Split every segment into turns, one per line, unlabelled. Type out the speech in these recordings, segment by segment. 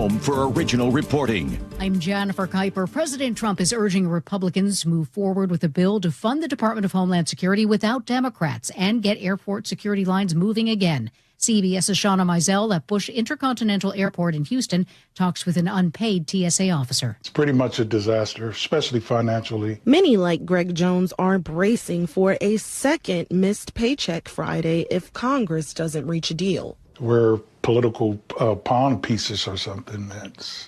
home for original reporting.
I'm Jennifer Kuiper. President Trump is urging Republicans to move forward with a bill to fund the Department of Homeland Security without Democrats and get airport security lines moving again. CBS's Shauna Mizell at Bush Intercontinental Airport in Houston talks with an unpaid TSA officer.
It's pretty much a disaster, especially financially.
Many, like Greg Jones, are bracing for a second missed paycheck Friday if Congress doesn't reach a deal.
We're political pawn pieces or something. It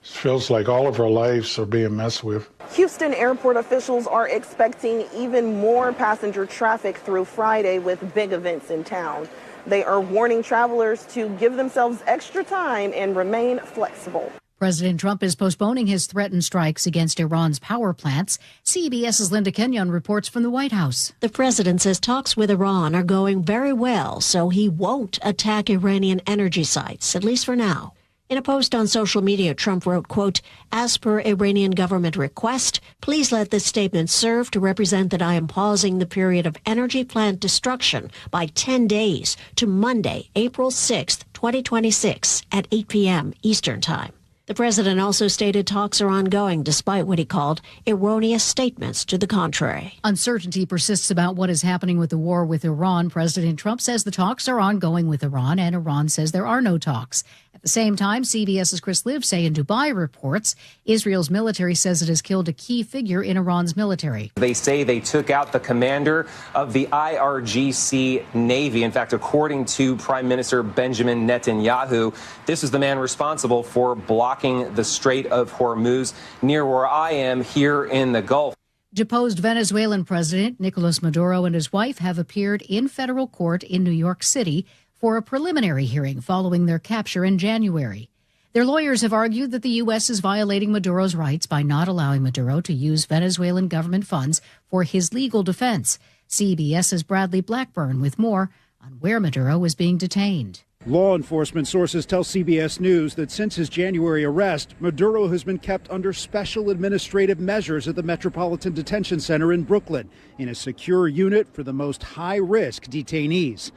feels like all of our lives are being messed with.
Houston airport officials are expecting even more passenger traffic through Friday with big events in town. They are warning travelers to give themselves extra time and remain flexible.
President Trump is postponing his threatened strikes against Iran's power plants. CBS's Linda Kenyon reports from the White House.
The president says talks with Iran are going very well, so he won't attack Iranian energy sites, at least for now. In a post on social media, Trump wrote, quote, "As per Iranian government request, please let this statement serve to represent that I am pausing the period of energy plant destruction by 10 days to Monday, April 6th, 2026 at 8 p.m. Eastern Time." The president also stated talks are ongoing despite what he called erroneous statements to the contrary.
Uncertainty persists about what is happening with the war with Iran. President Trump says the talks are ongoing with Iran, and Iran says there are no talks. At the same time, CBS's Chris Livesay in Dubai reports Israel's military says it has killed a key figure in Iran's military.
They say they took out the commander of the IRGC Navy. In fact, according to Prime Minister Benjamin Netanyahu, this is the man responsible for blocking the Strait of Hormuz near where I am here in the Gulf.
Deposed Venezuelan President Nicolas Maduro and his wife have appeared in federal court in New York City for a preliminary hearing following their capture in January. Their lawyers have argued that the U.S. is violating Maduro's rights by not allowing Maduro to use Venezuelan government funds for his legal defense. CBS's Bradley Blackburn with more on where Maduro is being detained.
Law enforcement sources tell CBS News that since his January arrest, Maduro has been kept under special administrative measures at the Metropolitan Detention Center in Brooklyn in a secure unit for the most high-risk detainees.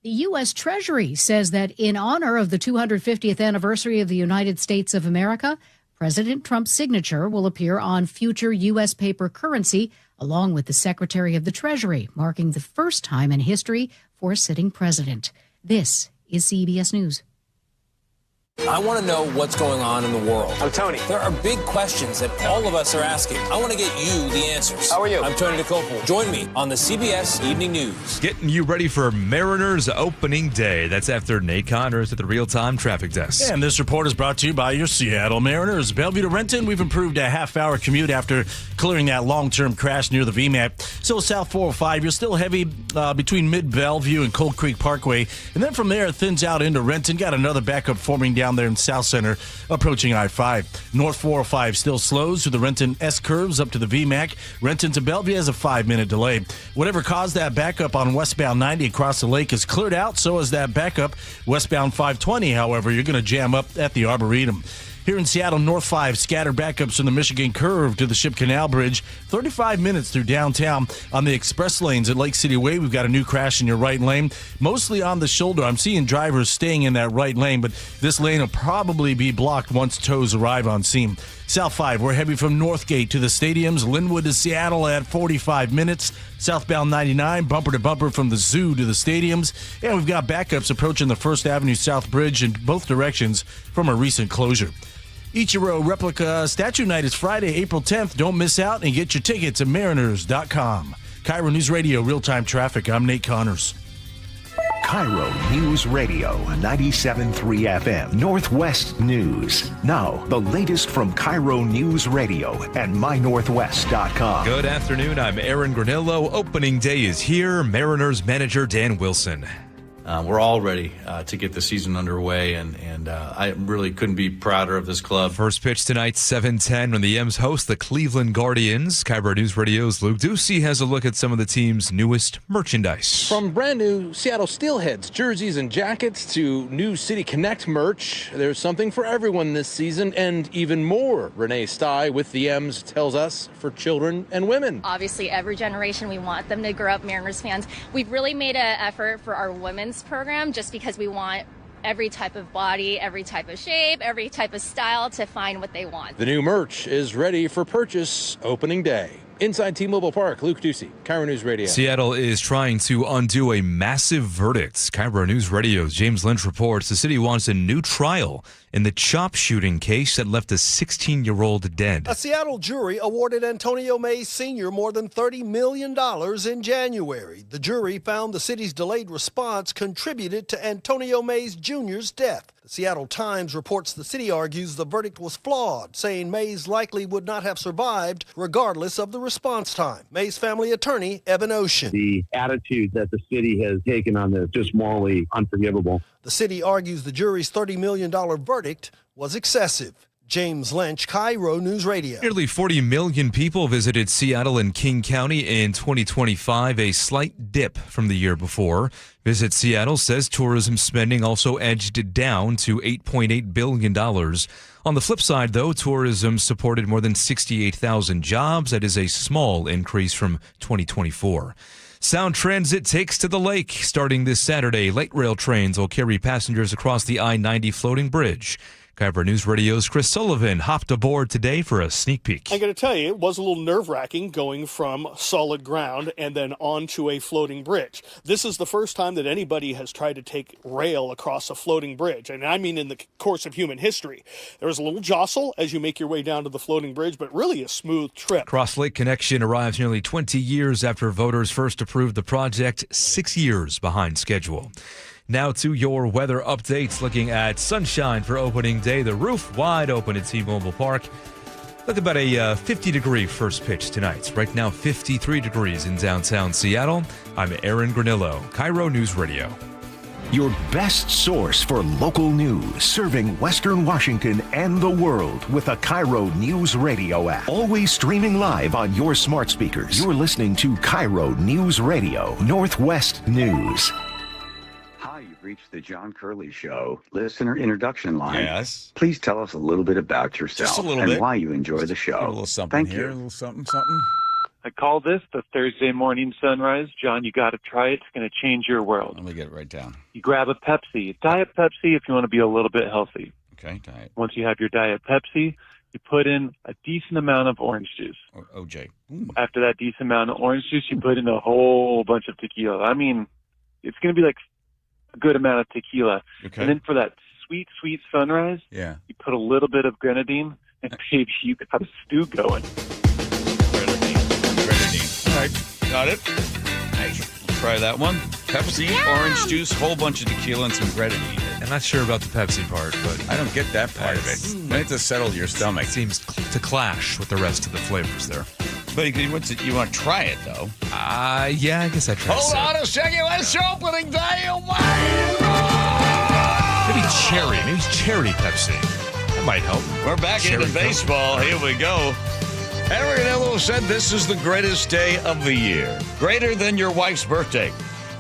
The U.S. Treasury says that in honor of the 250th anniversary of the United States of America, President Trump's signature will appear on future U.S. paper currency, along with the Secretary of the Treasury, marking the first time in history for a sitting president. This is CBS News.
I want to know what's going on in the world.
I'm Tony.
There are big questions that all of us are asking. I want to get you the answers.
How are you?
I'm Tony DeCopel. Join me on the CBS Evening News.
Getting you ready for Mariners opening day. That's after Nate Connors at the real-time traffic desk.
And this report is brought to you by your Seattle Mariners. Bellevue to Renton, we've improved a half-hour commute after clearing that long-term crash near the VMAP. So South 405, you're still heavy between Mid-Bellevue and Cold Creek Parkway. And then from there, it thins out into Renton. Got another backup forming down there in South Center, approaching I-5. North 405 still slows through the Renton S-curves up to the VMAC. Renton to Bellevue has a 5-minute delay. Whatever caused that backup on westbound 90 across the lake is cleared out. So is that backup westbound 520. However, you're going to jam up at the Arboretum. Here in Seattle, North 5, scattered backups from the Michigan Curve to the Ship Canal Bridge. 35 minutes through downtown. On the express lanes at Lake City Way, we've got a new crash in your right lane. Mostly on the shoulder. I'm seeing drivers staying in that right lane, but this lane will probably be blocked once tows arrive on scene. South 5, we're heavy from Northgate to the stadiums. Linwood to Seattle at 45 minutes. Southbound 99, bumper to bumper from the zoo to the stadiums. And we've got backups approaching the First Avenue South Bridge in both directions from a recent closure. Ichiro Replica Statue Night is Friday, April 10th. Don't miss out and get your tickets at mariners.com. KIRO News Radio, real-time traffic. I'm Nate Connors.
KIRO News Radio, 97.3 FM, Northwest News. Now, the latest from KIRO News Radio and mynorthwest.com.
Good afternoon. I'm Aaron Granillo. Opening day is here. Mariners manager Dan Wilson.
We're all ready to get the season underway, and I really couldn't be prouder of this club.
First pitch tonight, 7:10, when the M's host the Cleveland Guardians. KIRO News Radio's Luke Ducey has a look at some of the team's newest merchandise.
From brand new Seattle Steelheads jerseys and jackets to new City Connect merch, there's something for everyone this season, and even more. Renee Stye with the M's tells us for children and women.
Obviously, every generation, we want them to grow up Mariners fans. We've really made an effort for our women's program just because we want every type of body, every type of shape, every type of style to find what they want.
The new merch is ready for purchase opening day. Inside T-Mobile Park, Luke Ducey, KIRO News Radio.
Seattle is trying to undo a massive verdict. KIRO News Radio's James Lynch reports the city wants a new trial in the chop shooting case that left a 16-year-old dead.
A Seattle jury awarded Antonio Mays Sr. more than $30 million in January. The jury found the city's delayed response contributed to Antonio Mays Jr.'s death. The Seattle Times reports the city argues the verdict was flawed, saying Mays likely would not have survived regardless of the response time. Mays family attorney Evan Ocean.
The attitude that the city has taken on this is just morally unforgivable.
The city argues the jury's $30 million verdict was excessive. James Lynch, KIRO News Radio.
Nearly 40 million people visited Seattle and King County in 2025, a slight dip from the year before. Visit Seattle says tourism spending also edged down to $8.8 billion. On the flip side, though, tourism supported more than 68,000 jobs. That is a small increase from 2024. Sound Transit takes to the lake. Starting this Saturday, light rail trains will carry passengers across the I-90 floating bridge. KIRO News Radio's Chris Sullivan hopped aboard today for a sneak peek.
I got to tell you, it was a little nerve-wracking going from solid ground and then onto a floating bridge. This is the first time that anybody has tried to take rail across a floating bridge, and I mean in the course of human history. There was a little jostle as you make your way down to the floating bridge, but really a smooth trip.
Cross Lake Connection arrives nearly 20 years after voters first approved the project, 6 years behind schedule. Now to your weather updates, looking at sunshine for opening day. The roof wide open at T-Mobile Park. Look about a 50-degree first pitch tonight. Right now, 53 degrees in downtown Seattle. I'm Aaron Granillo, KIRO News Radio.
Your best source for local news, serving Western Washington and the world with a KIRO News Radio app. Always streaming live on your smart speakers. You're listening to KIRO News Radio, Northwest News.
Reached the John Curley Show listener introduction line.
Yes.
Please tell us a little bit about yourself
Just a little
and
bit.
why you enjoy the show.
A little something
Thank
here,
you.
a little something, something.
I call this the Thursday morning sunrise. John, you got to try it. It's going to change your world.
Let me get it right down.
You grab a Pepsi, Diet Pepsi if you want to be a little bit healthy.
Okay, diet.
Once you have your Diet Pepsi, you put in a decent amount of orange juice.
OJ.
After that decent amount of orange juice, you put in a whole bunch of tequila. I mean, it's going to be like a good amount of tequila.
Okay.
And then for that sweet, sweet sunrise,
Yeah.
you put a little bit of grenadine, and baby, you got a stew going.
Grenadine. All right, got it. Nice. Try that one. Pepsi, orange juice, whole bunch of tequila, and some grenadine.
I'm not sure about the Pepsi part, but
I don't get that part of it. You need to settle your stomach.
it seems to clash with the rest of the flavors there.
But you want to try it, though.
Yeah, I guess I tried.
Hold on a second. It's opening day.
Maybe cherry. Maybe cherry Pepsi. That might help.
We're back
Cherry
into baseball. Here we go. Henry Canello said this is the greatest day of the year. Greater than your wife's birthday.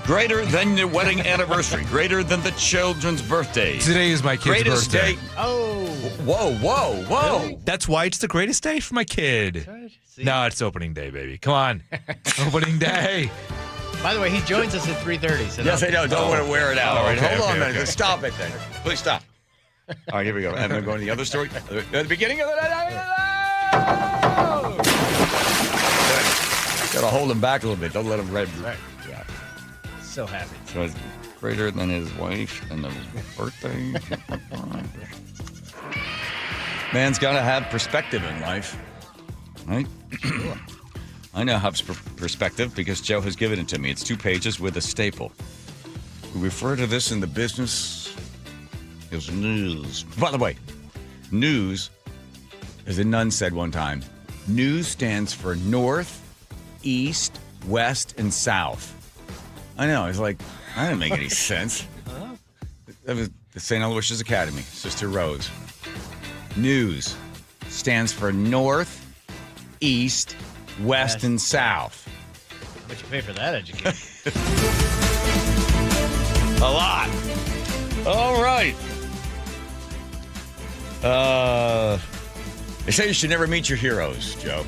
Greater than your wedding anniversary. Greater than the children's birthdays.
Today is my kid's
Greatest
birthday.
day. Oh. Whoa.
Really? That's why it's the greatest day for my kid. No, it's opening day, baby. Come on. Opening day.
By the way, he joins us at 3:30. So
Yes, I know. Don't want to wear it out. All right,
okay,
hold on a
okay,
minute.
okay.
Stop it then. Please stop. All right, here we go. And I'm going to the other story. At the beginning of the Gotta hold him back a little bit. Don't let him red.
Right.
Yeah.
So happy.
So it's greater than his wife and the birthday. Man's got to have perspective in life, right? I now have perspective because Joe has given it to me. It's 2 pages with a staple. We refer to this in the business as news. By the way, news, as a nun said one time, news stands for north, east, west, and south. I know. It's like, that didn't make any sense. That was the St. Aloysius Academy, Sister Rose. News stands for north, east, west, and south.
What you pay for that education?
A lot. All right. They say you should never meet your heroes, Joe.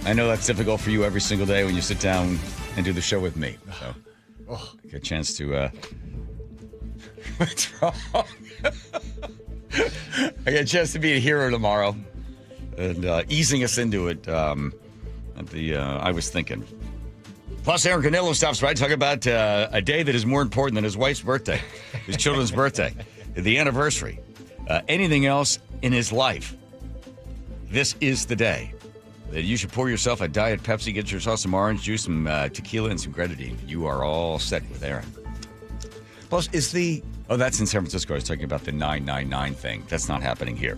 I know that's difficult for you every single day when you sit down and do the show with me. So, get a chance to What's wrong? I got a chance to be a hero tomorrow, and easing us into it. I was thinking. Plus, Aaron Canillo stops by to talk about a day that is more important than his wife's birthday, his children's birthday, the anniversary, anything else in his life. This is the day that you should pour yourself a Diet Pepsi, get yourself some orange juice, some tequila, and some grenadine. You are all set with Aaron. Plus, that's in San Francisco. I was talking about the 999 thing. That's not happening here.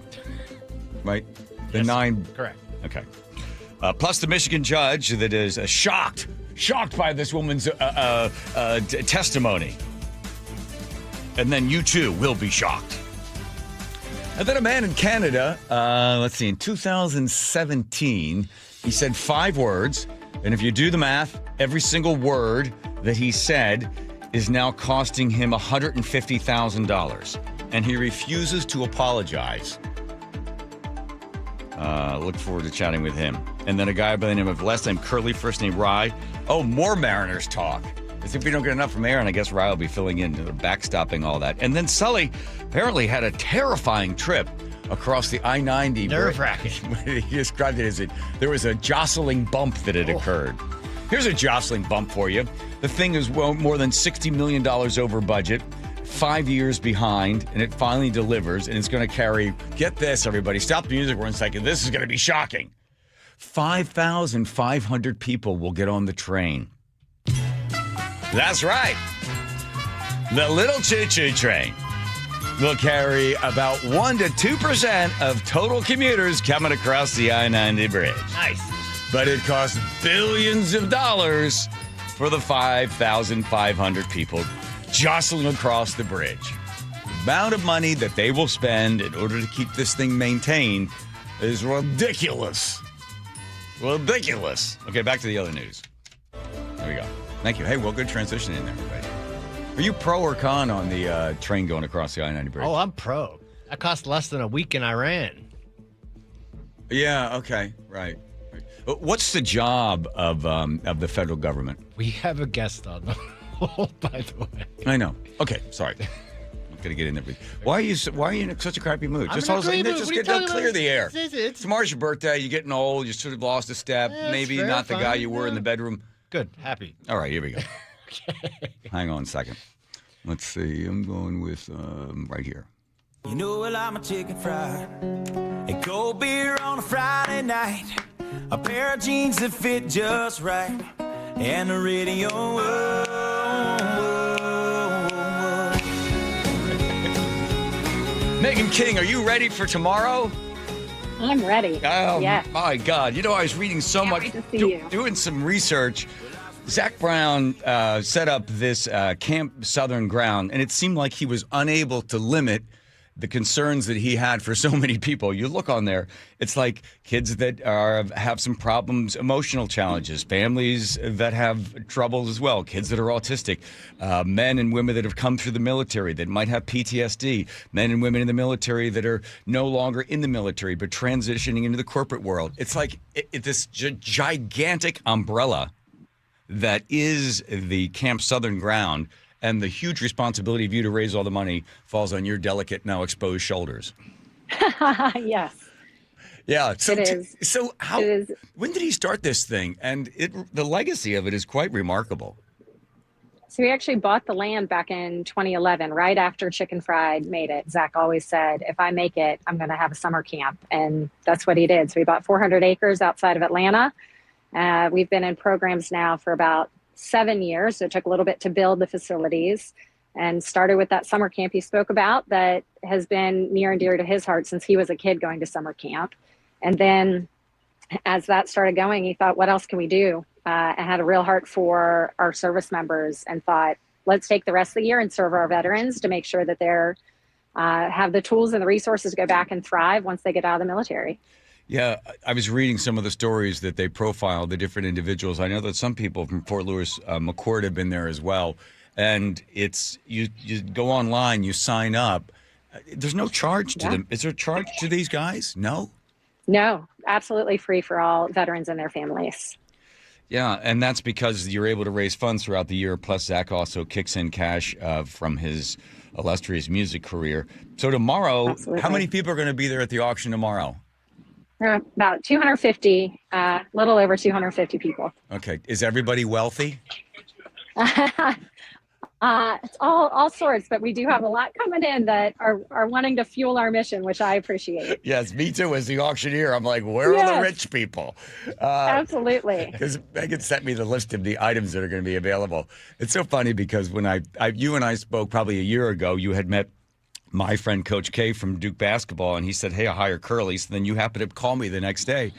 Right? The
Yes, correct.
Okay. Plus, the Michigan judge that is shocked by this woman's testimony. And then you too will be shocked. And then a man in Canada, in 2017, he said 5 words. And if you do the math, every single word that he said is now costing him $150,000. And he refuses to apologize. Look forward to chatting with him. And then a guy by the name of last name Curley, first name Rye. Oh, more Mariners talk. As if we don't get enough from Aaron, I guess Rye will be filling in, backstopping all that. And then Sully apparently had a terrifying trip across the I-90.
Nerve-wracking.
He described it as there was a jostling bump that had occurred. Here's a jostling bump for you. The thing is more than $60 million over budget, 5 years behind, and it finally delivers, and it's going to carry, get this, everybody, stop the music for 1 second. This is going to be shocking. 5,500 people will get on the train. That's right. The little choo-choo train will carry about 1% to 2% of total commuters coming across the I-90 bridge.
Nice.
But it costs billions of dollars for the 5,500 people jostling across the bridge. The amount of money that they will spend in order to keep this thing maintained is ridiculous. Ridiculous. Okay, back to the other news. There we go. Thank you. Hey, well, good transition in there, everybody. Are you pro or con on the train going across the I-90 bridge?
Oh, I'm pro. That cost less than a week in Iran.
Yeah, okay, right. What's the job of the federal government?
We have a guest on the hold, by the way.
I know. Okay, sorry. I'm gonna get in there. Why are you in such a crappy mood?
Just
clear the air. Tomorrow's your birthday. You're getting old. You sort of lost a step. Maybe
fair,
not the guy you were in the bedroom.
Good. Happy.
All right, here we go.
Okay.
Hang on a second. Let's see. I'm going with right here.
You know well I'm a chicken fried. A cold beer on a Friday night. A pair of jeans that fit just right. And the radio.
Megan King, are you ready for tomorrow?
I'm ready.
Oh,
yes.
My God. You know, I was reading so much, doing some research. Zach Brown set up this Camp Southern Ground, and it seemed like he was unable to limit the concerns that he had for so many people. You look on there, it's like kids that have some problems, emotional challenges, families that have troubles as well, kids that are autistic, men and women that have come through the military that might have PTSD, men and women in the military that are no longer in the military but transitioning into the corporate world. It's like this gigantic umbrella that is the Camp Southern Ground. And the huge responsibility of you to raise all the money falls on your delicate, now exposed shoulders.
Yes.
Yeah. So,
it is.
When did he start this thing? And the legacy of it is quite remarkable.
So we actually bought the land back in 2011, right after Chicken Fried made it. Zach always said, if I make it, I'm going to have a summer camp. And that's what he did. So we bought 400 acres outside of Atlanta. We've been in programs now for about 7 years. So it took a little bit to build the facilities, and started with that summer camp he spoke about that has been near and dear to his heart since he was a kid going to summer camp. And then as that started going, he thought, what else can we do? And had a real heart for our service members and thought, let's take the rest of the year and serve our veterans to make sure that they're have the tools and the resources to go back and thrive once they get out of the military.
Yeah, I was reading some of the stories that they profiled, the different individuals. I know that some people from Fort Lewis, McCord have been there as well. And it's you go online, you sign up. There's no charge to them. Is there a charge to these guys? No?
No, absolutely free for all veterans and their families.
Yeah, and that's because you're able to raise funds throughout the year. Plus, Zach also kicks in cash from his illustrious music career. So tomorrow,
Absolutely.
how many people are going to be there at the auction tomorrow?
About 250, little over 250 people.
Okay. Is everybody wealthy?
It's all sorts, but we do have a lot coming in that are wanting to fuel our mission, which I appreciate.
Yes, me too. As the auctioneer, I'm like, where are the rich people?
Absolutely.
Because Megan sent me the list of the items that are going to be available. It's so funny because when you and I spoke probably a year ago, you had met my friend Coach K from Duke basketball, and he said, hey, I hire Curly. So then you happened to call me the next day.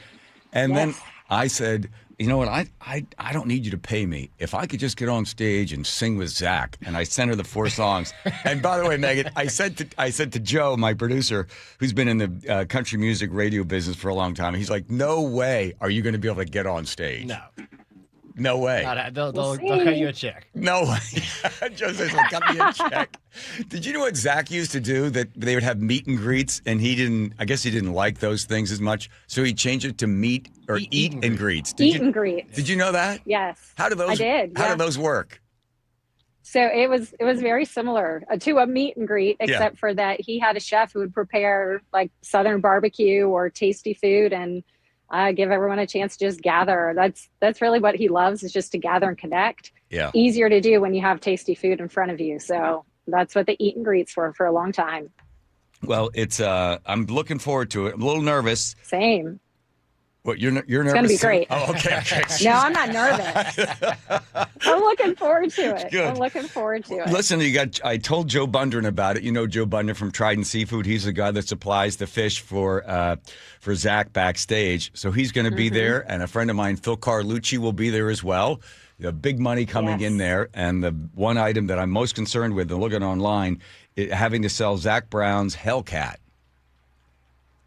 And then I said, you know what, I don't need you to pay me. If I could just get on stage and sing with Zach. And I sent her the 4 songs. And by the way, Megan, I said to Joe, my producer, who's been in the country music radio business for a long time, he's like, no way are you going to be able to get on stage. No way.
They'll cut you a check.
No way. Joe says, well, cut me a check. Did you know what Zach used to do? That they would have meet and greets, and I guess he didn't like those things as much, so he changed it to meet and greets.
And greets.
Did you know that?
Yes.
How did those?
I did.
How did those work?
So it was very similar to a meet and greet, except for that he had a chef who would prepare like Southern barbecue or tasty food and give everyone a chance to just gather. That's really what he loves, is just to gather and connect.
Yeah.
Easier to do when you have tasty food in front of you. So that's what the eat and greets were for a long time.
Well, it's I'm looking forward to it. I'm a little nervous.
Same.
What, you're nervous?
It's going to be great.
Oh, okay.
No, I'm not nervous. I'm looking forward to it.
Good.
I'm looking forward to it.
Listen, I told Joe Bundren about it. You know Joe Bundren from Trident Seafood. He's the guy that supplies the fish for Zach backstage. So he's going to be there, and a friend of mine, Phil Carlucci, will be there as well. The big money coming in there, and the one item that I'm most concerned with, and looking online, having to sell Zach Brown's Hellcat.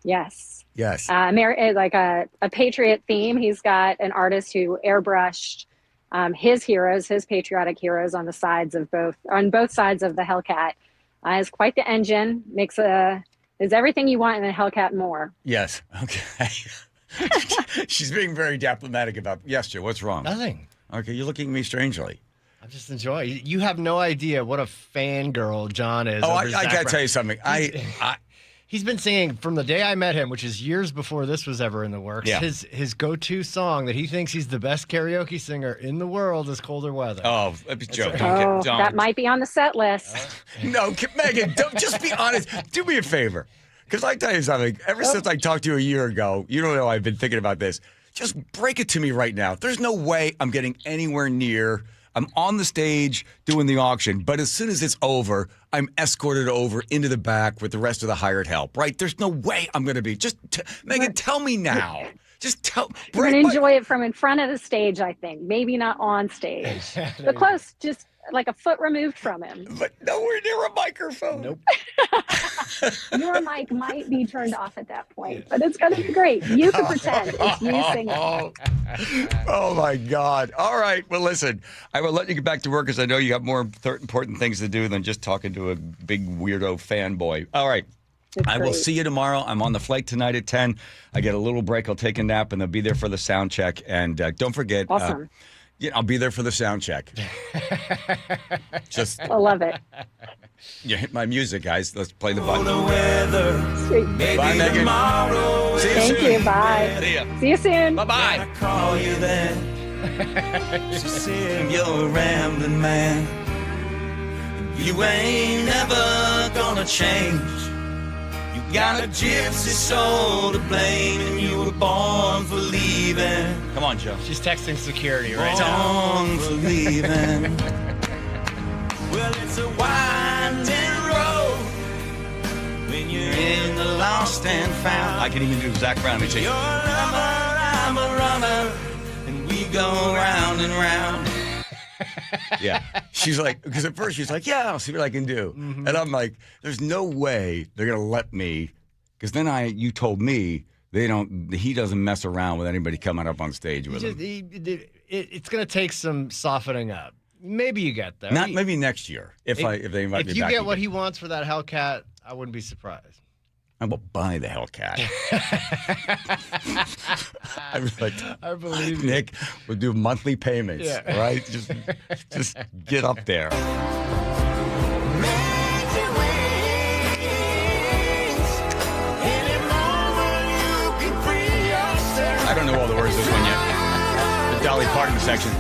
Yes.
Yes.
Like a Patriot theme. He's got an artist who airbrushed his heroes, his patriotic heroes, on both sides of the Hellcat. Is quite the engine. Is everything you want in a Hellcat more.
Yes. Okay. She's being very diplomatic about. Yes, Joe. What's wrong?
Nothing.
Okay, you're looking at me strangely.
I'm just enjoying. You have no idea what a fangirl John is.
Oh, I got to tell you something.
He's been singing from the day I met him, which is years before this was ever in the works.
Yeah.
His go-to song that he thinks he's the best karaoke singer in the world is Colder Weather.
Oh, Joe,
that might be on the set list.
No, Megan, don't just be honest. Do me a favor. Because I tell you something, ever since I talked to you a year ago, you don't know I've been thinking about this. Just break it to me right now. There's no way I'm getting anywhere near. I'm on the stage doing the auction, but as soon as it's over, I'm escorted over into the back with the rest of the hired help, right? There's no way I'm going to be. Megan, tell me now. Just tell.
You're going to enjoy it from in front of the stage, I think. Maybe not on stage. But close, just like a foot removed from him.
But nowhere near a microphone.
Nope.
Your mic might be turned off at that point, but it's going to be great. You can pretend it's you singing.
Oh, my God. All right. Well, listen, I will let you get back to work because I know you have more important things to do than just talking to a big weirdo fanboy. All right. I will see you tomorrow. I'm on the flight tonight at 10. I get a little break. I'll take a nap, and I'll be there for the sound check. And don't forget.
Awesome.
I'll be there for the sound check.
I love it.
You hit my music, guys. Let's play the button.
Bye,
Megan. See you soon.
Thank you. Bye.
See ya.
See you soon.
Bye-bye.
I call you then. She said, you're a rambling man. You ain't never gonna change. You got a gypsy soul to blame, and you were born for leaving.
Come on, Joe.
She's texting security right now.
Born for leaving. Well, it's a winding road when you're in the lost and found.
I can even do Zach Brown.
You're a lover, I'm a runner, and we go round and round.
Yeah. She's like, because at first she's like, yeah, I'll see what I can do. Mm-hmm. And I'm like, there's no way they're going to let me, because then you told me he doesn't mess around with anybody coming up on stage with him.
It's going to take some softening up. Maybe you get there.
Maybe next year if they invite me back.
If you get what
again.
he wants for that Hellcat, I wouldn't be surprised.
I will buy the Hellcat.
I believe
Nick, we'll do monthly payments,
Yeah.
right? Just get up there. I don't know all the words of this one yet. The Dolly Parton section.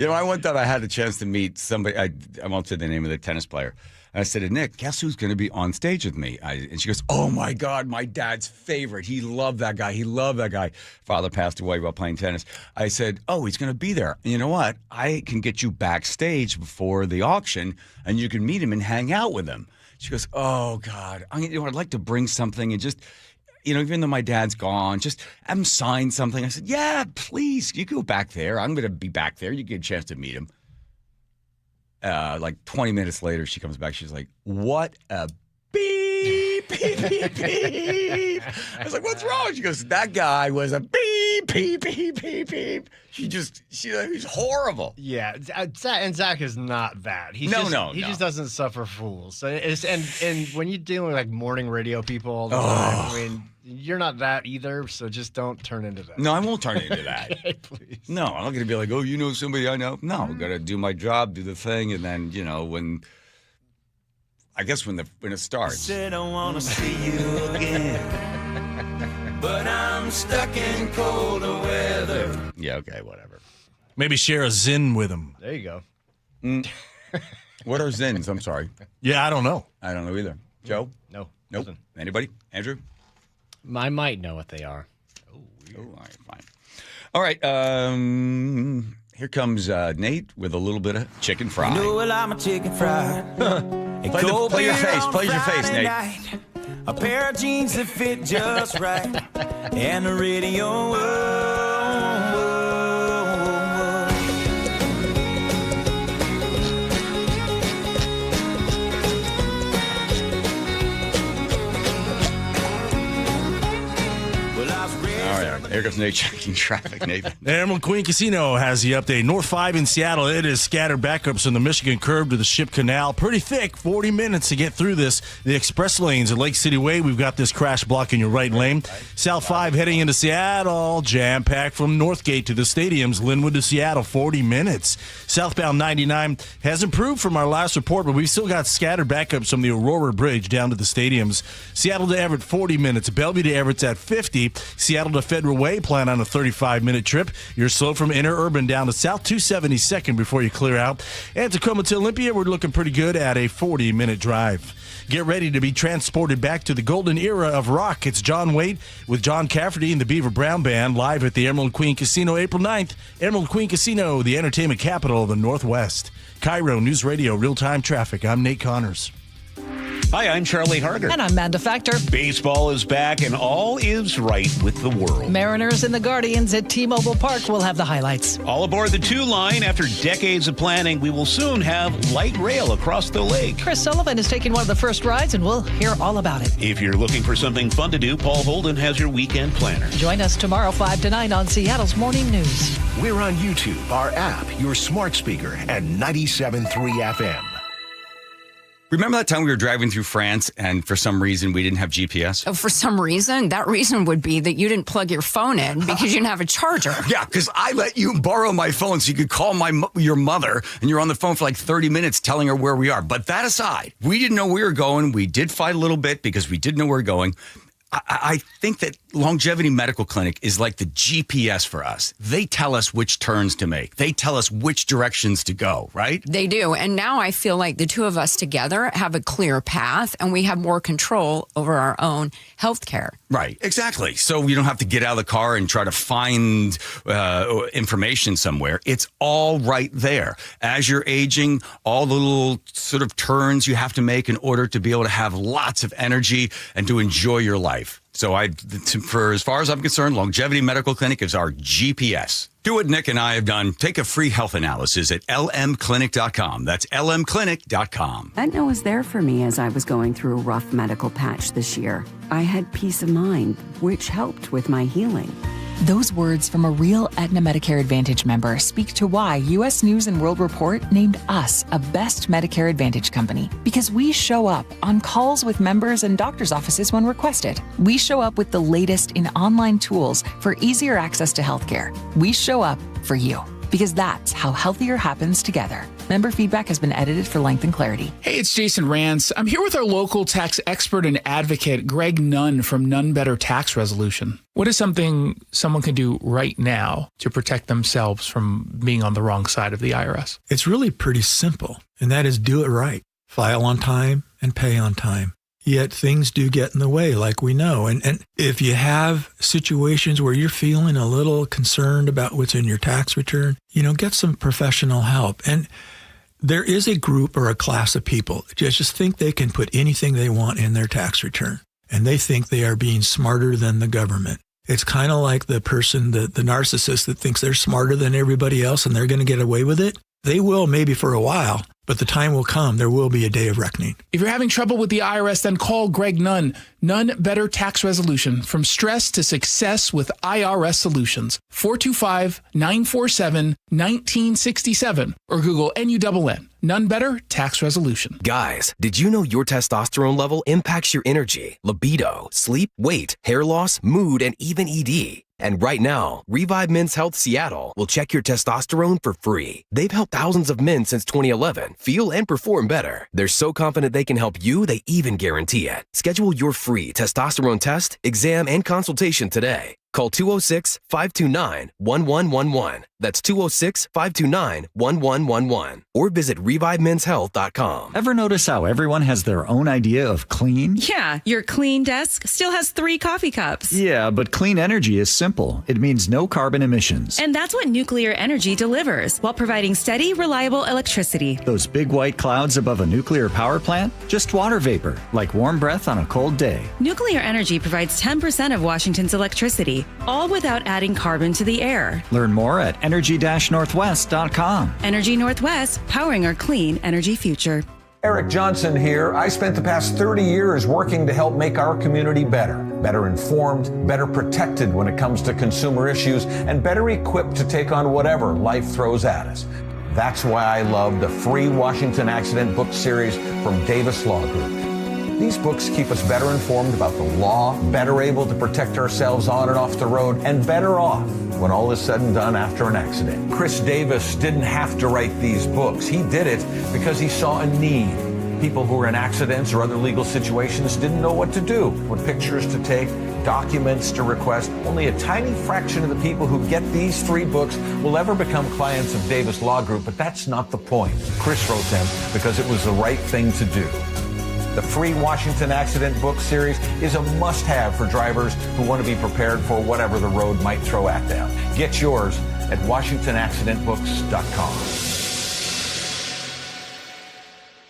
One time I had a chance to meet somebody. I won't say the name of the tennis player. And I said to Nick, guess who's going to be on stage with me? And she goes, oh, my God, my dad's favorite. He loved that guy. He loved that guy. Father passed away while playing tennis. I said, oh, he's going to be there. And you know what? I can get you backstage before the auction, and you can meet him and hang out with him. She goes, oh, God, I'd like to bring something and just, even though my dad's gone, just have him sign something. I said, yeah, please, you go back there. I'm going to be back there. You get a chance to meet him. Like 20 minutes later, she comes back. She's like, what a beep, beep, beep, beep. I was like, what's wrong? She goes, that guy was a beep, beep, beep, beep, beep. He's horrible.
Yeah, and Zach is not that. He just doesn't suffer fools. And when you're dealing with like morning radio people all the time, you're not that either. So just don't turn into that.
No, I won't turn into that.
Okay, please.
No, I'm not going to be like, oh, somebody I know. No, I'm going to do my job, do the thing, and then when it starts.
I said I want to see you again, but I'm stuck in colder weather.
Yeah, okay, whatever.
Maybe share a Zin with him.
There you go.
What are Zins? I'm sorry.
Yeah, I don't know.
I don't know either. Joe?
No.
Nope.
Nothing.
Anybody? Andrew?
I might know what they are.
Oh, all right, fine. All right, here comes Nate with a little bit of chicken fry.
Well, I'm a chicken fry.
Play your face, Nate.
Night. A pair of jeans that fit just right, and the radio.
Here goes Nate checking traffic, Nathan.
Emerald Queen Casino has the update. North 5 in Seattle, it is scattered backups from the Michigan curb to the Ship Canal. Pretty thick, 40 minutes to get through this. The express lanes at Lake City Way, we've got this crash block in your right lane. South 5 heading into Seattle, jam-packed from Northgate to the stadiums. Linwood to Seattle, 40 minutes. Southbound 99 has improved from our last report, but we've still got scattered backups from the Aurora Bridge down to the stadiums. Seattle to Everett, 40 minutes. Bellevue to Everett's at 50. Seattle to Federal Way, plan on a 35-minute trip. You're slow from Interurban down to South 272nd before you clear out. And Tacoma to Olympia, we're looking pretty good at a 40-minute drive. Get ready to be transported back to the golden era of rock. It's John Waite with John Cafferty and the Beaver Brown Band live at the Emerald Queen Casino April 9th. Emerald Queen Casino, the entertainment capital of the Northwest. KIRO Newsradio Real-Time Traffic. I'm Nate Connors.
Hi, I'm Charlie Harder.
And I'm Amanda Factor.
Baseball is back and all is right with the world.
Mariners and the Guardians at T-Mobile Park will have the highlights.
All aboard the 2 line. After decades of planning, we will soon have light rail across the lake.
Chris Sullivan is taking one of the first rides, and we'll hear all about it.
If you're looking for something fun to do, Paul Holden has your weekend planner.
Join us tomorrow 5 to 9 on Seattle's Morning News.
We're on YouTube, our app, your smart speaker, and 97.3 FM.
Remember that time we were driving through France and for some reason we didn't have GPS?
Oh, for some reason? That reason would be that you didn't plug your phone in because you didn't have a charger.
Yeah, because I let you borrow my phone so you could call your mother, and you're on the phone for like 30 minutes telling her where we are. But that aside, we didn't know where we were going. We did fight a little bit because we didn't know where we were going. I think that Longevity Medical Clinic is like the GPS for us. They tell us which turns to make. They tell us which directions to go, right?
They do. And now I feel like the two of us together have a clear path and we have more control over our own health care.
Right, exactly. So you don't have to get out of the car and try to find information somewhere. It's all right there. As you're aging, all the little sort of turns you have to make in order to be able to have lots of energy and to enjoy your life. So for as far as I'm concerned, Longevity Medical Clinic is our GPS. Do what Nick and I have done. Take a free health analysis at lmclinic.com. That's lmclinic.com.
Aetna was there for me as I was going through a rough medical patch this year. I had peace of mind, which helped with my healing.
Those words from a real Aetna Medicare Advantage member speak to why U.S. News & World Report named us a best Medicare Advantage company. Because we show up on calls with members and doctors' offices when requested. We show up with the latest in online tools for easier access to healthcare. We show up for you. Because that's how healthier happens together. Member feedback has been edited for length and clarity.
Hey, it's Jason Rance. I'm here with our local tax expert and advocate, Greg Nunn from Nunn Better Tax Resolution. What is something someone can do right now to protect themselves from being on the wrong side of the IRS?
It's really pretty simple, and that is do it right. File on time and pay on time. Yet things do get in the way, like we know. And if you have situations where you're feeling a little concerned about what's in your tax return, get some professional help. And there is a group or a class of people that just think they can put anything they want in their tax return. And they think they are being smarter than the government. It's kind of like the person, the narcissist that thinks they're smarter than everybody else and they're going to get away with it. They will maybe for a while, but the time will come. There will be a day of reckoning.
If you're having trouble with the IRS, then call Greg Nunn. Nunn Better Tax Resolution. From stress to success with IRS Solutions. 425-947-1967 or Google NUNN. Nunn Better Tax Resolution.
Guys, did you know your testosterone level impacts your energy, libido, sleep, weight, hair loss, mood, and even ED? And right now, Revive Men's Health Seattle will check your testosterone for free. They've helped thousands of men since 2011 feel and perform better. They're so confident they can help you, they even guarantee it. Schedule your free testosterone test, exam, and consultation today. Call 206-529-1111. That's 206-529-1111. Or visit ReviveMen'sHealth.com.
Ever notice how everyone has their own idea of clean?
Yeah, your clean desk still has 3 coffee cups.
Yeah, but clean energy is simple. It means no carbon emissions.
And that's what nuclear energy delivers, while providing steady, reliable electricity.
Those big white clouds above a nuclear power plant? Just water vapor, like warm breath on a cold day.
Nuclear energy provides 10% of Washington's electricity, all without adding carbon to the air.
Learn more at energy-northwest.com.
Energy Northwest, powering our clean energy future.
Eric Johnson here. I spent the past 30 years working to help make our community better informed, better protected when it comes to consumer issues, and better equipped to take on whatever life throws at us. That's why I love the free Washington Accident book series from Davis Law Group. These books keep us better informed about the law, better able to protect ourselves on and off the road, and better off when all is said and done after an accident. Chris Davis didn't have to write these books. He did it because he saw a need. People who were in accidents or other legal situations didn't know what to do, what pictures to take, documents to request. Only a tiny fraction of the people who get these 3 books will ever become clients of Davis Law Group, but that's not the point. Chris wrote them because it was the right thing to do. The free Washington Accident book series is a must-have for drivers who want to be prepared for whatever the road might throw at them. Get yours at WashingtonAccidentBooks.com.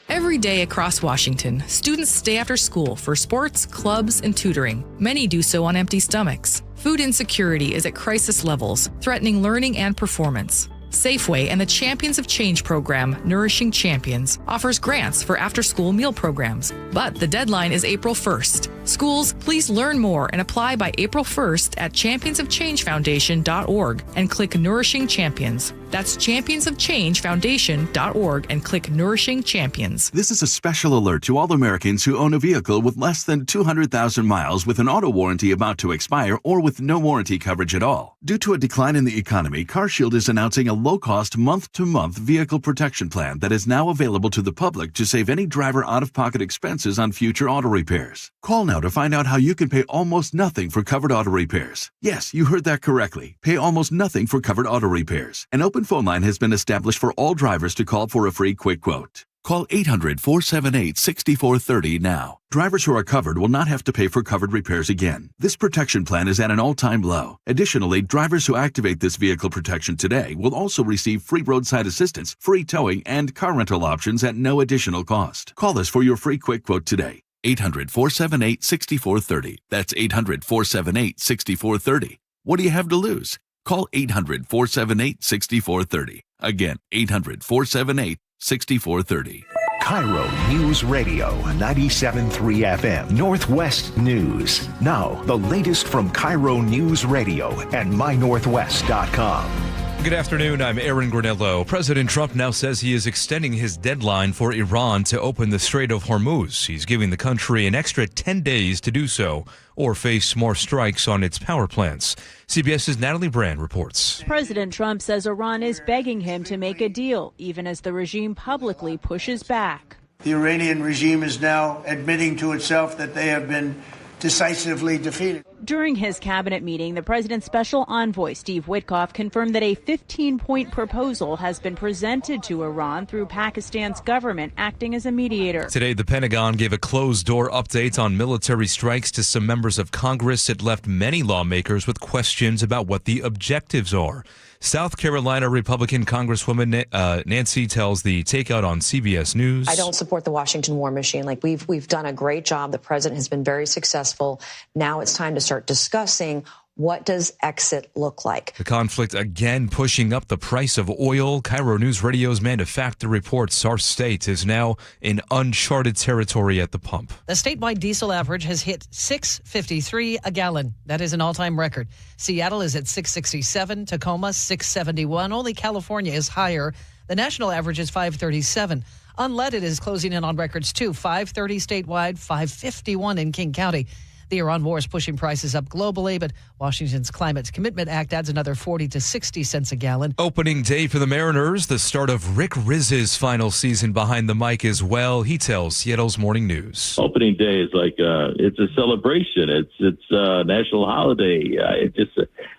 Every day across Washington, students stay after school for sports, clubs, and tutoring. Many do so on empty stomachs. Food insecurity is at crisis levels, threatening learning and performance. Safeway and the Champions of Change program, Nourishing Champions, offers grants for after-school meal programs. But the deadline is April 1st. Schools, please learn more and apply by April 1st at championsofchangefoundation.org and click Nourishing Champions. That's championsofchangefoundation.org and click Nourishing Champions.
This is a special alert to all Americans who own a vehicle with less than 200,000 miles with an auto warranty about to expire or with no warranty coverage at all. Due to a decline in the economy, CarShield is announcing a low-cost month-to-month vehicle protection plan that is now available to the public to save any driver out-of-pocket expenses on future auto repairs. Call now to find out how you can pay almost nothing for covered auto repairs. Yes, you heard that correctly. Pay almost nothing for covered auto repairs. An open phone line has been established for all drivers to call for a free quick quote. Call 800-478-6430 now. Drivers who are covered will not have to pay for covered repairs again. This protection plan is at an all-time low. Additionally, drivers who activate this vehicle protection today will also receive free roadside assistance, free towing, and car rental options at no additional cost. Call us for your free quick quote today. 800-478-6430. That's 800-478-6430. What do you have to lose? Call 800-478-6430. Again, 800-478-6430.
KIRO Newsradio 97.3 FM Northwest News. Now, the latest from KIRO Newsradio and mynorthwest.com.
Good afternoon. I'm Aaron Granello. President Trump now says he is extending his deadline for Iran to open the Strait of Hormuz. He's giving the country an extra 10 days to do so or face more strikes on its power plants. CBS's Natalie Brand reports.
President Trump says Iran is begging him to make a deal, even as the regime publicly pushes back.
The Iranian regime is now admitting to itself that they have been decisively defeated.
During his cabinet meeting, the president's special envoy, Steve Witkoff, confirmed that a 15-point proposal has been presented to Iran through Pakistan's government acting as a mediator.
Today, the Pentagon gave a closed-door update on military strikes to some members of Congress. It left many lawmakers with questions about what the objectives are. South Carolina Republican Congresswoman Nancy tells the Takeout on CBS News.
I don't support the Washington war machine. We've done a great job. The president has been very successful. Now it's time to start discussing what does exit look like.
The conflict again pushing up the price of oil. KIRO News Radio's Amanda Factor reports our state is now in uncharted territory at the pump.
The statewide diesel average has hit $6.53 a gallon. That is an all-time record. Seattle is at $6.67, Tacoma $6.71. Only California is higher. The national average is $5.37. Unleaded is closing in on records too. $5.30 statewide, $5.51 in King County. The Iran war is pushing prices up globally, but Washington's Climate Commitment Act adds another 40 to 60 cents a gallon.
Opening day for the Mariners, the start of Rick Rizz's final season behind the mic as well. He tells Seattle's Morning News.
Opening day is like it's a celebration. It's a national holiday.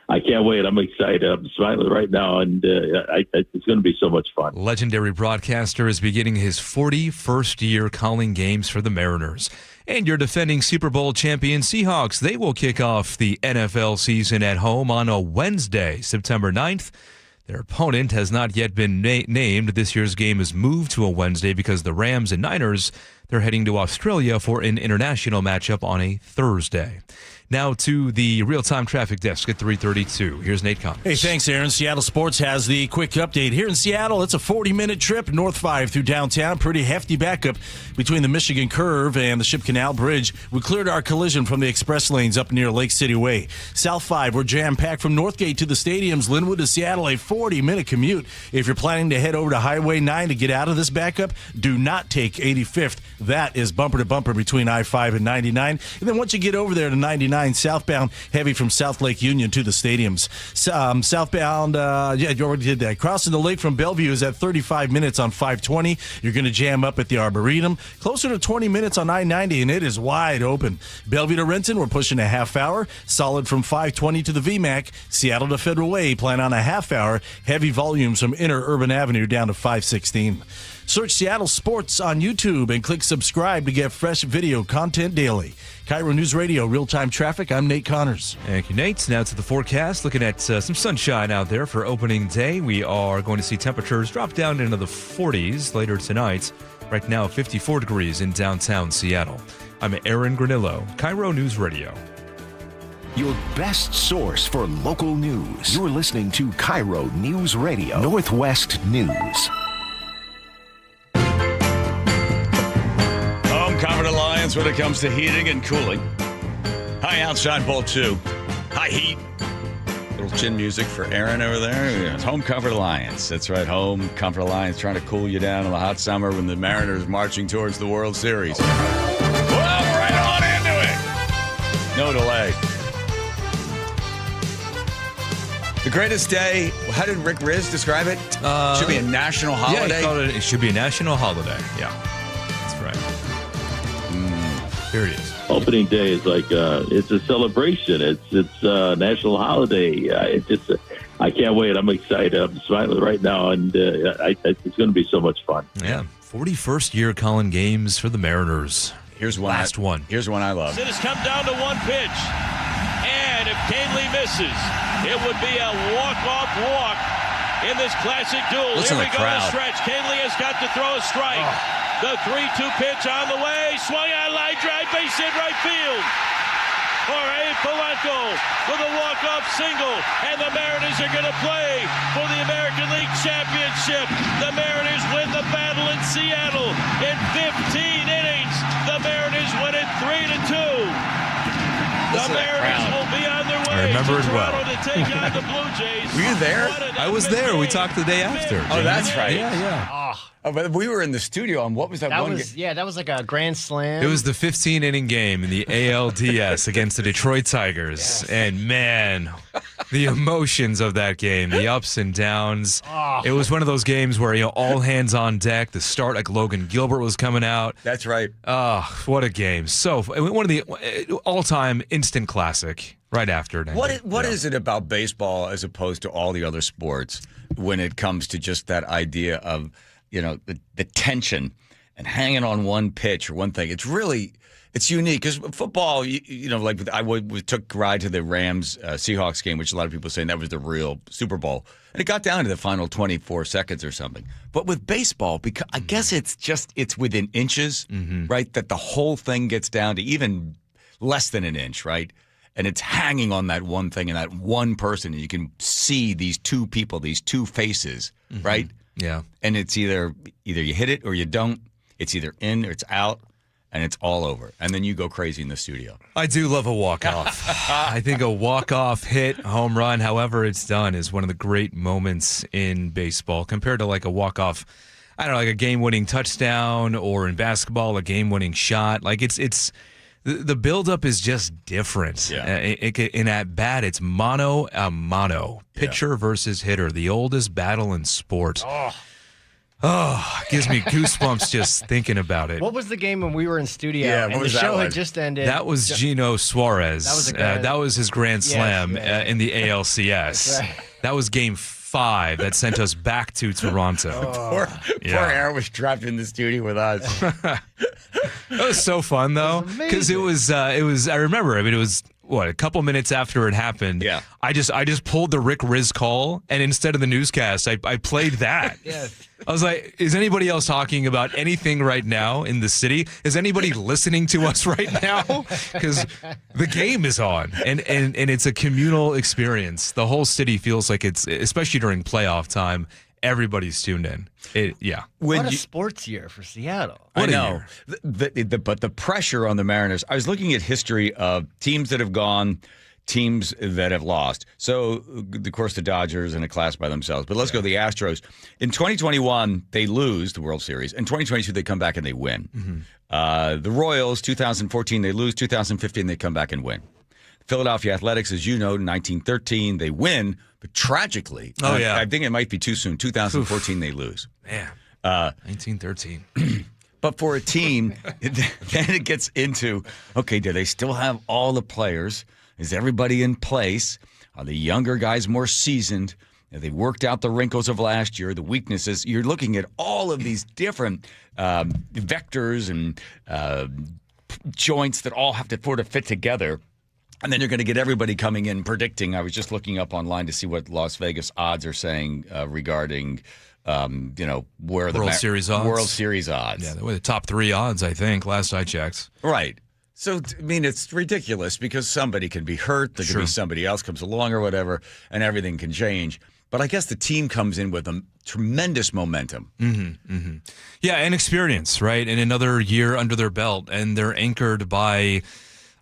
I can't wait. I'm excited. I'm smiling right now, and it's going to be so much fun.
Legendary broadcaster is beginning his 41st year calling games for the Mariners. And your defending Super Bowl champion Seahawks, they will kick off the NFL season at home on a Wednesday, September 9th. Their opponent has not yet been named. This year's game is moved to a Wednesday because the Rams and Niners, they're heading to Australia for an international matchup on a Thursday. Now to the real-time traffic desk at 3:32. Here's Nate Connors.
Hey, thanks, Aaron. Seattle Sports has the quick update. Here in Seattle, it's a 40-minute trip, North 5 through downtown. Pretty hefty backup between the Michigan Curve and the Ship Canal Bridge. We cleared our collision from the express lanes up near Lake City Way. South 5, we're jam-packed from Northgate to the stadiums. Linwood to Seattle, a 40-minute commute. If you're planning to head over to Highway 9 to get out of this backup, do not take 85th. That is bumper-to-bumper between I-5 and 99. And then once you get over there to 99, southbound, heavy from South Lake Union to the stadiums. Southbound, you already did that. Crossing the lake from Bellevue is at 35 minutes on 520. You're going to jam up at the Arboretum. Closer to 20 minutes on I-90, and it is wide open. Bellevue to Renton, we're pushing a half hour. Solid from 520 to the VMAC. Seattle to Federal Way, plan on a half hour. Heavy volumes from Inner Urban Avenue down to 516. Search Seattle Sports on YouTube and click subscribe to get fresh video content daily. KIRO News Radio, real-time traffic. I'm Nate Connors.
Thank you, Nate. Now to the forecast. Looking at some sunshine out there for opening day. We are going to see temperatures drop down into the 40s later tonight. Right now, 54 degrees in downtown Seattle. I'm Aaron Granillo, KIRO News Radio.
Your best source for local news. You're listening to KIRO News Radio, Northwest News.
Comfort Alliance when it comes to heating and cooling. High outside bowl 2. High heat. Little chin music for Aaron over there. Yeah, it's Home Comfort Alliance. That's right, Home Comfort Alliance trying to cool you down in the hot summer when the Mariners marching towards the World Series. Well, right on into it. No delay. The greatest day, how did Rick Riz describe it? Should be a national holiday?
Yeah, it should be a national holiday. Yeah, that's right. Here it is.
Opening day is like it's a celebration. It's a national holiday. I can't wait. I'm excited. I'm smiling right now, and it's going to be so much fun.
Yeah, 41st year calling games for the Mariners.
Here's one.
Last one.
Here's one I love.
It has come down to one pitch, and if Canely misses, it would be a walk-off walk in this classic duel.
Listen
Here we
to the
go
crowd.
to stretch. Canely has got to throw a strike. The 3-2 pitch on the way. Swung on line drive, base hit right field. Jorge Polanco with a walk-off single, and the Mariners are going to play for the American League Championship. The Mariners win the battle in Seattle in 15 innings. The Mariners win it 3-2. The Mariners will be on their way
I remember
to
it well.
Toronto to take on the Blue Jays.
Were you there?
I was there. We talked the day after.
Oh, that's right.
Yeah.
Oh, but we were in the studio on what was that one game?
Yeah, that was like a grand slam.
It was the 15-inning game in the ALDS against the Detroit Tigers. Yes. And, man, the emotions of that game, the ups and downs. Oh. It was one of those games where, all hands on deck. The start, like Logan Gilbert was coming out.
That's right.
Oh, what a game. So, one of the all-time instant classic right after it ended.
What is it about baseball as opposed to all the other sports when it comes to just that idea of, the tension and hanging on one pitch or one thing? It's unique because football, like we took a ride to the Rams Seahawks game, which a lot of people are saying that was the real Super Bowl. And it got down to the final 24 seconds or something. But with baseball, because I guess it's within inches, right? That the whole thing gets down to even less than an inch, right? And it's hanging on that one thing and that one person. And you can see these two people, these two faces, right?
Yeah.
And it's either you hit it or you don't. It's either in or it's out, and it's all over. And then you go crazy in the studio.
I do love a walk-off. I think a walk-off hit, home run, however it's done, is one of the great moments in baseball compared to like a walk-off, I don't know, like a game-winning touchdown, or in basketball, a game-winning shot. Like it's the buildup is just different.
Yeah.
In at bat, it's mano a mano, pitcher versus hitter, the oldest battle in sport. Oh, gives me goosebumps just thinking about it.
What was the game when we were in studio?
Yeah,
and the show had just ended?
That was Gino Suarez. That was his grand slam in the ALCS.
Right.
That was game 5 that sent us back to Toronto.
Poor Aaron was trapped in the studio with us.
That was so fun though, because it was. I remember. I mean, it was a couple minutes after it happened.
Yeah.
I just pulled the Rick Riz call, and instead of the newscast, I played that.
Yes.
I was like, is anybody else talking about anything right now in the city? Is anybody listening to us right now? Because the game is on, and it's a communal experience. The whole city feels like it's, especially during playoff time, everybody's tuned in.
What a sports year for Seattle.
I know. But the pressure on the Mariners, I was looking at history of teams that have gone, teams that have lost. So, of course, the Dodgers in a class by themselves. But let's go to the Astros. In 2021, they lose the World Series. In 2022, they come back and they win. The Royals, 2014, they lose. 2015, they come back and win. Philadelphia Athletics, as you know, 1913, they win. But tragically, I think it might be too soon. 2014, they lose.
Man, 1913.
But for a team, then it gets into, okay, do they still have all the players? Is everybody in place? Are the younger guys more seasoned? Have they worked out the wrinkles of last year, the weaknesses? You're looking at all of these different vectors and joints that all have to sort of fit together. And then you're going to get everybody coming in predicting. I was just looking up online to see what Las Vegas odds are saying regarding, where the
World Series odds.
World Series odds.
Yeah, they were the top 3 odds, I think, last I checked.
Right. So, I mean, it's ridiculous because somebody can be hurt. There could be somebody else comes along or whatever, and everything can change. But I guess the team comes in with a tremendous momentum.
Yeah, and experience, right? And another year under their belt. And they're anchored by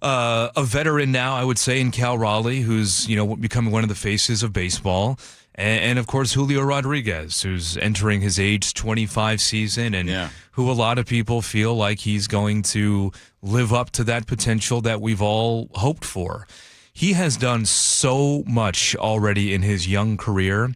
a veteran now, I would say, in Cal Raleigh, who's, becoming one of the faces of baseball. And of course, Julio Rodriguez, who's entering his age 25 season and who a lot of people feel like he's going to live up to that potential that we've all hoped for. He has done so much already in his young career.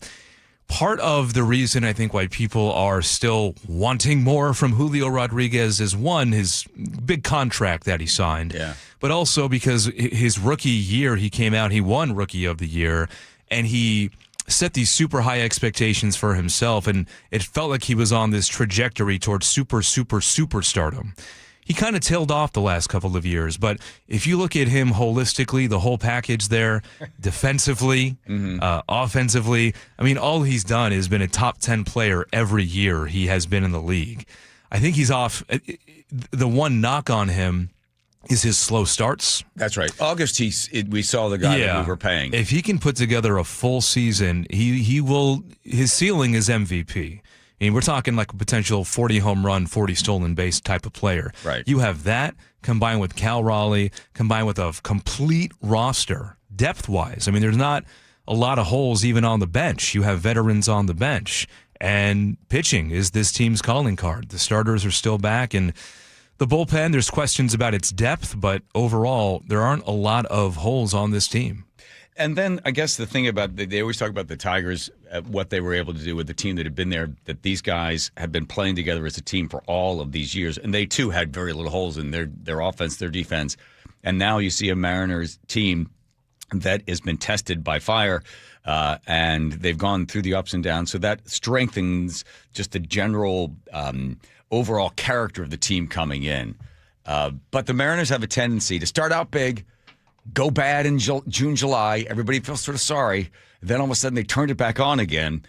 Part of the reason I think why people are still wanting more from Julio Rodriguez is, one, his big contract that he signed, but also because his rookie year, he came out, he won Rookie of the Year, and he set these super high expectations for himself, and it felt like he was on this trajectory towards superstardom. He kind of tailed off the last couple of years, but if you look at him holistically, the whole package there, defensively, offensively, I mean, all he's done has been a top 10 player every year he has been in the league. I think he's off. The one knock on him is his slow starts.
That's right. August, we saw the guy that we were paying.
If he can put together a full season, he will. His ceiling is MVP. I mean, we're talking like a potential 40 home run, 40 stolen base type of player.
Right.
You have that combined with Cal Raleigh, combined with a complete roster, depth-wise. I mean, there's not a lot of holes even on the bench. You have veterans on the bench. And pitching is this team's calling card. The starters are still back, and the bullpen, there's questions about its depth, but overall, there aren't a lot of holes on this team.
And then I guess the thing about, they always talk about the Tigers, what they were able to do with the team that had been there, that these guys have been playing together as a team for all of these years. And they, too, had very little holes in their offense, their defense. And now you see a Mariners team that has been tested by fire, and they've gone through the ups and downs. So that strengthens just the general overall character of the team coming in. But the Mariners have a tendency to start out big, go bad in June, July. Everybody feels sort of sorry. Then all of a sudden they turned it back on again.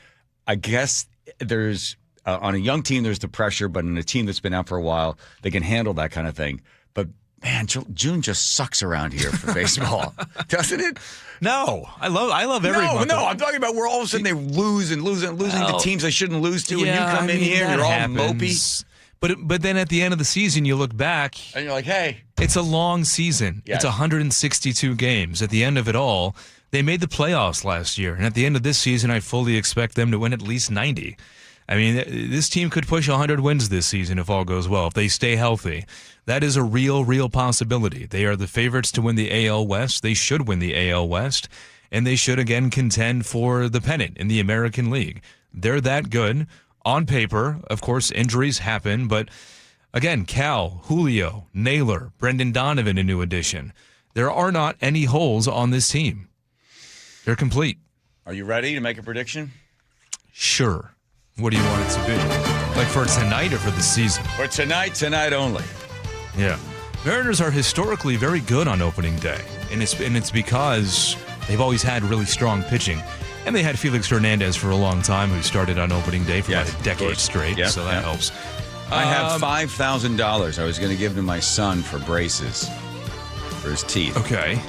I guess there's, on a young team, there's the pressure, but in a team that's been out for a while, they can handle that kind of thing. But man, June just sucks around here for baseball, doesn't it?
No, I love every month.
No, I'm talking about where all of a sudden they lose and losing to teams they shouldn't lose to, and you come in here and you're all mopey.
But then at the end of the season, you look back.
And you're like, hey.
It's a long season.
Yes.
It's 162 games. At the end of it all, they made the playoffs last year. And at the end of this season, I fully expect them to win at least 90. I mean, this team could push 100 wins this season if all goes well, if they stay healthy. That is a real possibility. They are the favorites to win the AL West. They should win the AL West. And they should again contend for the pennant in the American League. They're that good. On paper, of course, injuries happen, but again, Cal, Julio, Naylor, Brendan Donovan, a new addition. There are not any holes on this team. They're complete.
Are you ready to make a prediction?
Sure. What do you want it to be? Like for tonight or for the season?
For tonight only.
Yeah. Mariners are historically very good on opening day, and it's because they've always had really strong pitching. And they had Felix Hernandez for a long time, who started on opening day for about a decade straight, so that helps.
I have $5,000 I was going to give to my son for braces for his teeth.
Okay.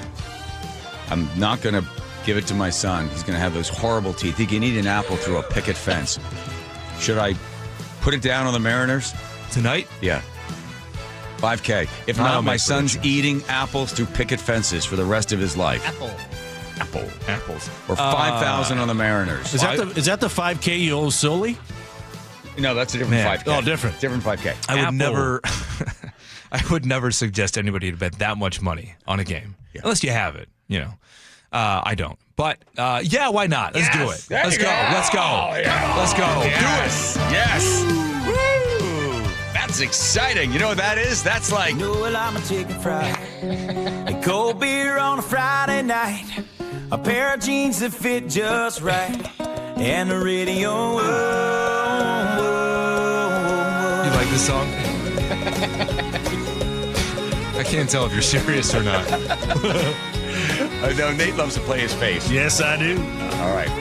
I'm not going to give it to my son. He's going to have those horrible teeth. He can eat an apple through a picket fence. Should I put it down on the Mariners?
Tonight?
Yeah. $5K. If not, my son's eating apples through picket fences for the rest of his life. Apples. Or 5,000 on the Mariners.
Is that the 5K you owe Sully?
No, that's a different 5K.
Oh, different
5K.
I would never suggest anybody to bet that much money on a game unless you have it. You know, I don't. But yeah, why not? Let's do it. Let's go. Let's go. Let's go.
Yes. Do it. Yes. Woo! That's exciting. You know what that is? That's like.
I'm a chicken fry. A cold beer on a Friday night. A pair of jeans that fit just right. And the radio.
You like this song? I can't tell if you're serious or not.
No, Nate loves to play his face.
Yes, I do.
All right.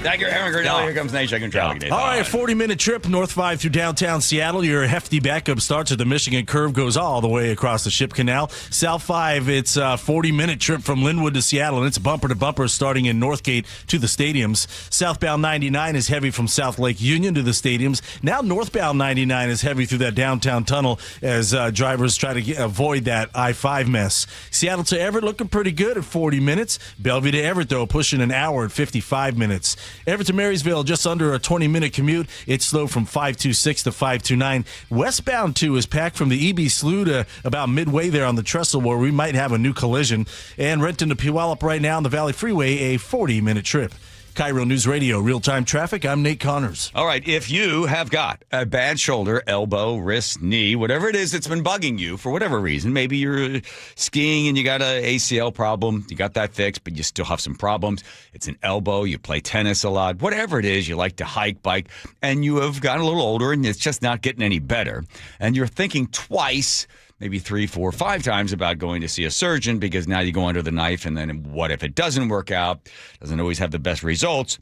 Thank you, Aaron Gurnell. Here comes Nate Shakin' Traffic. Nate.
All right, a 40-minute trip north 5 through downtown Seattle. Your hefty backup starts at the Michigan Curve, goes all the way across the Ship Canal. South 5, it's a 40-minute trip from Linwood to Seattle, and it's bumper to bumper starting in Northgate to the stadiums. Southbound 99 is heavy from South Lake Union to the stadiums. Now northbound 99 is heavy through that downtown tunnel as drivers try to avoid that I-5 mess. Seattle to Everett looking pretty good at 40 minutes. Bellevue to Everett, though, pushing an hour at 55 minutes. Everett to Marysville, just under a 20-minute commute. It's slow from 526 to 529. Westbound 2 is packed from the EB Slough to about midway there on the trestle where we might have a new collision. And Renton to Puyallup right now on the Valley Freeway, a 40-minute trip. KIRO News Radio, real-time traffic. I'm Nate Connors.
All right, if you have got a bad shoulder, elbow, wrist, knee, whatever it is that's been bugging you for whatever reason, maybe you're skiing and you got an ACL problem, you got that fixed, but you still have some problems. It's an elbow, you play tennis a lot, whatever it is, you like to hike, bike, and you have gotten a little older and it's just not getting any better. And you're thinking twice, maybe 3, 4, 5 times about going to see a surgeon because now you go under the knife and then what if it doesn't work out? Doesn't always have the best results.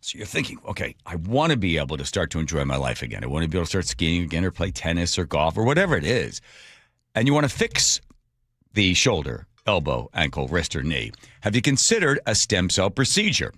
So you're thinking, okay, I want to be able to start to enjoy my life again. I want to be able to start skiing again or play tennis or golf or whatever it is. And you want to fix the shoulder, elbow, ankle, wrist, or knee? Have you considered a stem cell procedure?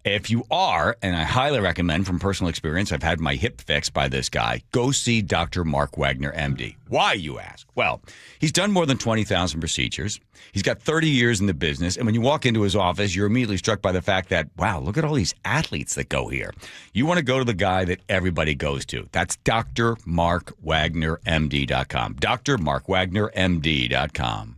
If you are, and I highly recommend from personal experience, I've had my hip fixed by this guy, go see Dr. Mark Wagner, MD. Why, you ask? Well, he's done more than 20,000 procedures. He's got 30 years in the business. And when you walk into his office, you're immediately struck by the fact that, wow, look at all these athletes that go here. You want to go to the guy that everybody goes to. That's drmarkwagnermd.com. drmarkwagnermd.com.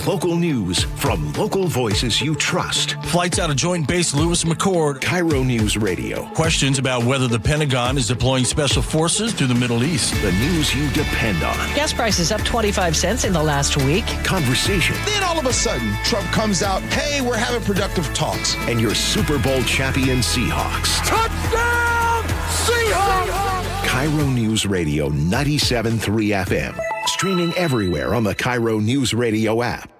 Local news from local voices you trust.
Flights out of Joint Base Lewis McChord.
KIRO News Radio.
Questions about whether the Pentagon is deploying special forces to the Middle East.
The news you depend on.
Gas prices up 25 cents in the last week.
Conversation.
Then all of a sudden, Trump comes out, hey, we're having productive talks.
And your Super Bowl champion Seahawks.
Touchdown, Seahawks!
KIRO News Radio 97.3 FM. Streaming everywhere on the KIRO News Radio app.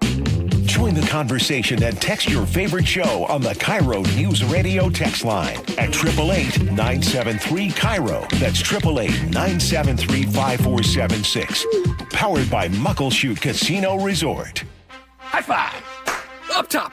Join the conversation and text your favorite show on the KIRO News Radio text line at 888-973-KIRO. That's 888-973-5476. Powered by Muckleshoot Casino Resort.
High five! Up top!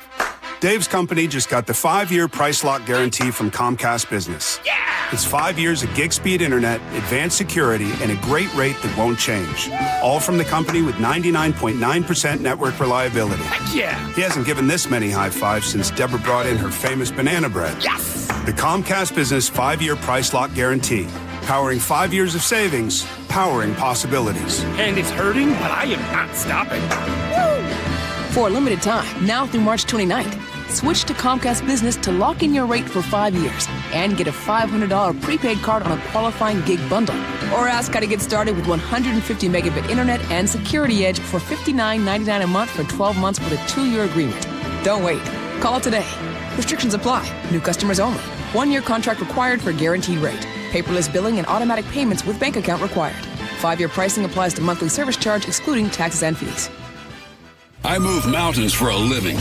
Dave's company just got the 5-year price lock guarantee from Comcast Business. Yeah! It's 5 years of gig speed internet, advanced security, and a great rate that won't change. All from the company with 99.9% network reliability.
Heck yeah!
He hasn't given this many high fives since Deborah brought in her famous banana bread.
Yes!
The Comcast Business 5-year price lock guarantee. Powering 5 years of savings, powering possibilities.
And it's hurting, but I am not stopping.
Woo! For a limited time, now through March 29th, switch to Comcast Business to lock in your rate for 5 years and get a $500 prepaid card on a qualifying gig bundle. Or ask how to get started with 150 megabit internet and Security Edge for $59.99 a month for 12 months with a 2-year agreement. Don't wait. Call today. Restrictions apply. New customers only. 1-year contract required for guaranteed rate. Paperless billing and automatic payments with bank account required. 5-year pricing applies to monthly service charge excluding taxes and fees.
I move mountains for a living.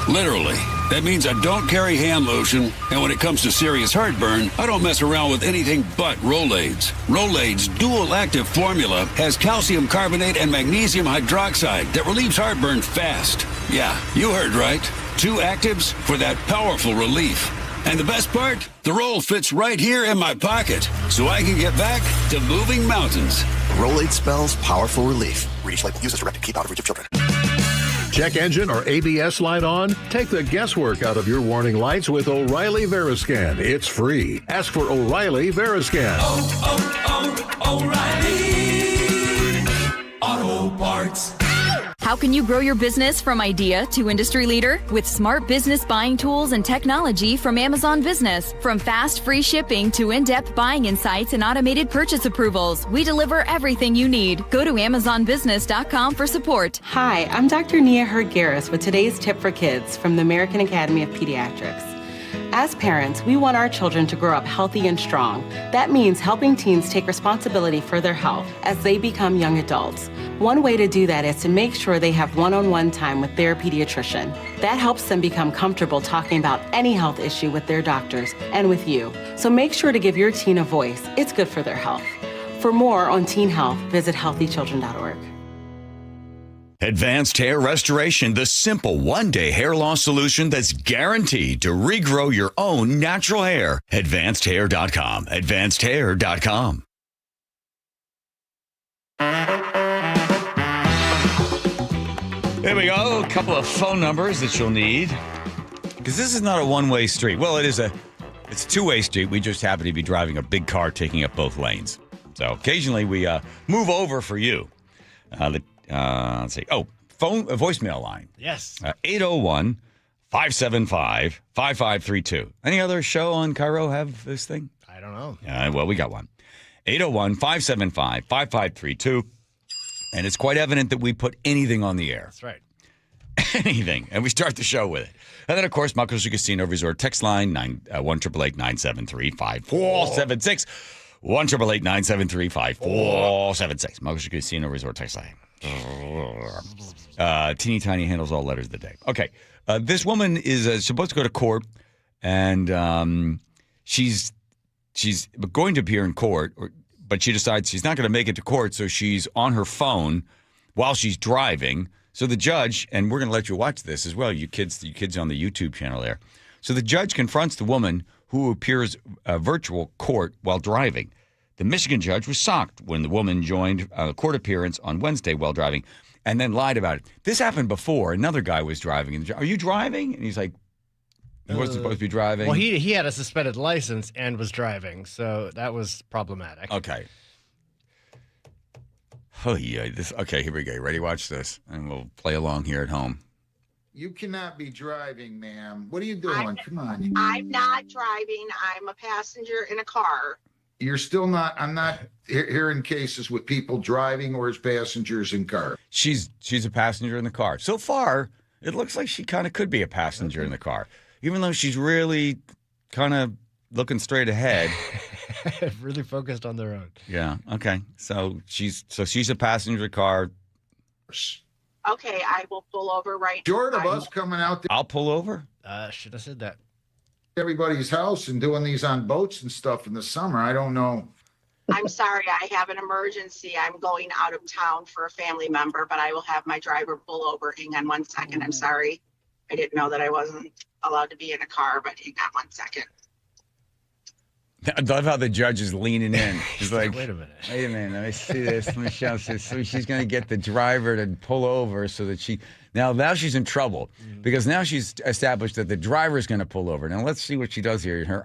Literally. That means I don't carry hand lotion, and when it comes to serious heartburn, I don't mess around with anything but Rolaids. Rolaids' dual-active formula has calcium carbonate and magnesium hydroxide that relieves heartburn fast. Yeah, you heard right. 2 actives for that powerful relief. And the best part? The roll fits right here in my pocket, so I can get back to moving mountains.
Rolade spells powerful relief. Read each label. Use as directed. Keep out of reach of children.
Check engine or ABS light on? Take the guesswork out of your warning lights with O'Reilly Veriscan. It's free. Ask for O'Reilly Veriscan.
O'Reilly Auto Parts.
How can you grow your business from idea to industry leader? With smart business buying tools and technology from Amazon Business. From fast, free shipping to in-depth buying insights and automated purchase approvals, we deliver everything you need. Go to AmazonBusiness.com for support.
Hi, I'm Dr. Nia Hurd-Garris with today's tip for kids from the American Academy of Pediatrics. As parents, we want our children to grow up healthy and strong. That means helping teens take responsibility for their health as they become young adults. One way to do that is to make sure they have one-on-one time with their pediatrician. That helps them become comfortable talking about any health issue with their doctors and with you. So make sure to give your teen a voice. It's good for their health. For more on teen health, visit healthychildren.org.
Advanced Hair Restoration, the simple one-day hair loss solution that's guaranteed to regrow your own natural hair. AdvancedHair.com. AdvancedHair.com. There we go. A couple of phone numbers that you'll need. Because this is not a one-way street. Well, it's a two-way street. We just happen to be driving a big car taking up both lanes. So occasionally we move over for you. Let's see. Oh, voicemail line.
Yes.
801-575-5532. Any other show on KIRO have this thing?
I don't know.
Well, we got one. 801-575-5532. And it's quite evident that we put anything on the air.
That's right.
Anything. And we start the show with it. And then, of course, Muckleshoot Casino Resort text line, 1-888-973-5476. 1-888-973-5476. Muckleshoot Casino Resort text line. Teeny tiny handles all letters of the day. Okay. This woman is supposed to go to court, and she's going to appear in court, but she decides she's not going to make it to court, so she's on her phone while she's driving. So the judge, and we're going to let you watch this as well, you kids on the YouTube channel there. So the judge confronts the woman who appears virtual court while driving. The Michigan judge was shocked when the woman joined a court appearance on Wednesday while driving and then lied about it. This happened before. Another guy was driving. Are you driving? And he's like, he wasn't supposed to be driving.
Well, he had a suspended license and was driving, so that was problematic.
Okay. Oh, yeah. Okay, here we go. Ready? Watch this, and we'll play along here at home.
You cannot be driving, ma'am. What are you doing? Come on.
I'm not driving. I'm a passenger in a car.
You're still not. I'm not hearing cases with people driving or as passengers in cars.
She's a passenger in the car. So far, it looks like she kind of could be a passenger in the car, even though she's really kind of looking straight ahead.
Really focused on the road.
Yeah. Okay. So she's a passenger in the car.
Okay, I will pull over right now.
Short of us coming out there.
I'll pull over.
Should have said that.
Everybody's house and doing these on boats and stuff in the summer. I don't know.
I'm sorry, I have an emergency. I'm going out of town for a family member, but I will have my driver pull over. Hang on 1 second. I'm sorry. I didn't know that I wasn't allowed to be in a car, but hang on 1 second.
I love how the judge is leaning in. He's like,
wait a minute.
Wait a minute. Let me see this. Let me show this. So she's going to get the driver to pull over so that now she's in trouble because now she's established that the driver is going to pull over. Now let's see what she does here.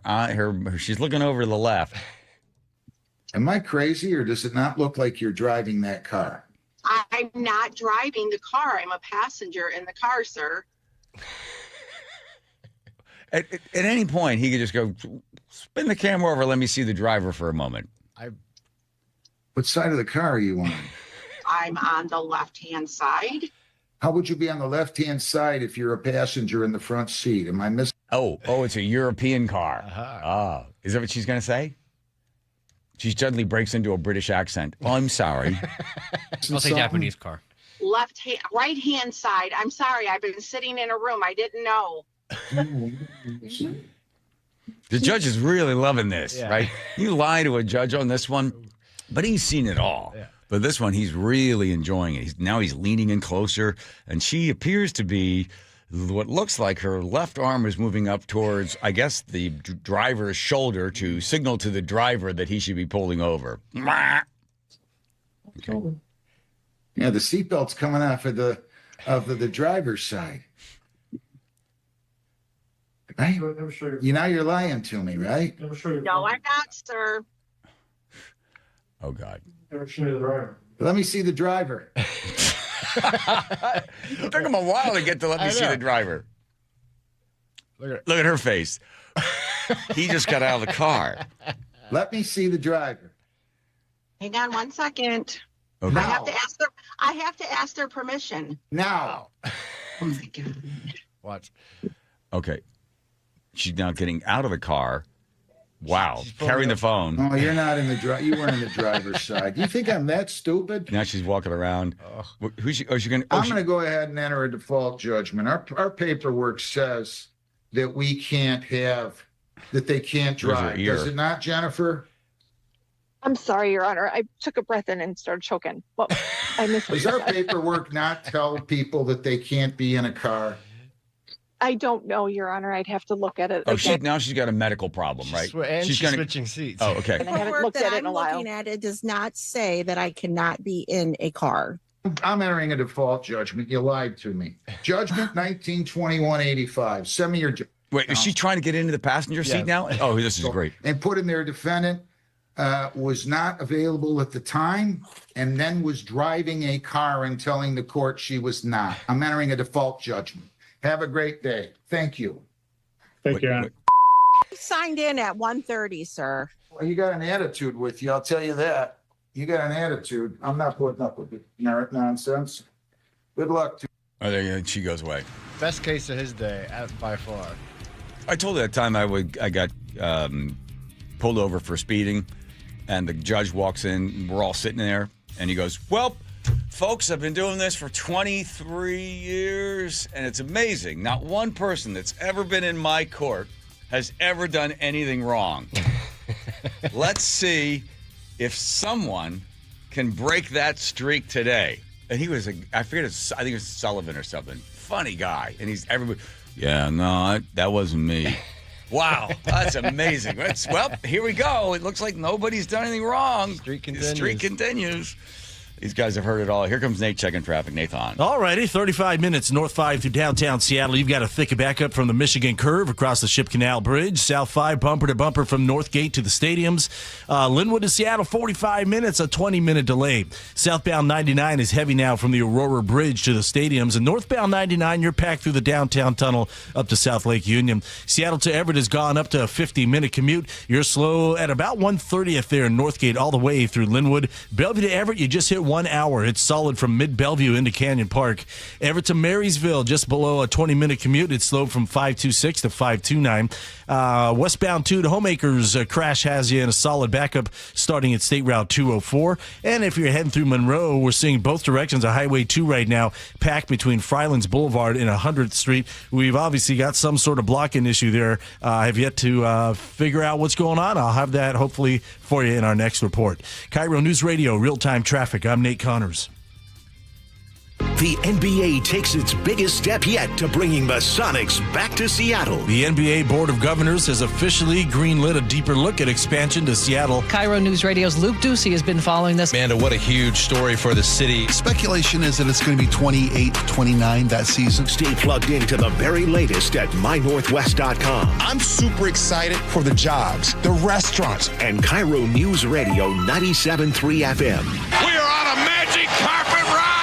She's looking over to the left.
Am I crazy, or does it not look like you're driving that car?
I'm not driving the car. I'm a passenger in the car, sir.
At any point, he could just go, spin the camera over, let me see the driver for a moment.
What side of the car are you on?
I'm on the left-hand side.
How would you be on the left-hand side if you're a passenger in the front seat? Am I missing?
Oh, it's a European car. Is that what she's going to say? She suddenly breaks into a British accent. Oh, I'm sorry.
I'll say Japanese car.
Right-hand side. I'm sorry. I've been sitting in a room. I didn't know.
The judge is really loving this, right? You lie to a judge on this one, but he's seen it all. Yeah. But this one, he's really enjoying it. Now he's leaning in closer, and she appears to be what looks like her left arm is moving up towards, I guess, the driver's shoulder to signal to the driver that he should be pulling over. Okay.
Yeah, the seatbelt's coming off of the driver's side. Right? You're lying to me, right?
No, I'm not, sir.
Oh, God.
Let me see the driver.
It took him a while to get to let me see the driver. Look at her face. He just got out of the car.
Let me see the driver.
Hang on 1 second.
Okay.
I have to ask their permission.
Now.
Oh my God.
Watch.
Okay. She's now getting out of the car. Wow. Carrying the phone.
Oh, you're not in the you weren't in the driver's side. Do you think I'm that stupid?
Now she's walking around. Who's she going to?
I'm going to go ahead and enter a default judgment. Our paperwork says that we can't they can't drive. Does it not, Jennifer?
I'm sorry, Your Honor. I took a breath in and started choking. Well, I missed.
Does our paperwork not tell people that they can't be in a car?
I don't know, Your Honor. I'd have to look at it.
Oh, now she's got a medical problem, right?
She's switching seats.
Oh, okay.
And I haven't looked at it in a while.
Looking at it does not say that I cannot be in a car.
I'm entering a default judgment. You lied to me. Judgment 1921-85. Send me your.
Wait, is she trying to get into the passenger seat now? Oh, this is great.
And put in their defendant was not available at the time and then was driving a car and telling the court she was not. I'm entering a default judgment. Have a great day. Thank you.
Thank you.
You signed in at 1:30, sir.
Well, you got an attitude with you. I'll tell you that. You got an attitude. I'm not putting up with it. Nonsense. Good luck to
you. And she goes away.
Best case of his day, by far.
I told her that time I got pulled over for speeding, and the judge walks in. We're all sitting there, and he goes, "Well, folks, I've been doing this for 23 years, and it's amazing. Not one person that's ever been in my court has ever done anything wrong. Let's see if someone can break that streak today." And he was I think it was Sullivan or something. Funny guy. And everybody, yeah, no, that wasn't me. Wow, that's amazing. Well, here we go. It looks like nobody's done anything wrong. The streak continues. These guys have heard it all. Here comes Nate checking traffic. Nathan.
All righty, 35 minutes north 5 through downtown Seattle. You've got a thick backup from the Michigan Curve across the Ship Canal Bridge. South 5 bumper to bumper from Northgate to the stadiums. Linwood to Seattle, 45 minutes, a 20-minute delay. Southbound 99 is heavy now from the Aurora Bridge to the stadiums. And northbound 99, you're packed through the downtown tunnel up to South Lake Union. Seattle to Everett has gone up to a 50-minute commute. You're slow at about 1:30th there in Northgate all the way through Linwood. Bellevue to Everett, you just hit 1 hour. It's solid from mid-Bellevue into Canyon Park. Everett to Marysville, just below a 20-minute commute. It's slow from 526 to 529. Westbound 2 to Homeacres, crash has you in a solid backup starting at State Route 204. And if you're heading through Monroe, we're seeing both directions of Highway 2 right now, packed between Frylands Boulevard and 100th Street. We've obviously got some sort of blocking issue there. I have yet to figure out what's going on. I'll have that hopefully for you in our next report. KIRO News Radio, real-time traffic. I'm Nate Connors.
The NBA takes its biggest step yet to bringing the Sonics back to Seattle.
The NBA Board of Governors has officially greenlit a deeper look at expansion to Seattle.
KIRO News Radio's Luke Ducey has been following this.
Amanda, what a huge story for the city.
Speculation is that it's going to be 28-29 that season.
Stay plugged into the very latest at mynorthwest.com.
I'm super excited for the jobs, the restaurants.
And KIRO News Radio 97.3 FM.
We are on a magic carpet ride.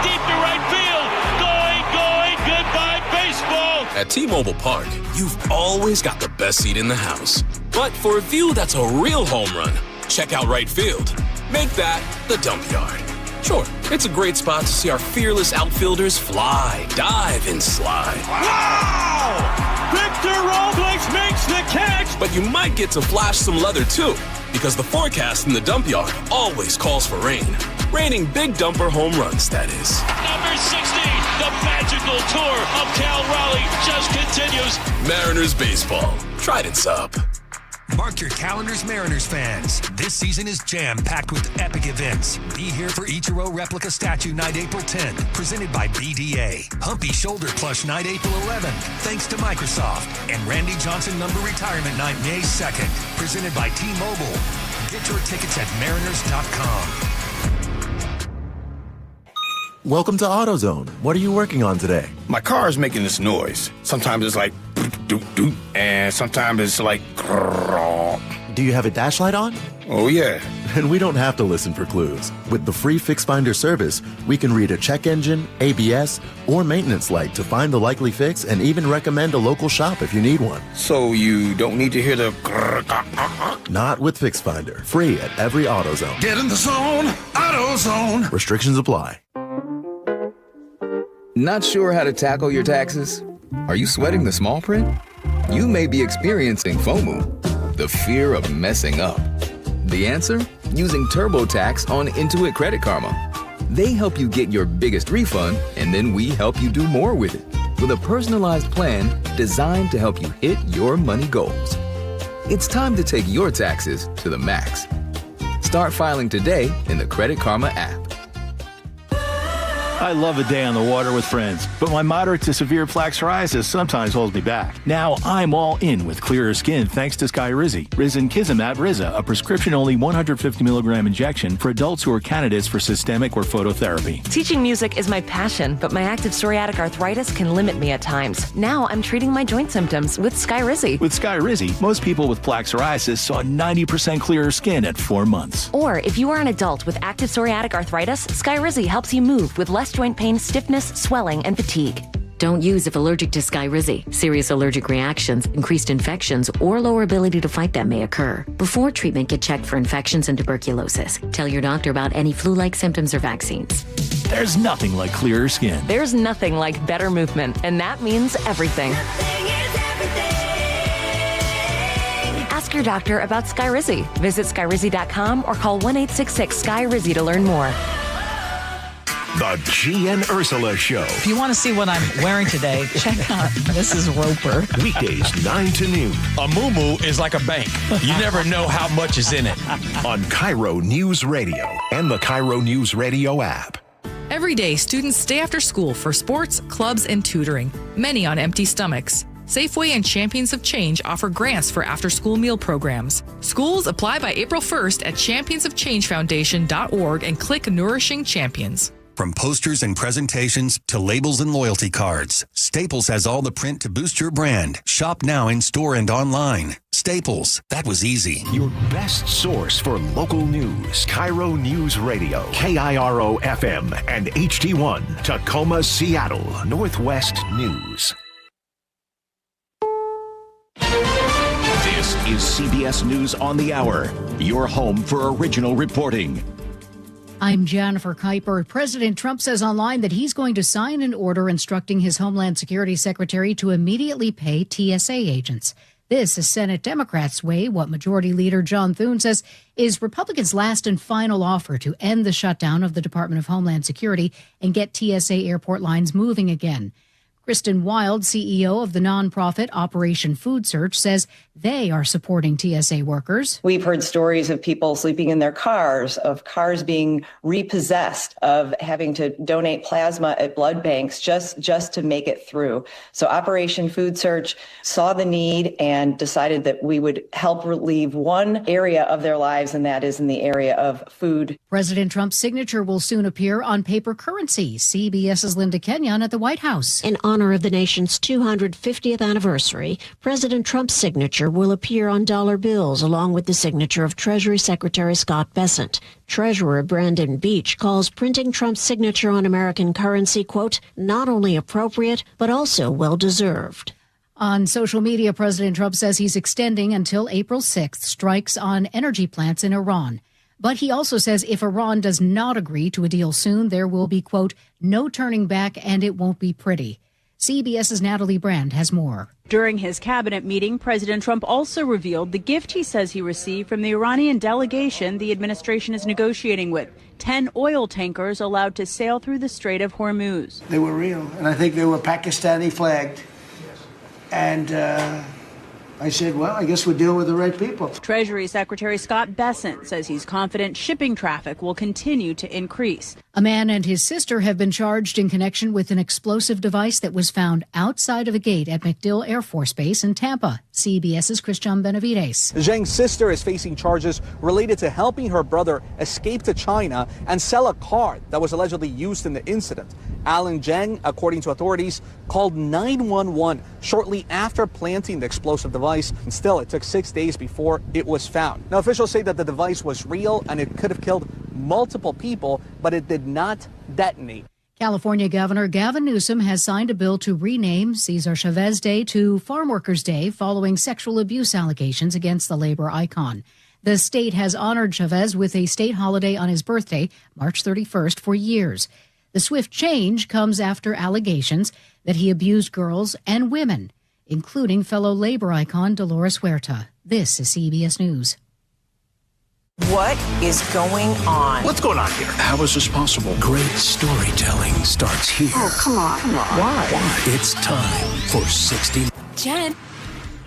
Deep to right field. Going, goodbye baseball.
At T-Mobile Park, you've always got the best seat in the house. But for a view that's a real home run, check out right field. Make that the dump yard. Sure, it's a great spot to see our fearless outfielders fly, dive, and slide.
Wow! Victor Robles makes the catch!
But you might get to flash some leather too, because the forecast in the dump yard always calls for rain. Raining big dumper home runs, that is.
Number 60, the magical tour of Cal Raleigh just continues.
Mariners baseball. Trident's up.
Mark your calendars, Mariners fans. This season is jam-packed with epic events. Be here for Ichiro Replica Statue Night April 10th, presented by BDA. Humpy Shoulder Plush Night April 11th, thanks to Microsoft. And Randy Johnson Number Retirement Night May 2nd, presented by T-Mobile. Get your tickets at mariners.com.
Welcome to AutoZone. What are you working on today?
My car is making this noise. Sometimes it's like doot doot, and sometimes it's like grrr.
Do you have a dash light on?
Oh yeah.
And we don't have to listen for clues. With the free Fix Finder service, we can read a check engine, ABS, or maintenance light to find the likely fix and even recommend a local shop if you need one.
So you don't need to hear the grrr.
Not with Fix Finder. Free at every AutoZone.
Get in the zone, AutoZone.
Restrictions apply.
Not sure how to tackle your taxes? Are you sweating the small print? You may be experiencing FOMO, the fear of messing up. The answer? Using TurboTax on Intuit Credit Karma. They help you get your biggest refund, and then we help you do more with it. With a personalized plan designed to help you hit your money goals. It's time to take your taxes to the max. Start filing today in the Credit Karma app.
I love a day on the water with friends, but my moderate to severe plaque psoriasis sometimes holds me back. Now I'm all in with clearer skin thanks to Skyrizi. Risankizumab Riza, a prescription-only 150 milligram injection for adults who are candidates for systemic or phototherapy.
Teaching music is my passion, but my active psoriatic arthritis can limit me at times. Now I'm treating my joint symptoms with Skyrizi.
With Skyrizi, most people with plaque psoriasis saw 90% clearer skin at 4 months.
Or if you are an adult with active psoriatic arthritis, Skyrizi helps you move with less joint pain, stiffness, swelling, and fatigue.
Don't use if allergic to Skyrizi. Serious allergic reactions, increased infections, or lower ability to fight them may occur. Before treatment, get checked for infections and tuberculosis. Tell your doctor about any flu-like symptoms or vaccines.
There's nothing like clearer skin.
There's nothing like better movement, and that means everything. Ask your doctor about Skyrizi. Visit Skyrizi.com or call 1-866-SKY-RIZI to learn more.
The G and Ursula Show.
If you want to see what I'm wearing today, check out Mrs. Roper.
Weekdays 9 to noon.
A moo-moo is like a bank. You never know how much is in it.
On KIRO News Radio and the KIRO Newsradio app.
Every day, students stay after school for sports, clubs, and tutoring, many on empty stomachs. Safeway and Champions of Change offer grants for after-school meal programs. Schools apply by April 1st at championsofchangefoundation.org and click Nourishing Champions.
From posters and presentations to labels and loyalty cards, Staples has all the print to boost your brand. Shop now in store and online. Staples, that was easy.
Your best source for local news. KIRO News Radio, KIRO FM and HD1, Tacoma, Seattle, Northwest News.
This is CBS News on the Hour, your home for original reporting.
I'm Jennifer Kuiper. President Trump says online that he's going to sign an order instructing his Homeland Security Secretary to immediately pay TSA agents. This is Senate Democrats' way, what Majority Leader John Thune says is Republicans' last and final offer to end the shutdown of the Department of Homeland Security and get TSA airport lines moving again. Kristen Wild, CEO of the nonprofit Operation Food Search, says they are supporting TSA workers.
We've heard stories of people sleeping in their cars, of cars being repossessed, of having to donate plasma at blood banks just to make it through. So Operation Food Search saw the need and decided that we would help relieve one area of their lives, and that is in the area of food.
President Trump's signature will soon appear on paper currency. CBS's Linda Kenyon at the White House.
In honor of the nation's 250th anniversary, President Trump's signature will appear on dollar bills along with the signature of Treasury Secretary Scott Bessent. Treasurer Brandon Beach calls printing Trump's signature on American currency, quote, not only appropriate, but also well-deserved.
On social media, President Trump says he's extending until April 6th strikes on energy plants in Iran. But he also says if Iran does not agree to a deal soon, there will be, quote, no turning back and it won't be pretty. CBS's Natalie Brand has more.
During his cabinet meeting, President Trump also revealed the gift he says he received from the Iranian delegation the administration is negotiating with. 10 oil tankers allowed to sail through the Strait of Hormuz.
They were real, and I think they were Pakistani flagged. And I said, well, I guess we're dealing with the right people.
Treasury Secretary Scott Bessent says he's confident shipping traffic will continue to increase.
A man and his sister have been charged in connection with an explosive device that was found outside of a gate at MacDill Air Force Base in Tampa. CBS's Christian Benavides.
Zhang's sister is facing charges related to helping her brother escape to China and sell a car that was allegedly used in the incident. Alan Zhang, according to authorities, called 911 shortly after planting the explosive device. And still, it took 6 days before it was found. Now, officials say that the device was real and it could have killed multiple people, but it did not detonate.
California Governor Gavin Newsom has signed a bill to rename Cesar Chavez Day to Farm Workers Day following sexual abuse allegations against the labor icon. The state has honored Chavez with a state holiday on his birthday, March 31st, for years. The swift change comes after allegations that he abused girls and women, including fellow labor icon Dolores Huerta. This is CBS News.
What is going on?
What's going on here? How is this possible? Great storytelling starts here.
Oh, come on.
Why? It's time for 60.
Jen.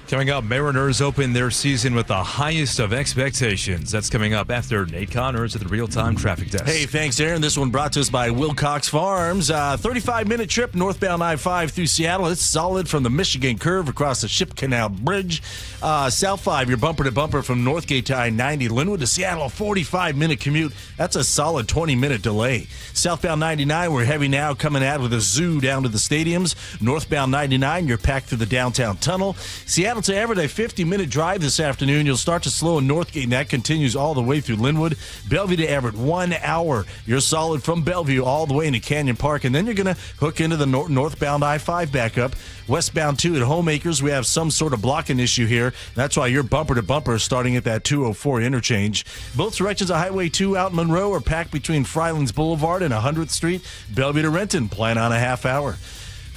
Coming up, Mariners open their season with the highest of expectations. That's coming up after Nate Connors at the Real-Time Traffic Desk.
Hey, thanks, Aaron. This one brought to us by Wilcox Farms. 35-minute trip northbound I-5 through Seattle. It's solid from the Michigan curve across the Ship Canal Bridge. South 5, you're bumper to bumper from Northgate to I-90. Linwood to Seattle, 45-minute commute. That's a solid 20-minute delay. Southbound 99, we're heavy now coming out with a zoo down to the stadiums. Northbound 99, you're packed through the downtown tunnel. Seattle to Everett, a 50-minute drive this afternoon. You'll start to slow in Northgate, and that continues all the way through Linwood. Bellevue to Everett, 1 hour. You're solid from Bellevue all the way into Canyon Park, and then you're going to hook into the northbound I-5 backup. Westbound 2 at Homeacres, we have some sort of blocking issue here. That's why you're bumper to bumper starting at that 204 interchange. Both directions of Highway 2 out in Monroe are packed between Frylands Boulevard and 100th Street. Bellevue to Renton, plan on a half hour.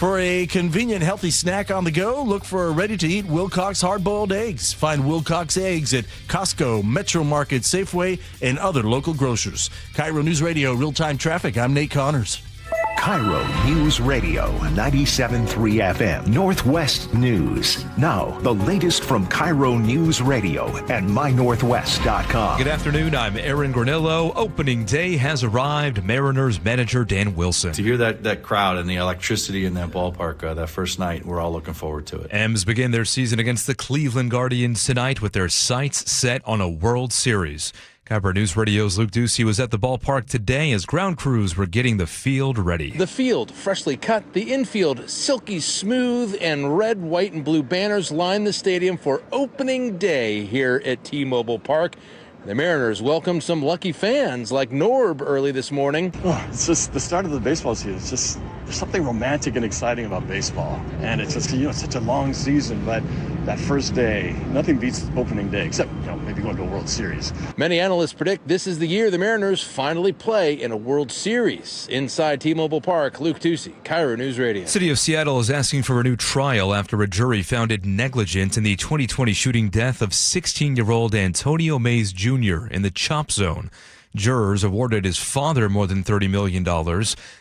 For a convenient, healthy snack on the go, look for ready-to-eat Wilcox hard-boiled eggs. Find Wilcox eggs at Costco, Metro Market, Safeway, and other local grocers. KIRO News Radio, real-time traffic. I'm Nate Connors.
KIRO News Radio 97.3 FM Northwest News. Now, the latest from KIRO News Radio and mynorthwest.com.
Good afternoon. I'm Aaron Granillo. Opening day has arrived. Mariners manager Dan Wilson.
To hear that crowd and the electricity in that ballpark that first night, we're all looking forward to it.
M's begin their season against the Cleveland Guardians tonight with their sights set on a World Series. KIRO News Radio's Luke Ducey was at the ballpark today as ground crews were getting the field ready.
The field, freshly cut, the infield, silky smooth, and red, white, and blue banners line the stadium for opening day here at T-Mobile Park. The Mariners welcomed some lucky fans like Norb early this morning.
Oh, it's just the start of the baseball season. It's just, there's something romantic and exciting about baseball. And it's just, it's such a long season, but that first day, nothing beats opening day, except, maybe going to a World Series.
Many analysts predict this is the year the Mariners finally play in a World Series. Inside T-Mobile Park, Luke Ducey, KIRO News Radio.
City of Seattle is asking for a new trial after a jury found it negligent in the 2020 shooting death of 16-year-old Antonio Mays Jr. in the Chop Zone. Jurors awarded his father more than $30 million.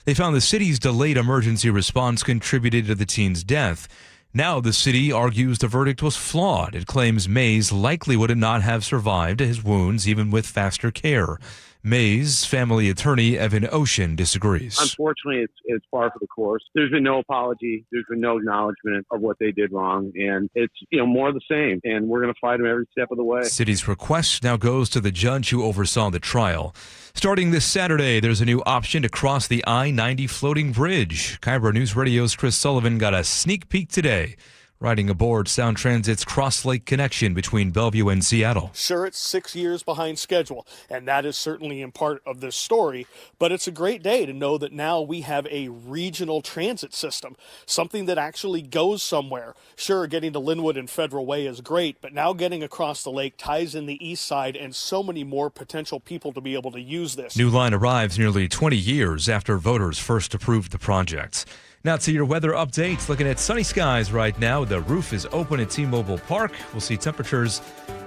They found the city's delayed emergency response contributed to the teen's death. Now the city argues the verdict was flawed. It claims Mays likely would not have survived his wounds even with faster care. Mays' family attorney, Evan Ocean, disagrees.
Unfortunately, it's par for the course. There's been no apology. There's been no acknowledgement of what they did wrong. And it's, more of the same. And we're going to fight them every step of the way.
City's request now goes to the judge who oversaw the trial. Starting this Saturday, there's a new option to cross the I-90 floating bridge. KIRO News Radio's Chris Sullivan got a sneak peek today. Riding aboard Sound Transit's Cross Lake connection between Bellevue and Seattle.
Sure, it's 6 years behind schedule, and that is certainly in part of this story, but it's a great day to know that now we have a regional transit system, something that actually goes somewhere. Sure, getting to Linwood and Federal Way is great, but now getting across the lake ties in the east side and so many more potential people to be able to use this.
New line arrives nearly 20 years after voters first approved the project. Now to your weather updates. Looking at sunny skies right now. The roof is open at T-Mobile Park. We'll see temperatures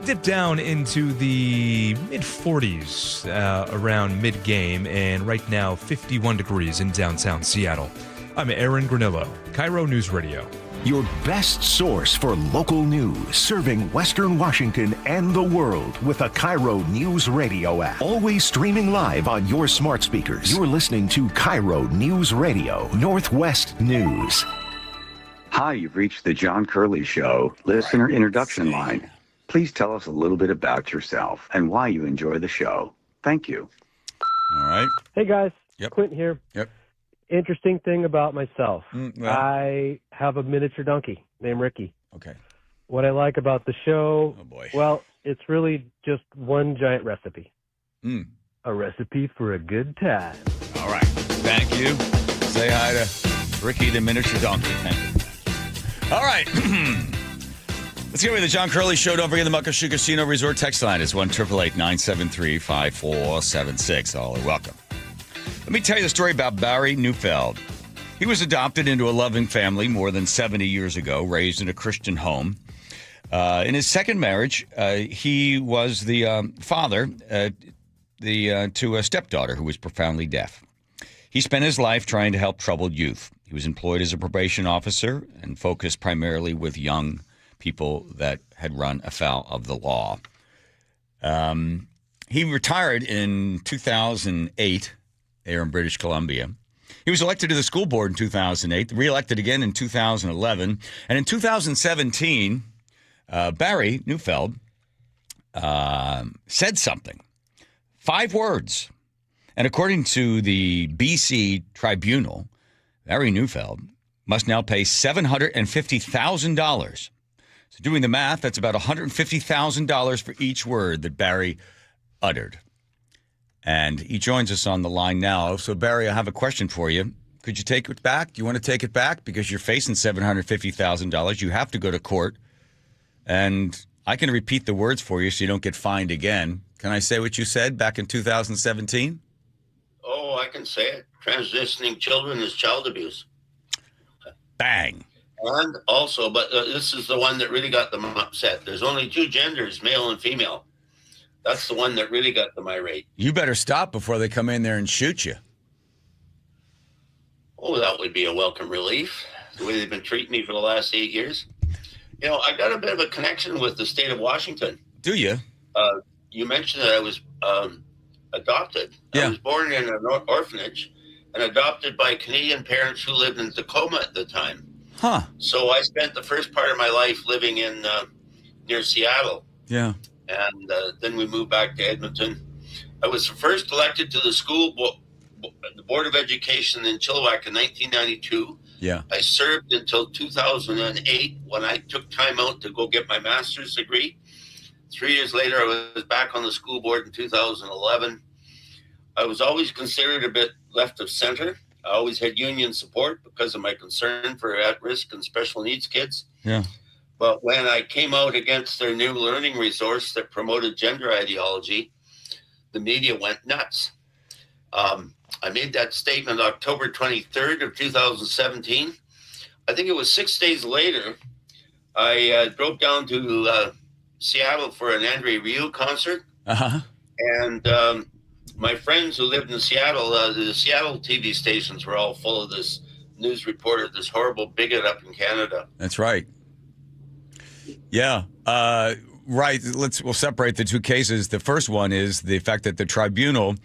dip down into the mid-40s around mid-game. And right now, 51 degrees in downtown Seattle. I'm Aaron Granillo, KIRO News Radio.
Your best source for local news, serving Western Washington and the world with a KIRO News Radio app. Always streaming live on your smart speakers. You're listening to KIRO News Radio, Northwest News.
Hi, you've reached the John Curley Show listener introduction line. Please tell us a little bit about yourself and why you enjoy the show. Thank you.
All right.
Hey, guys.
Yep.
Quentin here.
Yep.
Interesting thing about myself.
Well.
I have a miniature donkey named Ricky.
Okay.
What I like about the show,
oh boy.
Well, it's really just one giant recipe. A recipe for a good time.
All right. Thank you. Say hi to Ricky the miniature donkey. Thank you. All right. Let's get with the John Curley Show. Don't forget the Muckleshoot Casino Resort text line is 1-888-973-5476. All are welcome. Let me tell you the story about Barry Neufeld. He was adopted into a loving family more than 70 years ago, raised in a Christian home. In his second marriage, he was the father to a stepdaughter who was profoundly deaf. He spent his life trying to help troubled youth. He was employed as a probation officer and focused primarily with young people that had run afoul of the law. He retired in 2008 there in British Columbia. He was elected to the school board in 2008, reelected again in 2011. And in 2017, Barry Neufeld said something. 5 words. And according to the BC Tribunal, Barry Neufeld must now pay $750,000. So doing the math, that's about $150,000 for each word that Barry uttered. And he joins us on the line now. So, Barry, I have a question for you. Could you take it back? Do you want to take it back? Because you're facing $750,000. You have to go to court. And I can repeat the words for you so you don't get fined again. Can I say what you said back in 2017?
Oh, I can say it. Transitioning children is child abuse.
Bang.
And also, but this is the one that really got them upset. There's only two genders, male and female. That's the one that really got them irate.
You better stop before they come in there and shoot you.
Oh, that would be a welcome relief, the way they've been treating me for the last 8 years. You know, I got a bit of a connection with the state of Washington.
Do you?
You mentioned that I was adopted.
Yeah.
I was born in an orphanage and adopted by Canadian parents who lived in Tacoma at the time.
Huh.
So I spent the first part of my life living in near Seattle.
Yeah.
And then we moved back to Edmonton. I was first elected to the school the Board of Education in Chilliwack in 1992.
Yeah.
I served until 2008 when I took time out to go get my master's degree. 3 years later, I was back on the school board in 2011. I was always considered a bit left of center. I always had union support because of my concern for at-risk and special needs kids.
Yeah.
But when I came out against their new learning resource that promoted gender ideology, the media went nuts. I made that statement October 23rd of 2017. I think it was 6 days later, I drove down to Seattle for an Andre Rieu concert.
Uh-huh.
And my friends who lived in Seattle, the Seattle TV stations were all full of this news reporter, this horrible bigot up in Canada.
That's right. Yeah. Right. We'll separate the two cases. The first one is the fact that the tribunal,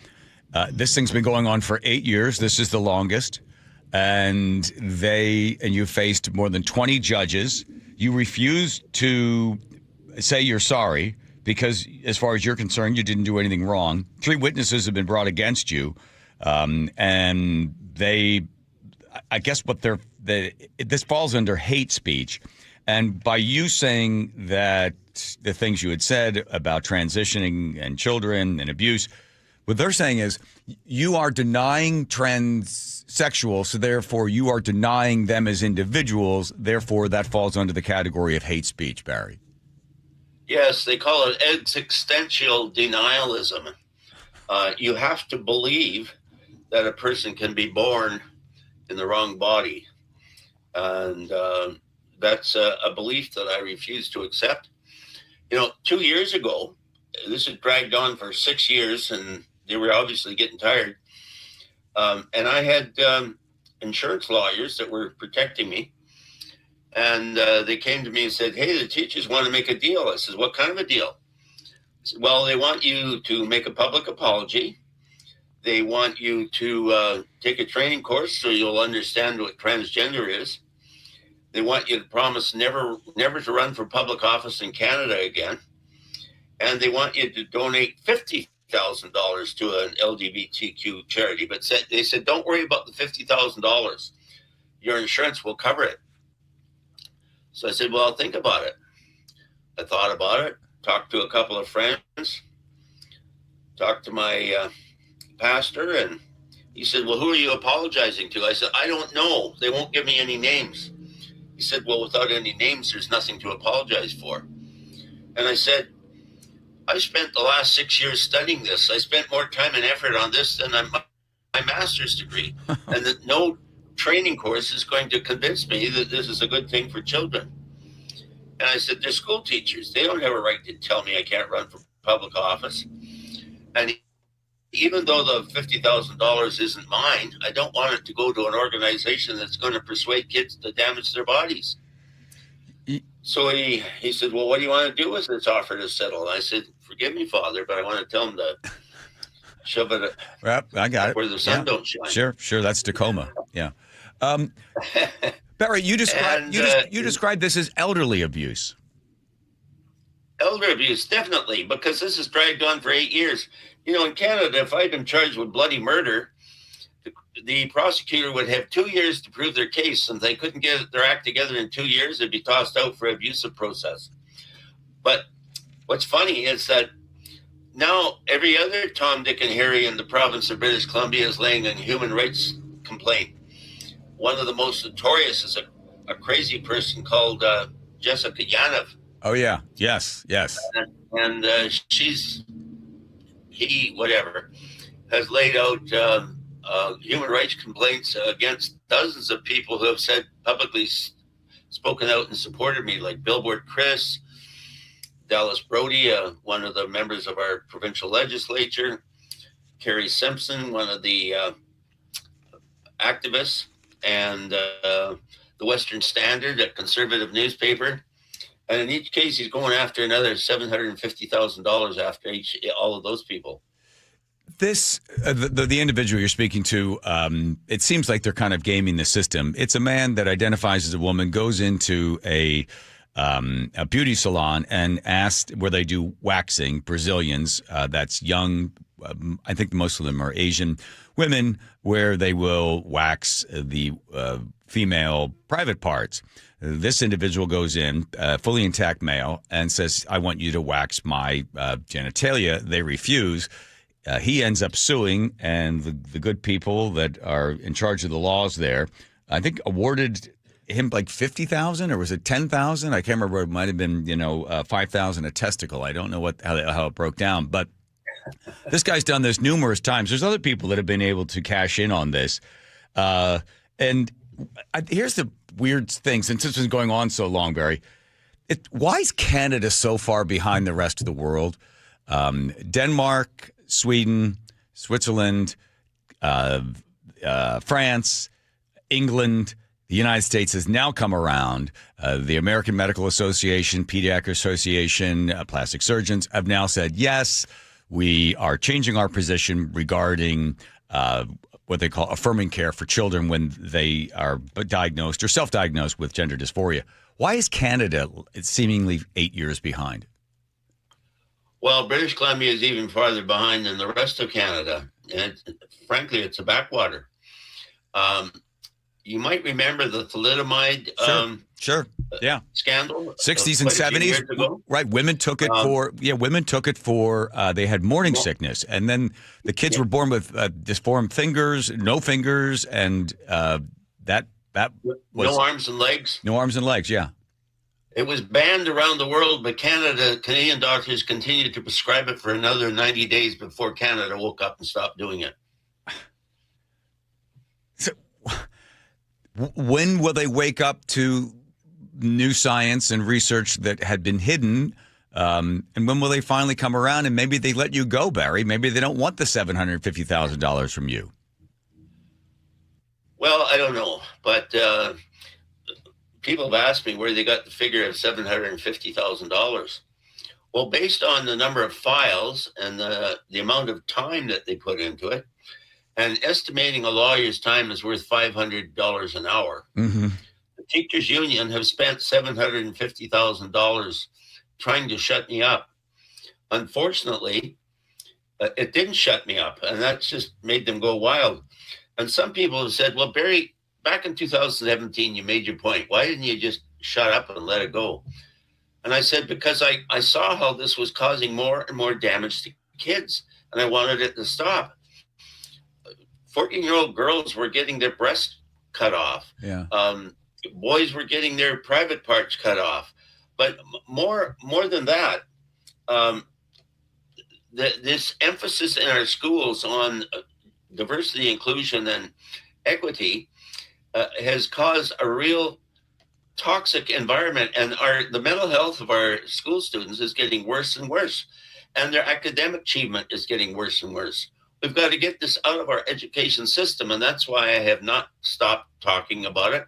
this thing's been going on for 8 years. This is the longest. And you faced more than 20 judges. You refused to say you're sorry because, as far as you're concerned, you didn't do anything wrong. 3 witnesses have been brought against you. And I guess this falls under hate speech. And by you saying that the things you had said about transitioning and children and abuse, what they're saying is you are denying transsexuals, so therefore you are denying them as individuals. Therefore, that falls under the category of hate speech, Barry.
Yes, they call it existential denialism. You have to believe that a person can be born in the wrong body. And that's a belief that I refuse to accept. 2 years ago, this had dragged on for 6 years, and they were obviously getting tired. And I had insurance lawyers that were protecting me. And they came to me and said, hey, the teachers want to make a deal. I said, what kind of a deal? I said, well, they want you to make a public apology. They want you to take a training course so you'll understand what transgender is. They want you to promise never to run for public office in Canada again. And they want you to donate $50,000 to an LGBTQ charity. But they said, don't worry about the $50,000. Your insurance will cover it. So I said, well, I'll think about it. I thought about it, talked to a couple of friends, talked to my pastor, and he said, well, who are you apologizing to? I said, I don't know. They won't give me any names. He said, well, without any names, there's nothing to apologize for. And I said, I spent the last 6 years studying this. I spent more time and effort on this than my master's degree. And that no training course is going to convince me that this is a good thing for children. And I said, they're school teachers. They don't have a right to tell me I can't run for public office. And even though the $50,000 isn't mine, I don't want it to go to an organization that's going to persuade kids to damage their bodies. So he said, well, what do you want to do with this offer to settle? And I said, forgive me, Father, but I want to tell him to shove it
I got it.
Where the sun don't shine.
Sure. That's Tacoma. Yeah. Barry, you described this as elderly abuse.
Elder abuse, definitely, because this has dragged on for 8 years. In Canada, if I'd been charged with bloody murder, the prosecutor would have 2 years to prove their case, and if they couldn't get their act together in 2 years, they'd be tossed out for abusive process. But what's funny is that now every other Tom, Dick, and Harry in the province of British Columbia is laying a human rights complaint. One of the most notorious is a crazy person called Jessica Yaniv.
Oh, yeah. Yes.
And he has laid out human rights complaints against dozens of people who have said publicly spoken out and supported me, like Billboard Chris, Dallas Brody, one of the members of our provincial legislature, Kerry Simpson, one of the activists, and the Western Standard, a conservative newspaper. And in each case, he's going after another $750,000 after all of those people.
This the individual you're speaking to, it seems like they're kind of gaming the system. It's a man that identifies as a woman, goes into a beauty salon and asked where they do waxing, Brazilians, that's young. I think most of them are Asian women, where they will wax the female private parts. This individual goes in, fully intact male, and says, I want you to wax my genitalia. They refuse. He ends up suing, and the good people that are in charge of the laws there, I think, awarded him like $50,000, or was it $10,000? I can't remember. It might have been, $5,000 a testicle. I don't know how it broke down, but this guy's done this numerous times. There's other people that have been able to cash in on this, and here's the weird thing. Since this has been going on so long, Barry, why is Canada so far behind the rest of the world? Denmark, Sweden, Switzerland, France, England, the United States has now come around. The American Medical Association, Pediatric Association, plastic surgeons have now said, yes, we are changing our position regarding what they call affirming care for children when they are diagnosed or self-diagnosed with gender dysphoria. Why is Canada seemingly 8 years behind?
Well, British Columbia is even farther behind than the rest of Canada. And frankly, it's a backwater. You might remember the thalidomide scandal.
60s and 70s. Right. Women took it for they had morning sickness. And then the kids were born with disformed fingers, no fingers, and that was
no arms and legs.
No arms and legs, yeah.
It was banned around the world, but Canadian doctors continued to prescribe it for another 90 days before Canada woke up and stopped doing it.
So, when will they wake up to new science and research that had been hidden? And when will they finally come around and maybe they let you go, Barry? Maybe they don't want the $750,000 from you.
Well, I don't know, but people have asked me where they got the figure of $750,000. Well, based on the number of files and the amount of time that they put into it, and estimating a lawyer's time is worth $500 an hour.
Mm-hmm.
The teachers union have spent $750,000 trying to shut me up. Unfortunately, it didn't shut me up, and that's just made them go wild. And some people have said, well, Barry, back in 2017, you made your point. Why didn't you just shut up and let it go? And I said, because I saw how this was causing more and more damage to kids, and I wanted it to stop. 14-year-old girls were getting their breasts cut off.
Yeah.
Boys were getting their private parts cut off. But more than that, this emphasis in our schools on diversity, inclusion, and equity has caused a real toxic environment, and the mental health of our school students is getting worse and worse, and their academic achievement is getting worse and worse. We've got to get this out of our education system, and that's why I have not stopped talking about it,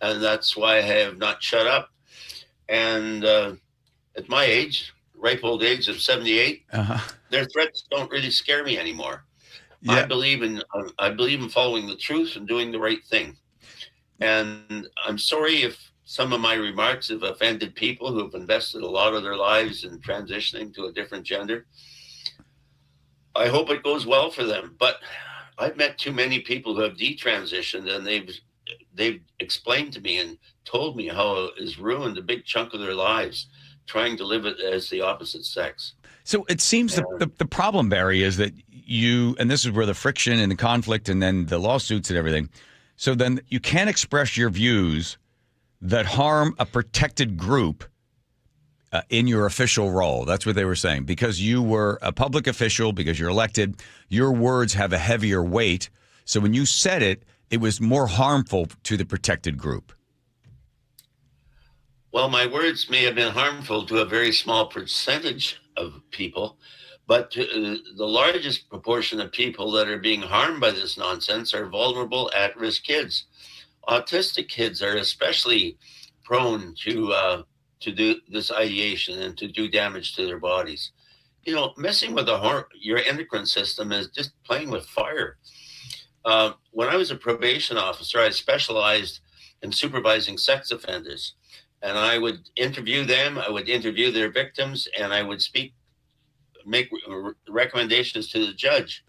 and that's why I have not shut up. And at my age, ripe old age of 78, their threats don't really scare me anymore. Yeah. I believe in following the truth and doing the right thing. And I'm sorry if some of my remarks have offended people who have invested a lot of their lives in transitioning to a different gender. I hope it goes well for them. But I've met too many people who have detransitioned, and they've explained to me and told me how it has ruined a big chunk of their lives trying to live it as the opposite sex.
So it seems the problem, Barry, is that and this is where the friction and the conflict and then the lawsuits and everything. So then you can't express your views that harm a protected group in your official role. That's what they were saying. Because you were a public official, because you're elected, your words have a heavier weight. So when you said it, it was more harmful to the protected group.
Well, my words may have been harmful to a very small percentage of people, but the largest proportion of people that are being harmed by this nonsense are vulnerable, at-risk kids. Autistic kids are especially prone to do this ideation and to do damage to their bodies. You know, messing with your endocrine system is just playing with fire. When I was a probation officer, I specialized in supervising sex offenders. And I would interview them, I would interview their victims, and I would make recommendations to the judge.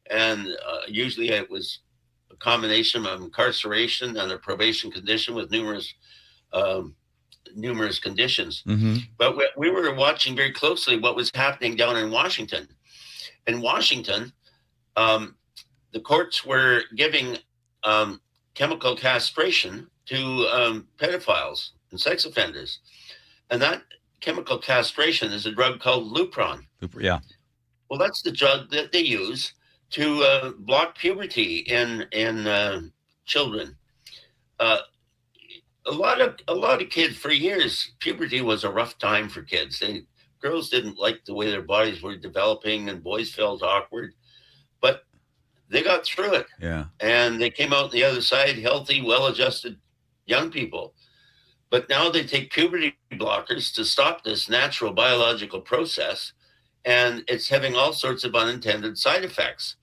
And usually it was a combination of incarceration and a probation condition with numerous conditions.
Mm-hmm.
But we were watching very closely what was happening down in Washington. In Washington, the courts were giving chemical castration to pedophiles and sex offenders. And that chemical castration is a drug called Lupron.
Yeah.
Well, that's the drug that they use to block puberty in children. A lot of kids, for years, puberty was a rough time for kids. Girls didn't like the way their bodies were developing, and boys felt awkward. But they got through it.
Yeah.
And they came out the other side healthy, well-adjusted young people. But now they take puberty blockers to stop this natural biological process, and it's having all sorts of unintended side effects.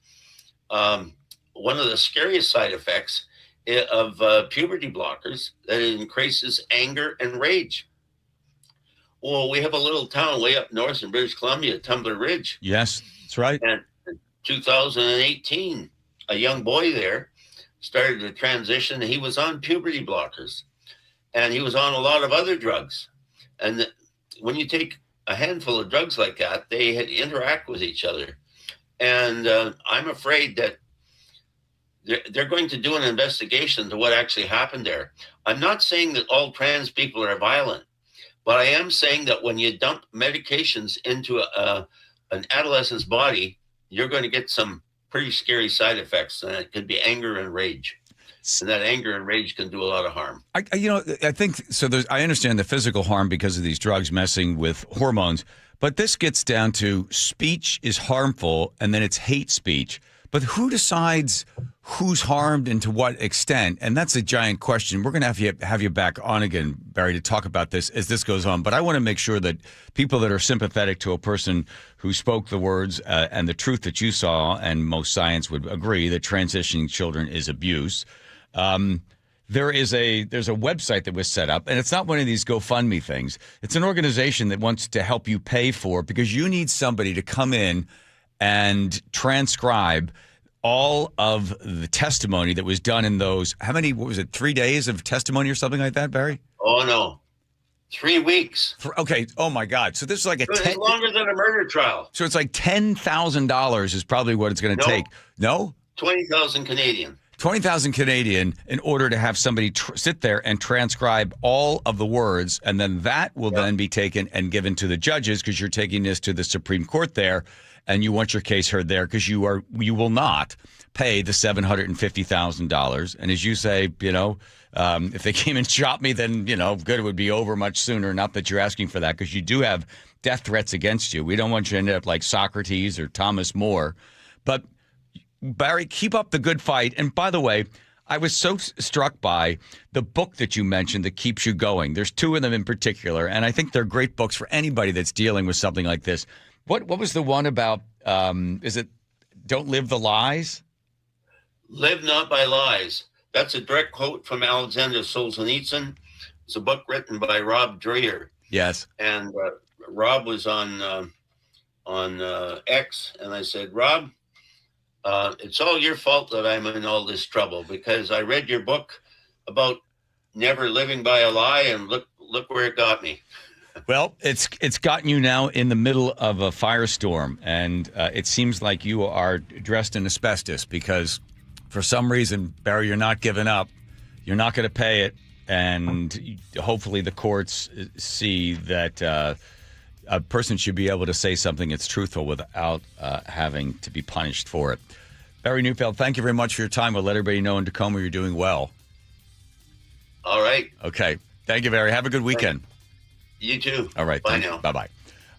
One of the scariest side effects of puberty blockers, that it increases anger and rage. Well, we have a little town way up north in British Columbia, Tumbler Ridge.
Yes, that's right.
And in 2018, a young boy there started to transition. He was on puberty blockers, and he was on a lot of other drugs. And when you take a handful of drugs like that, they interact with each other. And I'm afraid that they're going to do an investigation into what actually happened there. I'm not saying that all trans people are violent, but I am saying that when you dump medications into an adolescent's body, you're going to get some pretty scary side effects, and it could be anger and rage. And that anger and rage can do a lot of harm.
I think so. I understand the physical harm because of these drugs messing with hormones, but this gets down to speech is harmful, and then it's hate speech. But who decides who's harmed and to what extent? And that's a giant question. We're going to have you back on again, Barry, to talk about this as this goes on. But I want to make sure that people that are sympathetic to a person who spoke the words and the truth that you saw, and most science would agree that transitioning children is abuse. There's a website that was set up, and it's not one of these GoFundMe things. It's an organization that wants to help you pay for it because you need somebody to come in and transcribe all of the testimony that was done in those, what was it, 3 days of testimony or something like that, Barry?
Oh, no. 3 weeks.
Okay. Oh, my God. So this is like
it's longer than a murder trial.
So it's like $10,000 is probably what it's going to take. No?
20,000 Canadian.
20,000 Canadian in order to have somebody sit there and transcribe all of the words, and then that will then be taken and given to the judges because you're taking this to the Supreme Court there, and you want your case heard there because you will not pay the $750,000. And as you say, if they came and shot me, then good, it would be over much sooner. Not that you're asking for that because you do have death threats against you. We don't want you to end up like Socrates or Thomas More, but. Barry, keep up the good fight. And by the way, I was so struck by the book that you mentioned that keeps you going. There's two of them in particular, and I think they're great books for anybody that's dealing with something like this. What was the one about, is it Don't Live the Lies?
Live Not by Lies. That's a direct quote from Alexander Solzhenitsyn. It's a book written by Rob Dreher.
Yes.
And Rob was on X, and I said, Rob, it's all your fault that I'm in all this trouble because I read your book about never living by a lie, and look where it got me.
Well, it's gotten you now in the middle of a firestorm, and it seems like you are dressed in asbestos because for some reason, Barry, you're not giving up. You're not going to pay it, and hopefully the courts see that a person should be able to say something that's truthful without having to be punished for it. Barry Neufeld, thank you very much for your time. We'll let everybody know in Tacoma you're doing well.
All right.
Okay. Thank you, Barry. Have a good weekend.
You too.
All right.
Bye now.
Bye-bye.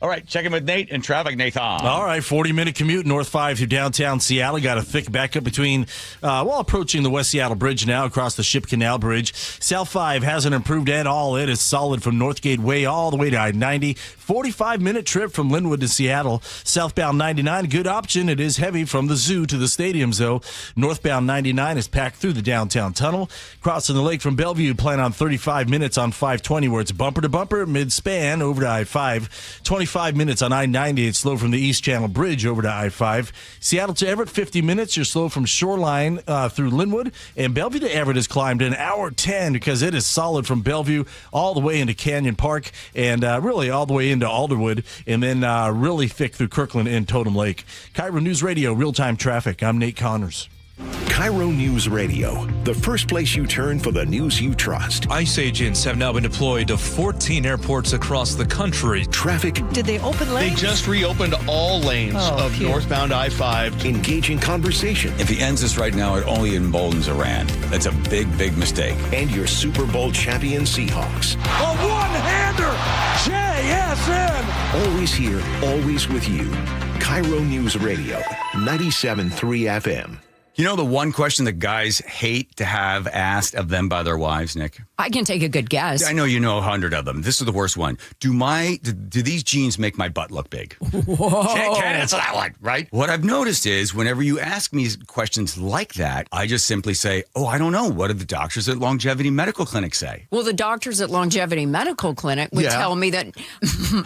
All right, check in with Nate in traffic. Nathan.
All right, 40-minute commute north 5 through downtown Seattle. Got a thick backup between, approaching the West Seattle Bridge now across the Ship Canal Bridge. South 5 hasn't improved at all. It is solid from Northgate Way all the way to I-90. 45-minute trip from Linwood to Seattle. Southbound 99, good option. It is heavy from the zoo to the stadiums, though. Northbound 99 is packed through the downtown tunnel. Crossing the lake from Bellevue, plan on 35 minutes on 520, where it's bumper to bumper, mid-span over to I-5. 25 minutes on I-90. It's slow from the East Channel Bridge over to I-5. Seattle to Everett, 50 minutes. You're slow from Shoreline through Linwood. And Bellevue to Everett has climbed an hour 10 because it is solid from Bellevue all the way into Canyon Park and really all the way into Alderwood, and then really thick through Kirkland and Totem Lake. KIRO News Radio, real-time traffic. I'm Nate Connors.
KIRO News Radio, the first place you turn for the news you trust.
ICE agents have now been deployed to 14 airports across the country.
Traffic.
Did they open lanes?
They just reopened all lanes of northbound I-5.
Engaging conversation.
If he ends this right now, it only emboldens Iran. That's a big, big mistake.
And your Super Bowl champion Seahawks.
A one-hander! JSN!
Always here, always with you. KIRO News Radio, 97.3 FM.
You know the one question that guys hate to have asked of them by their wives, Nick?
I can take a good guess.
I know you know 100 of them. This is the worst one. Do these jeans make my butt look big?
Whoa.
Can't answer that one, right? What I've noticed is whenever you ask me questions like that, I just simply say, oh, I don't know. What did the doctors at Longevity Medical Clinic say?
Well, the doctors at Longevity Medical Clinic would tell me that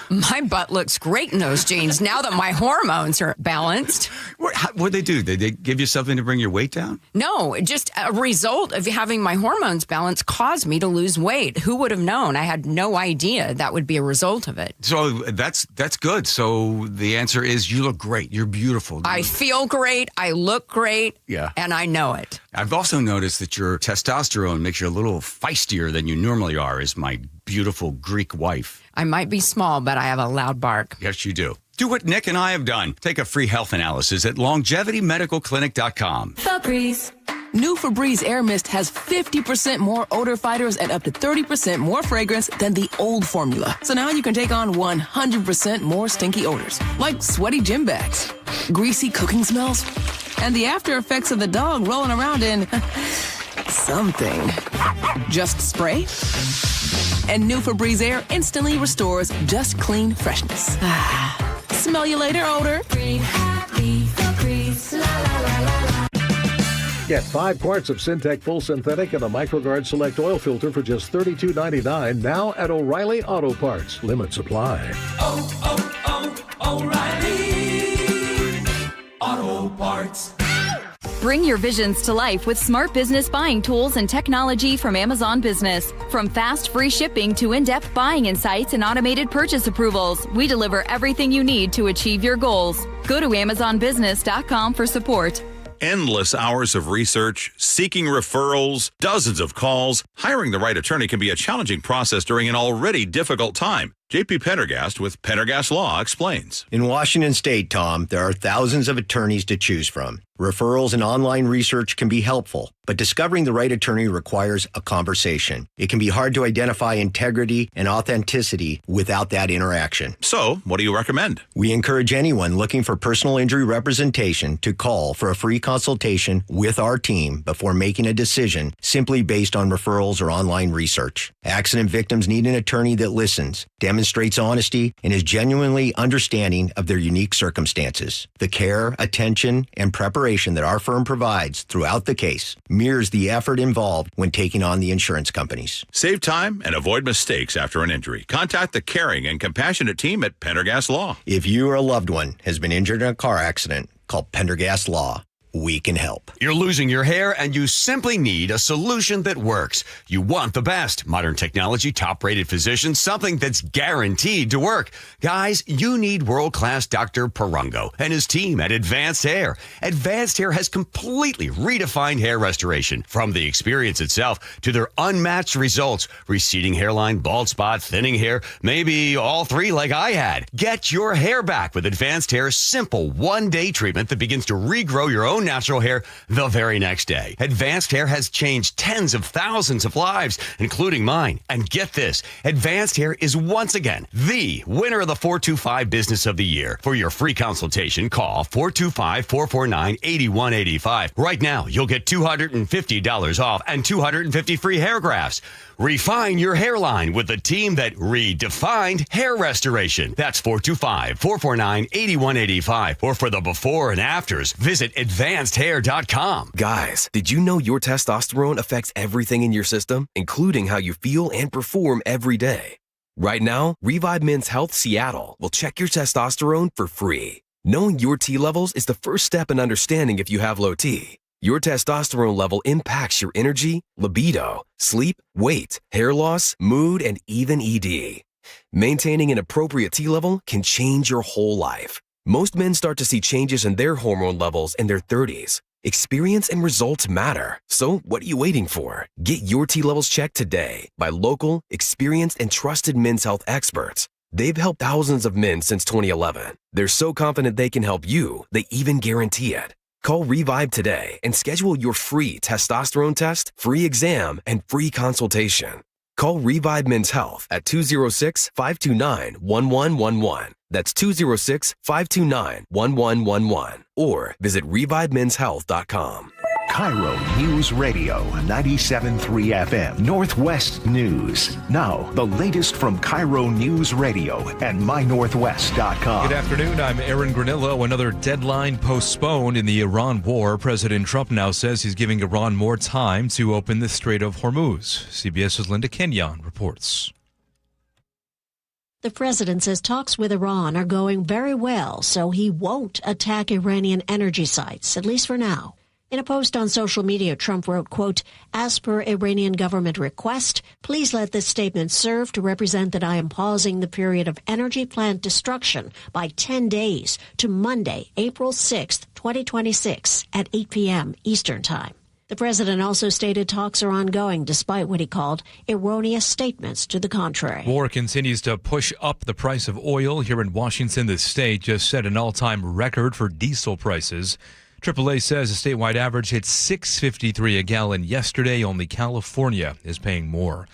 my butt looks great in those jeans now that my hormones are balanced.
What'd they do? Did they give you something to bring your weight down?
No, just a result of having my hormones balanced caused me to lose weight. Who would have known? I had no idea that would be a result of it.
So that's good. So the answer is you look great. You're beautiful.
I feel great. I look great.
Yeah.
And I know it.
I've also noticed that your testosterone makes you a little feistier than you normally are as my beautiful Greek wife.
I might be small, but I have a loud bark.
Yes, you do. Do what Nick and I have done. Take a free health analysis at longevitymedicalclinic.com.
Febreze. New Febreze Air Mist has 50% more odor fighters and up to 30% more fragrance than the old formula. So now you can take on 100% more stinky odors, like sweaty gym bags, greasy cooking smells, and the after effects of the dog rolling around in something. Just spray, and new Febreze Air instantly restores just clean freshness. Smell you later, odor. Green, happy, Febreze, la la la la la.
Get 5 quarts of Syntec Full Synthetic and a MicroGuard Select Oil Filter for just $32.99 now at O'Reilly Auto Parts. Limit supply.
O'Reilly Auto Parts.
Bring your visions to life with smart business buying tools and technology from Amazon Business. From fast, free shipping to in-depth buying insights and automated purchase approvals, we deliver everything you need to achieve your goals. Go to AmazonBusiness.com for support.
Endless hours of research, seeking referrals, dozens of calls. Hiring the right attorney can be a challenging process during an already difficult time. J.P. Pendergast with Pendergast Law explains.
In Washington State, Tom, there are thousands of attorneys to choose from. Referrals and online research can be helpful, but discovering the right attorney requires a conversation. It can be hard to identify integrity and authenticity without that interaction.
So, what do you recommend?
We encourage anyone looking for personal injury representation to call for a free consultation with our team before making a decision simply based on referrals or online research. Accident victims need an attorney that listens, demonstrates honesty, and is genuinely understanding of their unique circumstances. The care, attention, and preparation that our firm provides throughout the case mirrors the effort involved when taking on the insurance companies.
Save time and avoid mistakes after an injury. Contact the caring and compassionate team at Pendergast Law.
If you or a loved one has been injured in a car accident, call Pendergast Law. We can help.
You're losing your hair and you simply need a solution that works. You want the best. Modern technology, top-rated physicians, something that's guaranteed to work. Guys, you need world-class Dr. Perungo and his team at Advanced Hair. Advanced Hair has completely redefined hair restoration. From the experience itself to their unmatched results. Receding hairline, bald spot, thinning hair, maybe all three like I had. Get your hair back with Advanced Hair's simple one-day treatment that begins to regrow your own
own natural hair the very next day. Advanced Hair has changed tens of thousands of lives, including mine. And get this, Advanced Hair is once again the winner of the 425 Business of the Year. For your free consultation, call 425-449-8185. Right now, you'll get $250 off and 250 free hair grafts. Refine your hairline with the team that redefined hair restoration. That's 425-449-8185. Or for the before and afters, visit advancedhair.com.
Guys, did you know your testosterone affects everything in your system, including how you feel and perform every day? Right now, Revive Men's Health Seattle will check your testosterone for free. Knowing your T levels is the first step in understanding if you have low T. Your testosterone level impacts your energy, libido, sleep, weight, hair loss, mood, and even ED. Maintaining an appropriate T level can change your whole life. Most men start to see changes in their hormone levels in their 30s. Experience and results matter. So what are you waiting for? Get your T levels checked today by local, experienced, and trusted men's health experts. They've helped thousands of men since 2011. They're so confident they can help you, they even guarantee it. Call Revive today and schedule your free testosterone test, free exam, and free consultation. Call Revive Men's Health at 206-529-1111. That's 206-529-1111. Or visit ReviveMen'sHealth.com.
KIRO News Radio 97.3 FM Northwest News. Now, the latest from KIRO News Radio and MyNorthwest.com.
Good afternoon. I'm Aaron Granillo. Another deadline postponed in the Iran war. President Trump now says he's giving Iran more time to open the Strait of Hormuz. CBS's Linda Kenyon reports.
The president says talks with Iran are going very well, so he won't attack Iranian energy sites, at least for now. In a post on social media, Trump wrote, quote, "As per Iranian government request, please let this statement serve to represent that I am pausing the period of energy plant destruction by 10 days to Monday, April 6th, 2026 at 8 p.m. Eastern Time." The president also stated talks are ongoing despite what he called erroneous statements to the contrary.
War continues to push up the price of oil. Here in Washington, the state just set an all-time record for diesel prices. AAA says the statewide average hit $6.53 a gallon yesterday. Only California is paying more.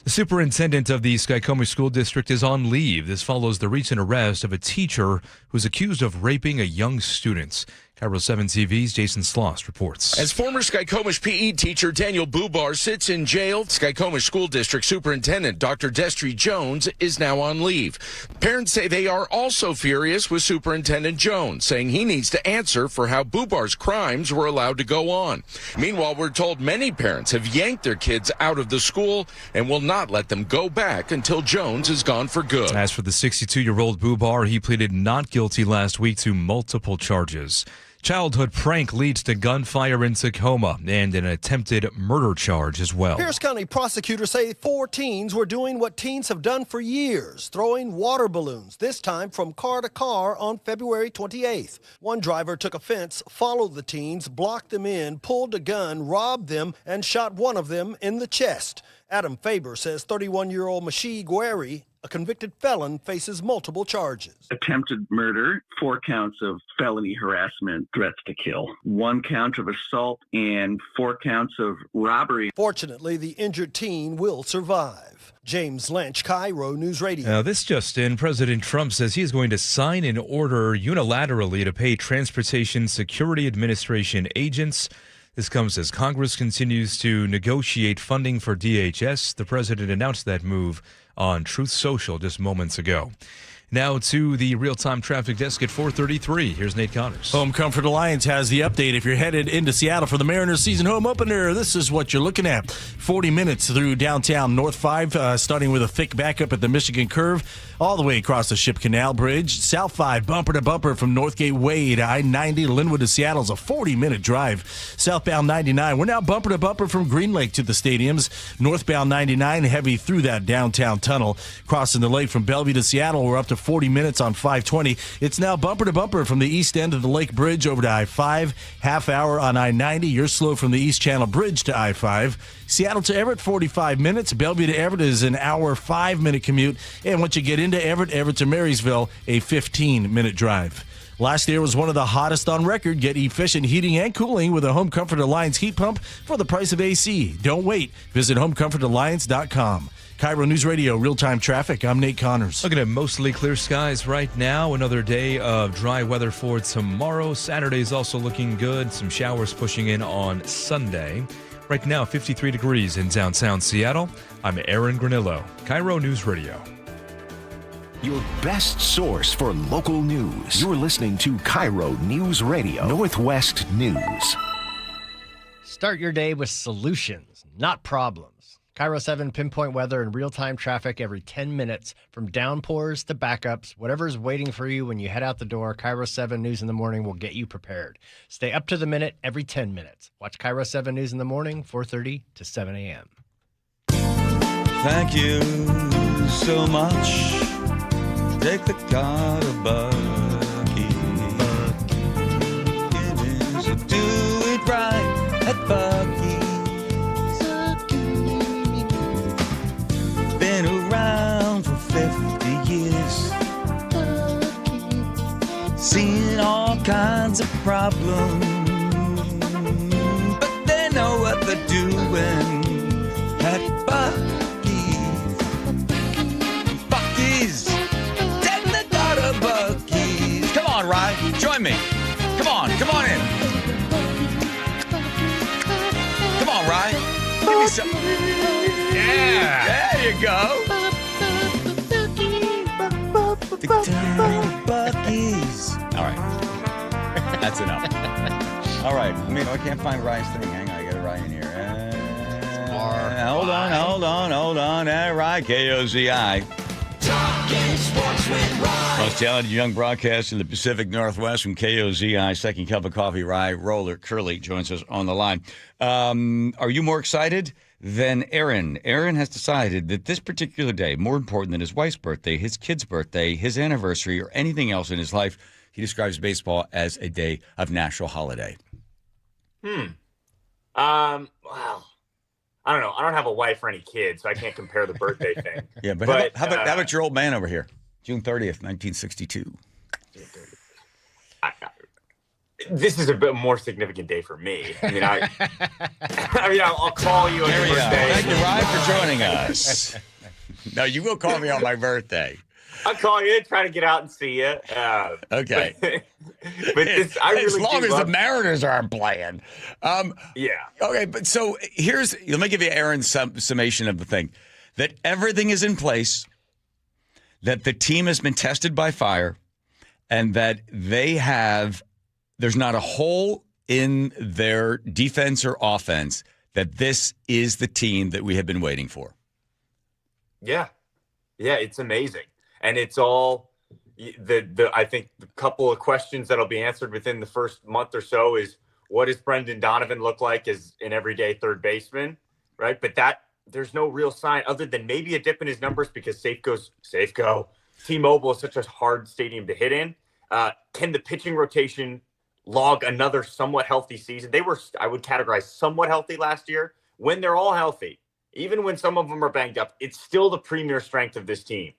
The superintendent of the Skycombe School District is on leave. This follows the recent arrest of a teacher who's accused of raping a young student. KIRO 7 TV's Jason Sloss reports.
As former Skycombe PE teacher Daniel Bubar sits in jail, Skycombe School District Superintendent Dr. Destry Jones is now on leave. Parents say they are also furious with Superintendent Jones, saying he needs to answer for how Bubar's crimes were allowed to go on. Meanwhile, we're told many parents have yanked their kids out of the school and will not let them go back until Jones is gone for good.
As for the 62-year-old Bubar, he pleaded not guilty last week to multiple charges. Childhood prank leads to gunfire in Tacoma and an attempted murder charge as well.
Pierce County prosecutors say 4 teens were doing what teens have done for years, throwing water balloons, this time from car to car on February 28th. One driver took offense, followed the teens, blocked them in, pulled a gun, robbed them, and shot one of them in the chest. Adam Faber says 31-year-old Mashi Gueri, a convicted felon, faces multiple charges.
Attempted murder, 4 counts of felony harassment, threats to kill, 1 count of assault, and 4 counts of robbery.
Fortunately, the injured teen will survive. James Lynch, KIRO News Radio.
Now, this just in, President Trump says he is going to sign an order unilaterally to pay Transportation Security Administration agents. This comes as Congress continues to negotiate funding for DHS. The president announced that move on Truth Social just moments ago. Now to the real-time traffic desk at 4:33. Here's Nate Connors.
Home Comfort Alliance has the update. If you're headed into Seattle for the Mariners season home opener, this is what you're looking at. 40 minutes through downtown North 5, starting with a thick backup at the Michigan Curve, all the way across the Ship Canal Bridge. South 5, bumper to bumper from Northgate Way to I-90. Linwood to Seattle is a 40-minute drive. Southbound 99, we're now bumper to bumper from Green Lake to the stadiums. Northbound 99, heavy through that downtown tunnel. Crossing the lake from Bellevue to Seattle, we're up to 40 minutes on 520. It's now bumper to bumper from the east end of the Lake Bridge over to I-5. Half hour on I-90. You're slow from the East Channel Bridge to I-5. Seattle to Everett, 45 minutes. Bellevue to Everett is an hour, 5-minute commute. And once you get into Everett, Everett to Marysville, a 15-minute drive. Last year was one of the hottest on record. Get efficient heating and cooling with a Home Comfort Alliance heat pump for the price of AC. Don't wait. Visit homecomfortalliance.com. KIRO News Radio, real-time traffic. I'm Nate Connors.
Looking at mostly clear skies right now. Another day of dry weather for tomorrow. Saturday's also looking good. Some showers pushing in on Sunday. Right now, 53 degrees in downtown Seattle. I'm Aaron Granillo, KIRO News Radio.
Your best source for local news. You're listening to KIRO News Radio, Northwest News.
Start your day with solutions, not problems. KIRO 7 pinpoint weather and real-time traffic every 10 minutes. From downpours to backups, whatever's waiting for you when you head out the door, KIRO 7 News in the Morning will get you prepared. Stay up to the minute every 10 minutes. Watch KIRO 7 News in the Morning, 4:30 to 7 a.m.
Thank you so much. Take the car to Bucky. Do it right at Bucky. Been around for 50 years, seen all kinds of problems, but they know what they're doing at Bucky's. Bucky's, take the car to Bucky's. Come on, Ryan, join me. Come on in. Come on, Ryan, give me some. Yeah, there you go. Bucky's. All right, that's enough. All right, I can't find Ryan's thing. Hang on, I got it right in here. Hold on. All right, KOZI. Talking sports with Ryan. Most talented young broadcaster in the Pacific Northwest from KOZI. Second cup of coffee, Ryan Roller Curley joins us on the line. Are you more excited than Aaron? Aaron has decided that this particular day, more important than his wife's birthday, his kid's birthday, his anniversary, or anything else in his life, he describes baseball as a day of national holiday.
Well, I don't know. I don't have a wife or any kids, so I can't compare the birthday thing.
Yeah, but how about your old man over here? June 30th, 1962.
This is a bit more significant day for me. I mean, I'll call you on your birthday.
Thank you, Ryan, for joining us. No, you will call me on my birthday.
I'll call you, try to get out and see you.
Okay.
But this, I really
as long as the Mariners aren't playing.
Yeah.
Okay, but so let me give you Aaron's summation of the thing. That everything is in place, that the team has been tested by fire, and that there's not a hole in their defense or offense, that this is the team that we have been waiting for.
Yeah. Yeah, it's amazing. And it's all I think the couple of questions that'll be answered within the first month or so is, what does Brendan Donovan look like as an everyday third baseman, right? But there's no real sign other than maybe a dip in his numbers because Safeco. T-Mobile is such a hard stadium to hit in. Can the pitching rotation log another somewhat healthy season? They were, I would categorize, somewhat healthy last year. When they're all healthy, even when some of them are banged up, it's still the premier strength of this team.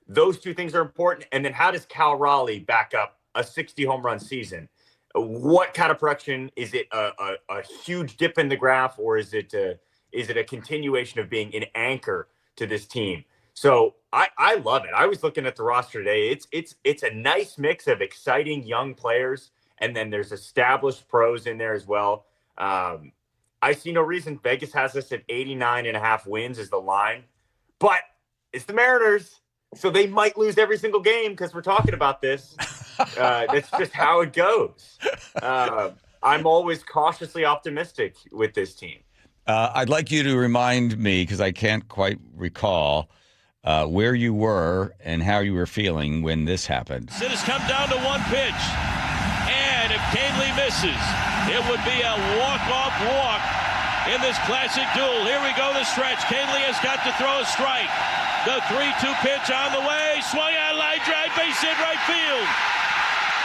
Those two things are important. And then how does Cal Raleigh back up a 60 home run season? What kind of production? Is it a huge dip in the graph, or is it a continuation of being an anchor to this team? So I love it. I was looking at the roster today. It's a nice mix of exciting young players, and then there's established pros in there as well. I see no reason. Vegas has us at 89.5 wins is the line, but it's the Mariners, so they might lose every single game because we're talking about this. That's just how it goes. I'm always cautiously optimistic with this team.
I'd like you to remind me, because I can't quite recall, where you were and how you were feeling when this happened.
It has come down to one pitch, and if Canely misses, it would be a walk-off walk in this classic duel. Here we go, the stretch. Canely has got to throw a strike. The 3-2 pitch on the way. Swung out, line drive, base hit right field.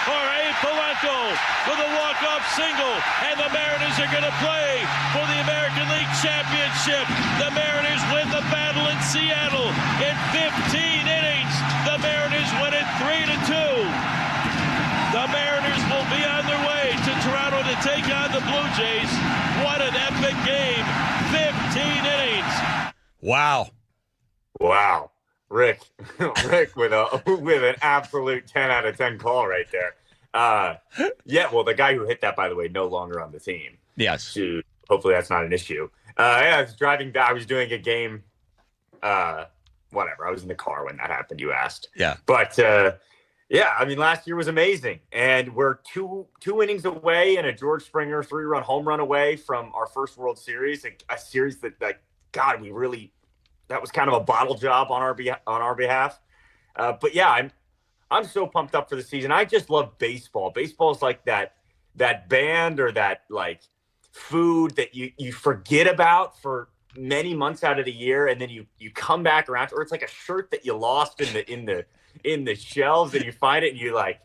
Jorge Polanco with a walk-off single, and the Mariners are going to play for the American League Championship. The Mariners win the battle in Seattle in 15 innings. The Mariners win it 3-2. The Mariners will be on their way to Toronto to take on the Blue Jays. What an epic game. 15 innings.
Wow.
Wow. Rick with an absolute 10 out of 10 call right there. Yeah, well, the guy who hit that, by the way, no longer on the team.
Yes.
So hopefully that's not an issue. Yeah, I was driving back. I was doing a game. Whatever. I was in the car when that happened, you asked.
Yeah.
But, yeah, I mean, last year was amazing. And we're two innings away and a George Springer 3-run home run away from our first World Series, a series that, like, God, that was kind of a bottle job on our behalf. But yeah, I'm so pumped up for the season. I just love baseball. Baseball is like that band or that like food that you forget about for many months out of the year, and then you come back around, or it's like a shirt that you lost in the shelves, and you find it, and you're like,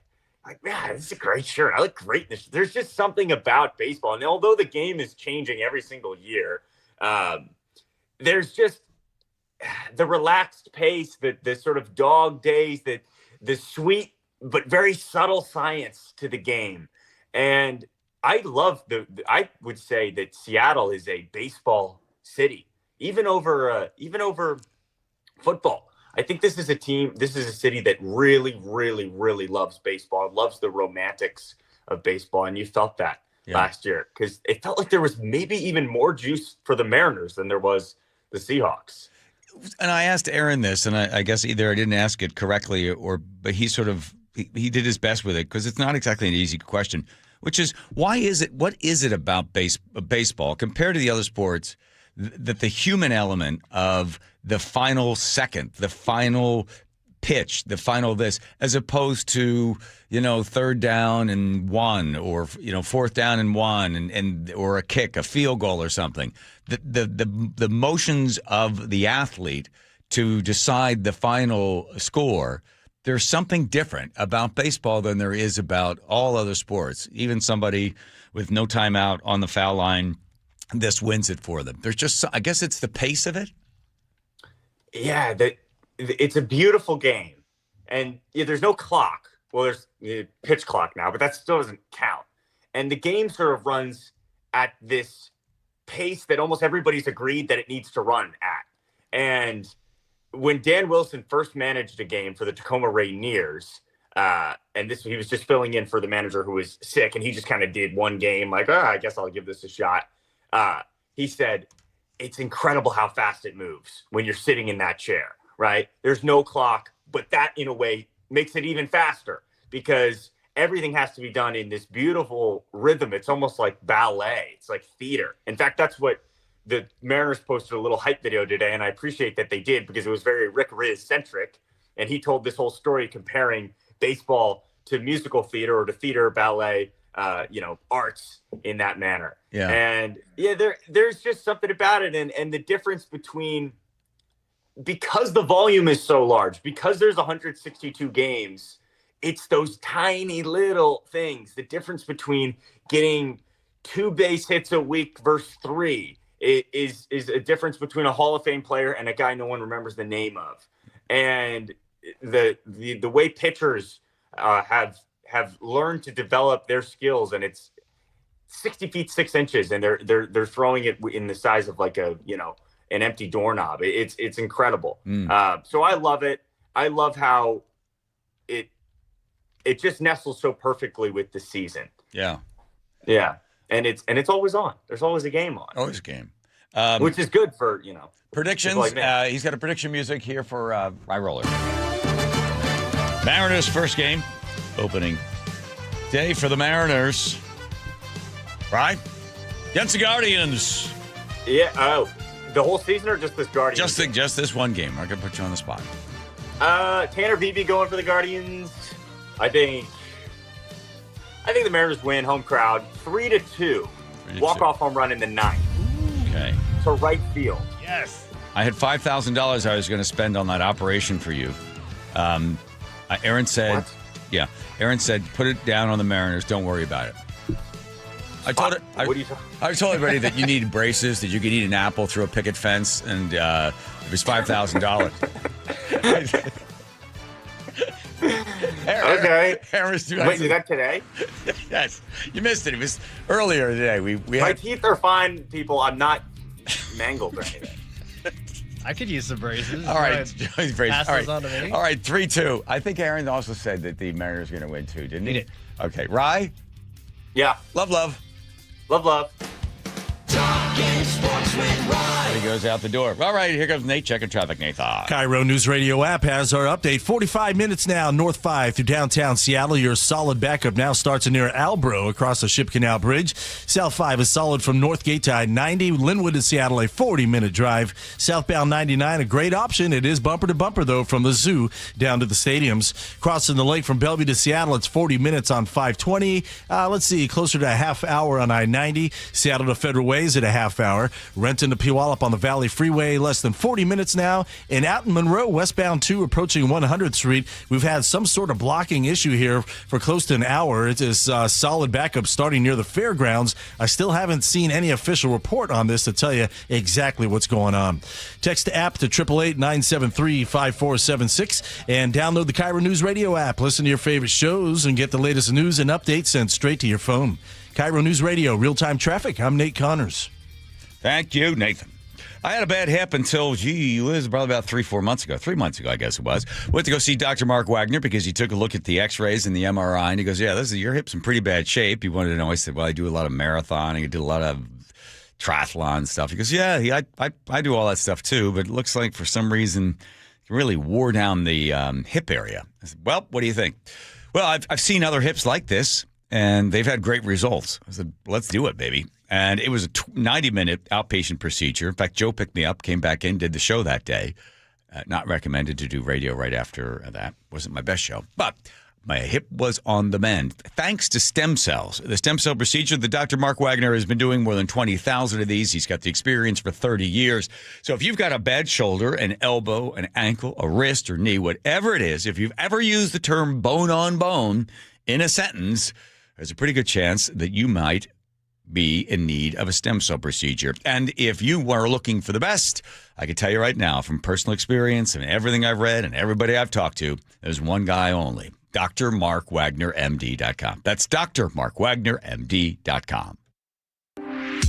man, this is a great shirt. I look great in this. There's just something about baseball, and although the game is changing every single year, there's just the relaxed pace, the sort of dog days, the sweet but very subtle science to the game. And I love I would say that Seattle is a baseball city, even over football. I think this is a city that really, really, really loves baseball, loves the romantics of baseball. And you felt that last year, because it felt like there was maybe even more juice for the Mariners than there was the Seahawks.
And I asked Aaron this, and I guess either I didn't ask it correctly, but he sort of he did his best with it, because it's not exactly an easy question, which is, what is it about baseball compared to the other sports that the human element of the final second, the final pitch, the final this, as opposed to, third down and one, or, fourth down and one, and or a kick, a field goal or something. The motions of the athlete to decide the final score, there's something different about baseball than there is about all other sports. Even somebody with no timeout on the foul line, this wins it for them. There's just, I guess it's the pace of it.
Yeah, it's a beautiful game. And there's no clock. Well, there's a pitch clock now, but that still doesn't count. And the game sort of runs at this pace that almost everybody's agreed that it needs to run at. And when Dan Wilson first managed a game for the Tacoma Rainiers, and he was just filling in for the manager who was sick, and he just kind of did one game, like, I guess I'll give this a shot. He said, it's incredible how fast it moves when you're sitting in that chair, right? There's no clock, but that, in a way, makes it even faster, because everything has to be done in this beautiful rhythm. It's almost like ballet. It's like theater. In fact, that's what the Mariners posted a little hype video today, and I appreciate that they did, because it was very Rick Riz-centric, and he told this whole story comparing baseball to musical theater or to theater, ballet, arts in that manner.
Yeah.
And there's just something about it. And the difference between, because the volume is so large, because there's 162 games, it's those tiny little things. The difference between getting 2 base hits a week versus 3 is a difference between a Hall of Fame player and a guy no one remembers the name of. And the way pitchers have learned to develop their skills, and it's 60 feet 6 inches, and they're throwing it in the size of like an empty doorknob. It's incredible. So I love it. I love how it just nestles so perfectly with the season.
Yeah.
And it's always on. There's always a game on.
Always a game.
Which is good for,
predictions.
Like
he's got a prediction music here for Rye Roller. Mariners first game, opening day for the Mariners. Right? Against the Guardians.
Yeah. Oh, the whole season or just this Guardians?
Just this one game. I'm going to put you on the spot.
Tanner Beebe going for the Guardians. I think the Mariners win, home crowd, 3-2. Walk-off home run in the 9th.
Okay.
To right field.
Yes. I had $5,000 I was going to spend on that operation for you. Aaron said,
what?
Yeah. Aaron said, put it down on the Mariners. Don't worry about it. I told everybody that you needed braces, that you could eat an apple through a picket fence, and it was $5,000.
Okay.
Aaron's doing
Wait, is that today?
Yes. You missed it. It was earlier today.
My teeth are fine, people. I'm not mangled or anything.
I could use some braces.
All right. Joey's braces.
Pass
All
those
right.
on to me.
All right, 3-2. I think Aaron also said that the Mariners are going to win too, didn't he?
He did.
Okay. Rye?
Yeah.
Love.
Love.
Talking sports with Rye.
He goes out the door. All right, here comes Nate checking traffic. Nathan.
KIRO Newsradio App has our update. 45 minutes now, North 5 through downtown Seattle. Your solid backup now starts near Albro across the Ship Canal Bridge. South 5 is solid from Northgate to I-90. Linwood to Seattle, a 40-minute drive. Southbound 99, a great option. It is bumper to bumper, though, from the zoo down to the stadiums. Crossing the lake from Bellevue to Seattle, it's 40 minutes on 520. Let's see, closer to a half hour on I-90. Seattle to Federal Way is at a half hour. Renton to Puyallup on the Valley Freeway, less than 40 minutes now. And out in Monroe, westbound 2, approaching 100th Street, we've had some sort of blocking issue here for close to an hour. It is solid backup starting near the fairgrounds. I still haven't seen any official report on this to tell you exactly what's going on. Text the app to 888-973-5476 and download the KIRO News Radio app. Listen to your favorite shows and get the latest news and updates sent straight to your phone. KIRO News Radio, real-time traffic. I'm Nate Connors.
Thank you, Nathan. I had a bad hip until, it was probably about 3 months ago, I guess it was. Went to go see Dr. Mark Wagner because he took a look at the x-rays and the MRI, and he goes, yeah, your hip's in pretty bad shape. He wanted to know. I said, well, I do a lot of marathoning. I do a lot of triathlon stuff. He goes, yeah, I do all that stuff too, but it looks like for some reason it really wore down the hip area. I said, well, what do you think? Well, I've seen other hips like this, and they've had great results. I said, let's do it, baby. And it was a 90-minute outpatient procedure. In fact, Joe picked me up, came back in, did the show that day. Not recommended to do radio right after that. Wasn't my best show. But my hip was on the mend, thanks to stem cells. The stem cell procedure that Dr. Mark Wagner has been doing, more than 20,000 of these. He's got the experience for 30 years. So if you've got a bad shoulder, an elbow, an ankle, a wrist, or knee, whatever it is, if you've ever used the term bone on bone in a sentence, there's a pretty good chance that you might be in need of a stem cell procedure. And if you are looking for the best, I can tell you right now from personal experience and everything I've read and everybody I've talked to, there's one guy only, drmarkwagnermd.com. That's drmarkwagnermd.com.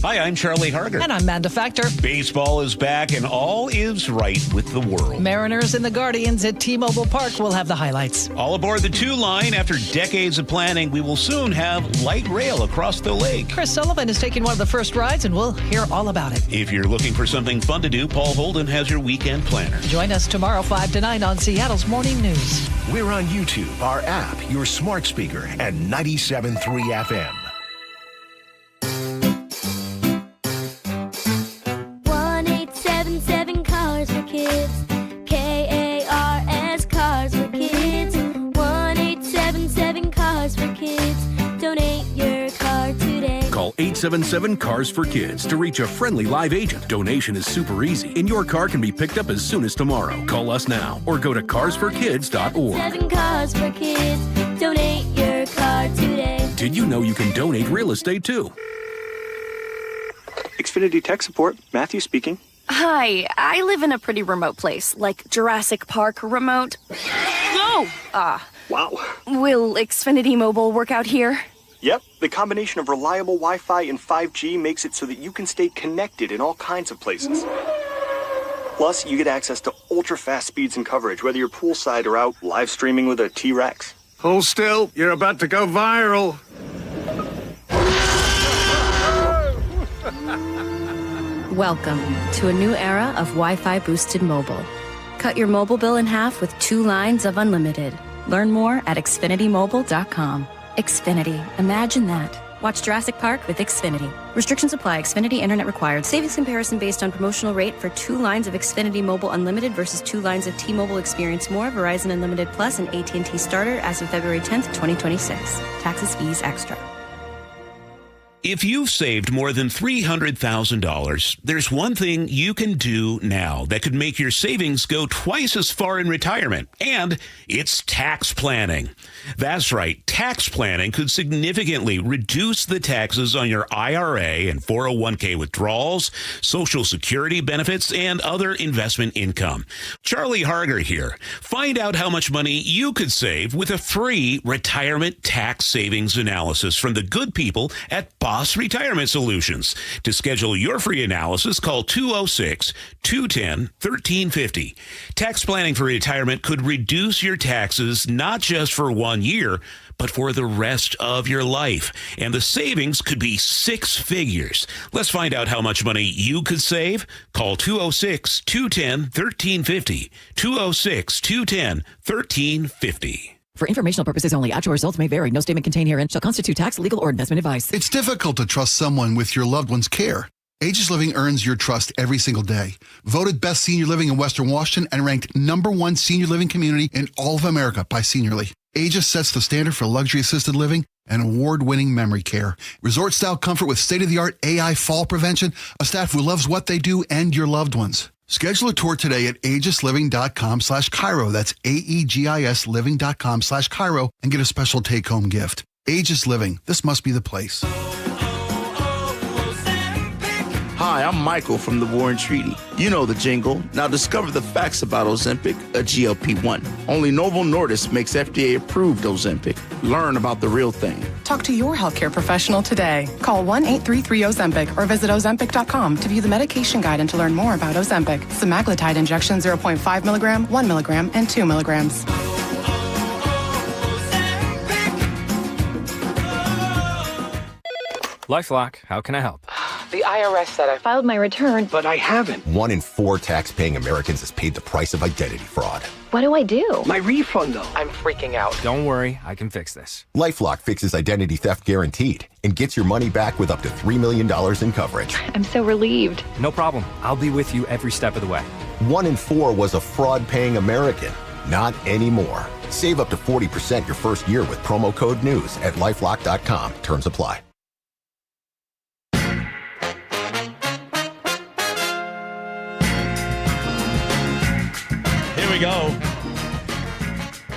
Hi, I'm Charlie Harder.
And I'm Amanda Factor.
Baseball is back and all is right with the world.
Mariners and the Guardians at T-Mobile Park will have the highlights.
All aboard the 2 line. After decades of planning, we will soon have light rail across the lake.
Chris Sullivan is taking one of the first rides, and we'll hear all about it.
If you're looking for something fun to do, Paul Holden has your weekend planner.
Join us tomorrow 5 to 9 on Seattle's Morning News.
We're on YouTube, our app, your smart speaker, and 97.3 FM.
1-877 Cars for Kids. KARS Cars for Kids. 1-877 Cars for Kids. Donate your car today.
Call 877 Cars for Kids to reach a friendly live agent. Donation is super easy, and your car can be picked up as soon as tomorrow. Call us now or go to carsforkids.org.
7 Cars for Kids. Donate your car today.
Did you know you can donate real estate too?
Xfinity Tech Support, Matthew speaking.
Hi, I live in a pretty remote place, like Jurassic Park remote. No!
Wow.
Will Xfinity Mobile work out here?
Yep, the combination of reliable Wi-Fi and 5G makes it so that you can stay connected in all kinds of places. Plus, you get access to ultra-fast speeds and coverage, whether you're poolside or out live streaming with a T-Rex.
Hold still, you're about to go viral.
Welcome to a new era of Wi-Fi boosted mobile. Cut your mobile bill in half with 2 lines of unlimited. Learn more at xfinitymobile.com. Xfinity, imagine that. Watch Jurassic Park with Xfinity. Restrictions apply. Xfinity Internet required. Savings comparison based on promotional rate for 2 lines of Xfinity Mobile Unlimited versus 2 lines of T-Mobile Experience More, Verizon Unlimited Plus, and AT&T Starter as of February 10th, 2026. Taxes, fees, extra.
If you've saved more than $300,000, there's one thing you can do now that could make your savings go twice as far in retirement, and it's tax planning. That's right, tax planning could significantly reduce the taxes on your IRA and 401k withdrawals, Social Security benefits, and other investment income. Charlie Harger here. Find out how much money you could save with a free retirement tax savings analysis from the good people at Boss Retirement Solutions. To schedule your free analysis, call 206-210-1350. Tax planning for retirement could reduce your taxes not just for 1 year, but for the rest of your life. And the savings could be six figures. Let's find out how much money you could save. Call 206-210-1350. 206-210-1350.
For informational purposes only, actual results may vary. No statement contained herein shall constitute tax, legal, or investment advice.
It's difficult to trust someone with your loved one's care. Aegis Living earns your trust every single day. Voted best senior living in Western Washington and ranked #1 senior living community in all of America by Seniorly. Aegis sets the standard for luxury assisted living and award-winning memory care. Resort-style comfort with state-of-the-art AI fall prevention, a staff who loves what they do, and your loved ones. Schedule a tour today at aegisliving.com/KIRO. That's AEGIS living.com/KIRO and get a special take-home gift. Aegis Living. This must be the place.
Hi, I'm Michael from the War and Treaty. You know the jingle. Now discover the facts about Ozempic, a GLP-1. Only Novo Nordisk makes FDA-approved Ozempic. Learn about the real thing.
Talk to your healthcare professional today. Call 1-833-OZEMPIC or visit Ozempic.com to view the medication guide and to learn more about Ozempic. Semaglutide injection 0.5 milligram, 1 milligram, and 2 milligrams.
LifeLock, how can I help?
The IRS said I filed my return,
But I haven't.
1 in 4 tax-paying Americans has paid the price of identity fraud.
What do I do?
My refund, though.
I'm freaking out.
Don't worry, I can fix this.
LifeLock fixes identity theft guaranteed and gets your money back with up to $3 million in coverage.
I'm so relieved.
No problem. I'll be with you every step of the way.
1 in 4 was a fraud-paying American. Not anymore. Save up to 40% your first year with promo code NEWS at LifeLock.com. Terms apply.
Here we go.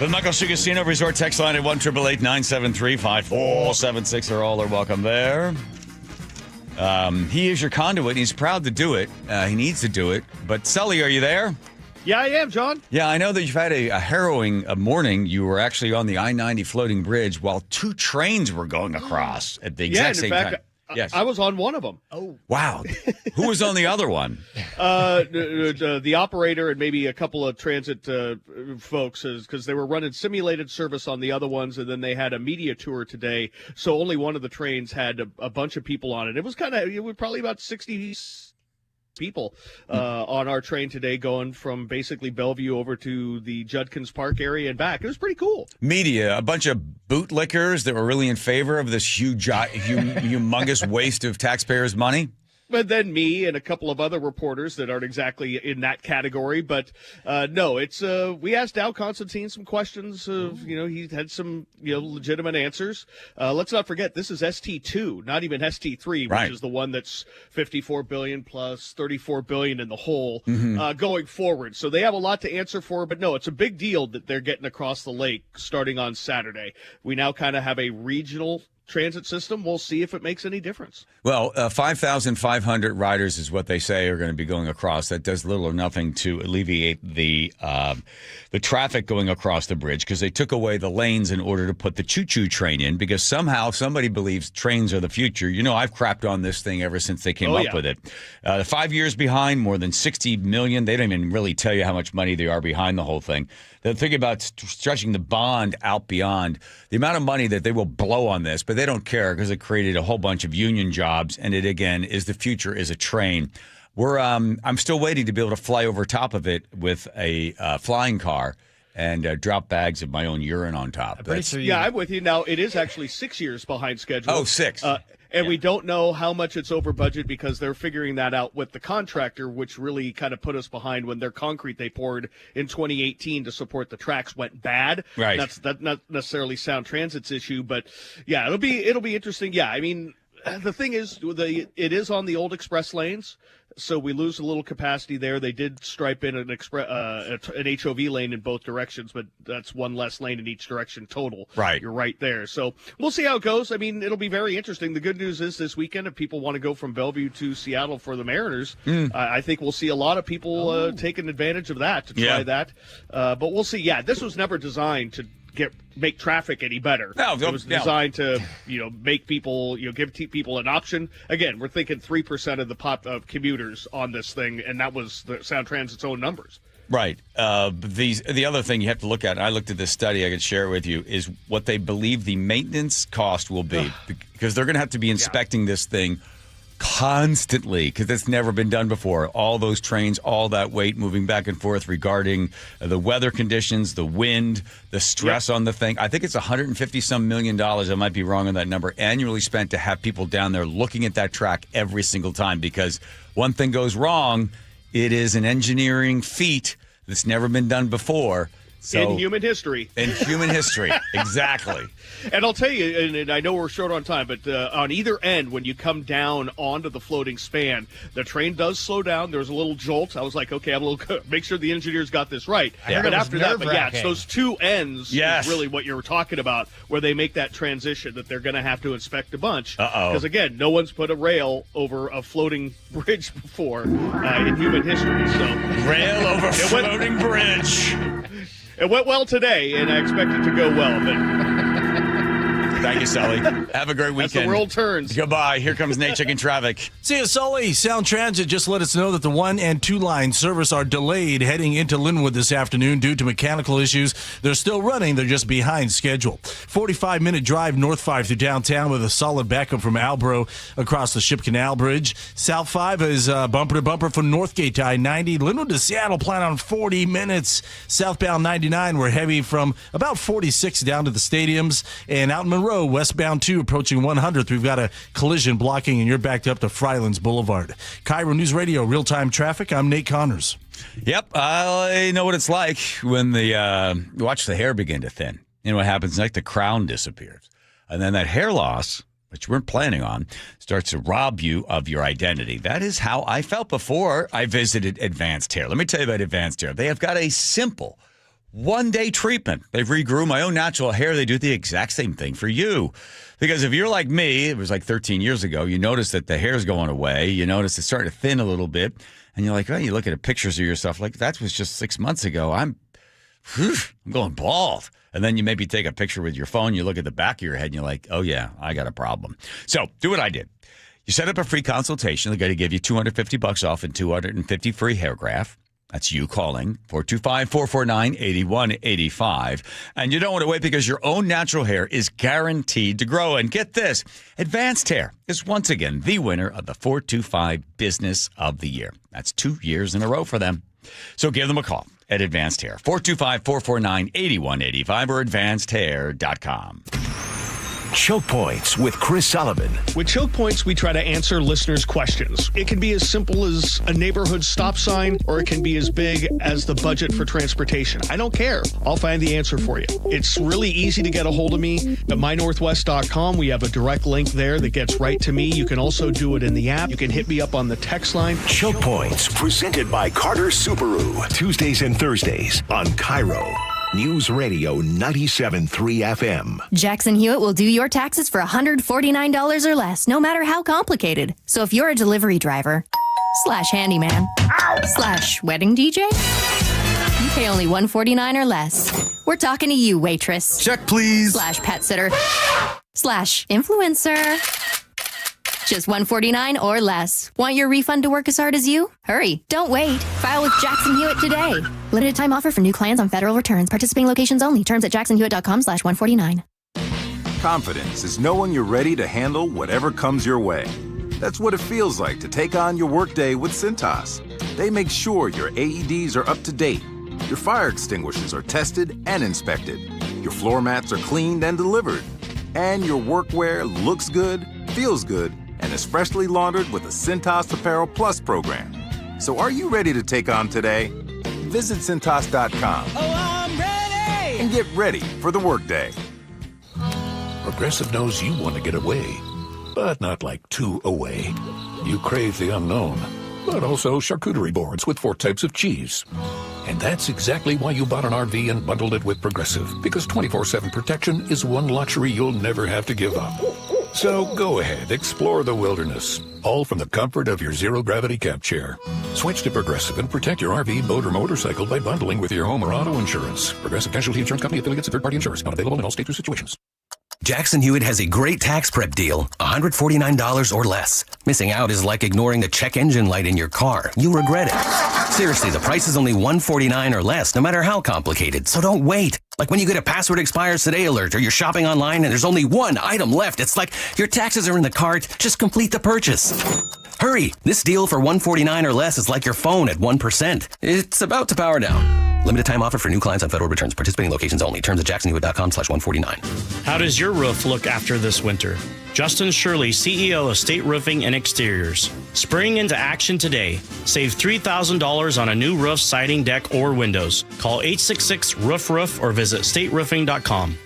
The Michael Shue Casino Resort text line at 1-888-973-5476 are all are welcome there. He is your conduit, and he's proud to do it. He needs to do it. But Sully, are you there?
Yeah, I am, John.
Yeah, I know that you've had a harrowing morning. You were actually on the I-90 floating bridge while 2 trains were going across at the exact same time.
Yes. I was on one of them.
Oh, wow. Who was on the other one?
The operator and maybe a couple of transit folks, because they were running simulated service on the other ones, and then they had a media tour today. So only one of the trains had a bunch of people on it. It was probably about 60 people on our train today, going from basically Bellevue over to the Judkins Park area and back. It was pretty cool.
Media, a bunch of bootlickers that were really in favor of this humongous waste of taxpayers' money.
But then me and a couple of other reporters that aren't exactly in that category. But no, it's we asked Dow Constantine some questions. He had some legitimate answers. Let's not forget, this is ST2, not even ST3, which is the one that's $54 billion plus $34 billion in the hole going forward. So they have a lot to answer for. But no, it's a big deal that they're getting across the lake starting on Saturday. We now kind of have a regional transit system. We'll see if it makes any difference.
Well, 5,500 riders is what they say are going to be going across. That does little or nothing to alleviate the traffic going across the bridge, because they took away the lanes in order to put the choo-choo train in, because somehow somebody believes trains are the future. I've crapped on this thing ever since they came up with it. 5 years behind, more than $60 million. They don't even really tell you how much money they are behind the whole thing. They're thinking about stretching the bond out beyond the amount of money that they will blow on this, but they don't care because it created a whole bunch of union jobs, and it, again, is the future is a train. I'm still waiting to be able to fly over top of it with a flying car and drop bags of my own urine on top.
I'm with you. Now, it is actually 6 years behind schedule.
Oh, 6.
And we don't know how much it's over budget, because they're figuring that out with the contractor, which really kind of put us behind when their concrete they poured in 2018 to support the tracks went bad.
Right.
That's not necessarily Sound Transit's issue, but yeah, it'll be interesting. Yeah, I mean, the thing is, it is on the old express lanes, so we lose a little capacity there. They did stripe in an HOV lane in both directions, but that's one less lane in each direction total.
Right.
You're right there. So we'll see how it goes. I mean, it'll be very interesting. The good news is this weekend, if people want to go from Bellevue to Seattle for the Mariners, I think we'll see a lot of people taking advantage of that to try that. But we'll see. Yeah, this was never designed to make traffic any better.
No,
it was designed to, make people, give people an option. Again, we're thinking 3% of the of commuters on this thing, and that was the Sound Transit's own numbers.
Right. The other thing you have to look at, I looked at this study, I could share it with you, is what they believe the maintenance cost will be. Because they're going to have to be inspecting this thing constantly, because it's never been done before. All those trains, all that weight moving back and forth regarding the weather conditions, the wind, the stress on the thing. I think it's $150-some million. I might be wrong on that number, annually spent to have people down there looking at that track every single time, because one thing goes wrong, it is an engineering feat that's never been done before. So,
in human history.
In human history, exactly.
And I'll tell you, and I know we're short on time, but on either end, when you come down onto the floating span, the train does slow down. There's a little jolt. I was like, okay, make sure the engineers got this right. But after that, it's those two ends is really what you were talking about, where they make that transition that they're going to have to inspect a bunch. Because, again, no one's put a rail over a floating bridge before in human history. So
rail over floating bridge.
It went well today, and I expect it to go well. But
thank you, Sully. Have a great weekend.
As the world turns.
Goodbye. Here comes Nate checking traffic.
See you, Sully. Sound Transit just let us know that the 1 and 2 line service are delayed heading into Linwood this afternoon due to mechanical issues. They're still running. They're just behind schedule. 45-minute drive north 5 through downtown with a solid backup from Albro across the Ship Canal Bridge. South 5 is bumper to bumper from Northgate to I-90. Linwood to Seattle plan on 40 minutes. Southbound 99, we're heavy from about 46 down to the stadiums. And out in Monroe, westbound 2 approaching 100th. We've got a collision blocking, and you're backed up to Frylands Boulevard. KIRO News Radio, real-time traffic. I'm Nate Connors.
Yep, I know what it's like when you watch the hair begin to thin. You know what happens next? The crown disappears. And then that hair loss, which you weren't planning on, starts to rob you of your identity. That is how I felt before I visited Advanced Hair. Let me tell you about Advanced Hair. They have got a simple one-day treatment. They've regrew my own natural hair. They do the exact same thing for you. Because if you're like me, it was like 13 years ago, you notice that the hair's going away. You notice it's starting to thin a little bit. And you're like, oh, you look at pictures of yourself like, that was just 6 months ago. I'm going bald. And then you maybe take a picture with your phone. You look at the back of your head and you're like, oh, yeah, I got a problem. So do what I did. You set up a free consultation. They're going to give you $250 off and $250 free hair graft. That's you calling 425-449-8185. And you don't want to wait because your own natural hair is guaranteed to grow. And get this, Advanced Hair is once again the winner of the 425 Business of the Year. That's 2 years in a row for them. So give them a call at Advanced Hair, 425-449-8185 or advancedhair.com.
Choke Points with Chris Sullivan.
With Choke Points, we try to answer listeners' questions. It can be as simple as a neighborhood stop sign, or it can be as big as the budget for transportation. I don't care. I'll find the answer for you. It's really easy to get a hold of me at mynorthwest.com. We have a direct link there that gets right to me. You can also do it in the app. You can hit me up on the text line.
Choke Points, presented by Carter Subaru. Tuesdays and Thursdays on KIRO News Radio 97.3 FM.
Jackson Hewitt will do your taxes for $149 or less, no matter how complicated. So if you're a delivery driver, / handyman, / wedding DJ, you pay only $149 or less. We're talking to you, waitress.
Check, please.
/ pet sitter, / influencer. Just $149 or less. Want your refund to work as hard as you? Hurry. Don't wait. File with Jackson Hewitt today. Limited time offer for new clients on federal returns. Participating locations only. Terms at jacksonhewitt.com/149.
Confidence is knowing you're ready to handle whatever comes your way. That's what it feels like to take on your workday with Cintas. They make sure your AEDs are up to date, your fire extinguishers are tested and inspected, your floor mats are cleaned and delivered, and your workwear looks good, feels good, and is freshly laundered with the Cintas Apparel Plus program. So are you ready to take on today? Visit Cintas.com.
Oh, I'm ready!
And get ready for the workday.
Progressive knows you want to get away.
but not like 2 away. You crave the unknown, but also charcuterie boards with 4 types of cheese. And that's exactly why you bought an RV and bundled it with Progressive, because 24/7 protection is one luxury you'll never have to give up. So go ahead, explore the wilderness, all from the comfort of your zero-gravity camp chair. Switch to Progressive and protect your RV, boat, or motorcycle by bundling with your home or auto insurance. Progressive Casualty Insurance Company affiliates and third-party insurance. Not available in all states or situations.
Jackson Hewitt has a great tax prep deal, $149 or less. Missing out is like ignoring the check engine light in your car. You'll regret it. Seriously, the price is only $149 or less, no matter how complicated. So don't wait. Like when you get a password expires today alert, or you're shopping online and there's only one item left. It's like your taxes are in the cart. Just complete the purchase. Hurry! This deal for $149 or less is like your phone at 1%. It's about to power down. Limited time offer for new clients on federal returns. Participating locations only. Terms at jacksonhewitt.com/149.
How does your roof look after this winter? Justin Shirley, CEO of State Roofing and Exteriors. Spring into action today. Save $3,000 on a new roof, siding, deck, or windows. Call 866-ROOF-ROOF or visit stateroofing.com.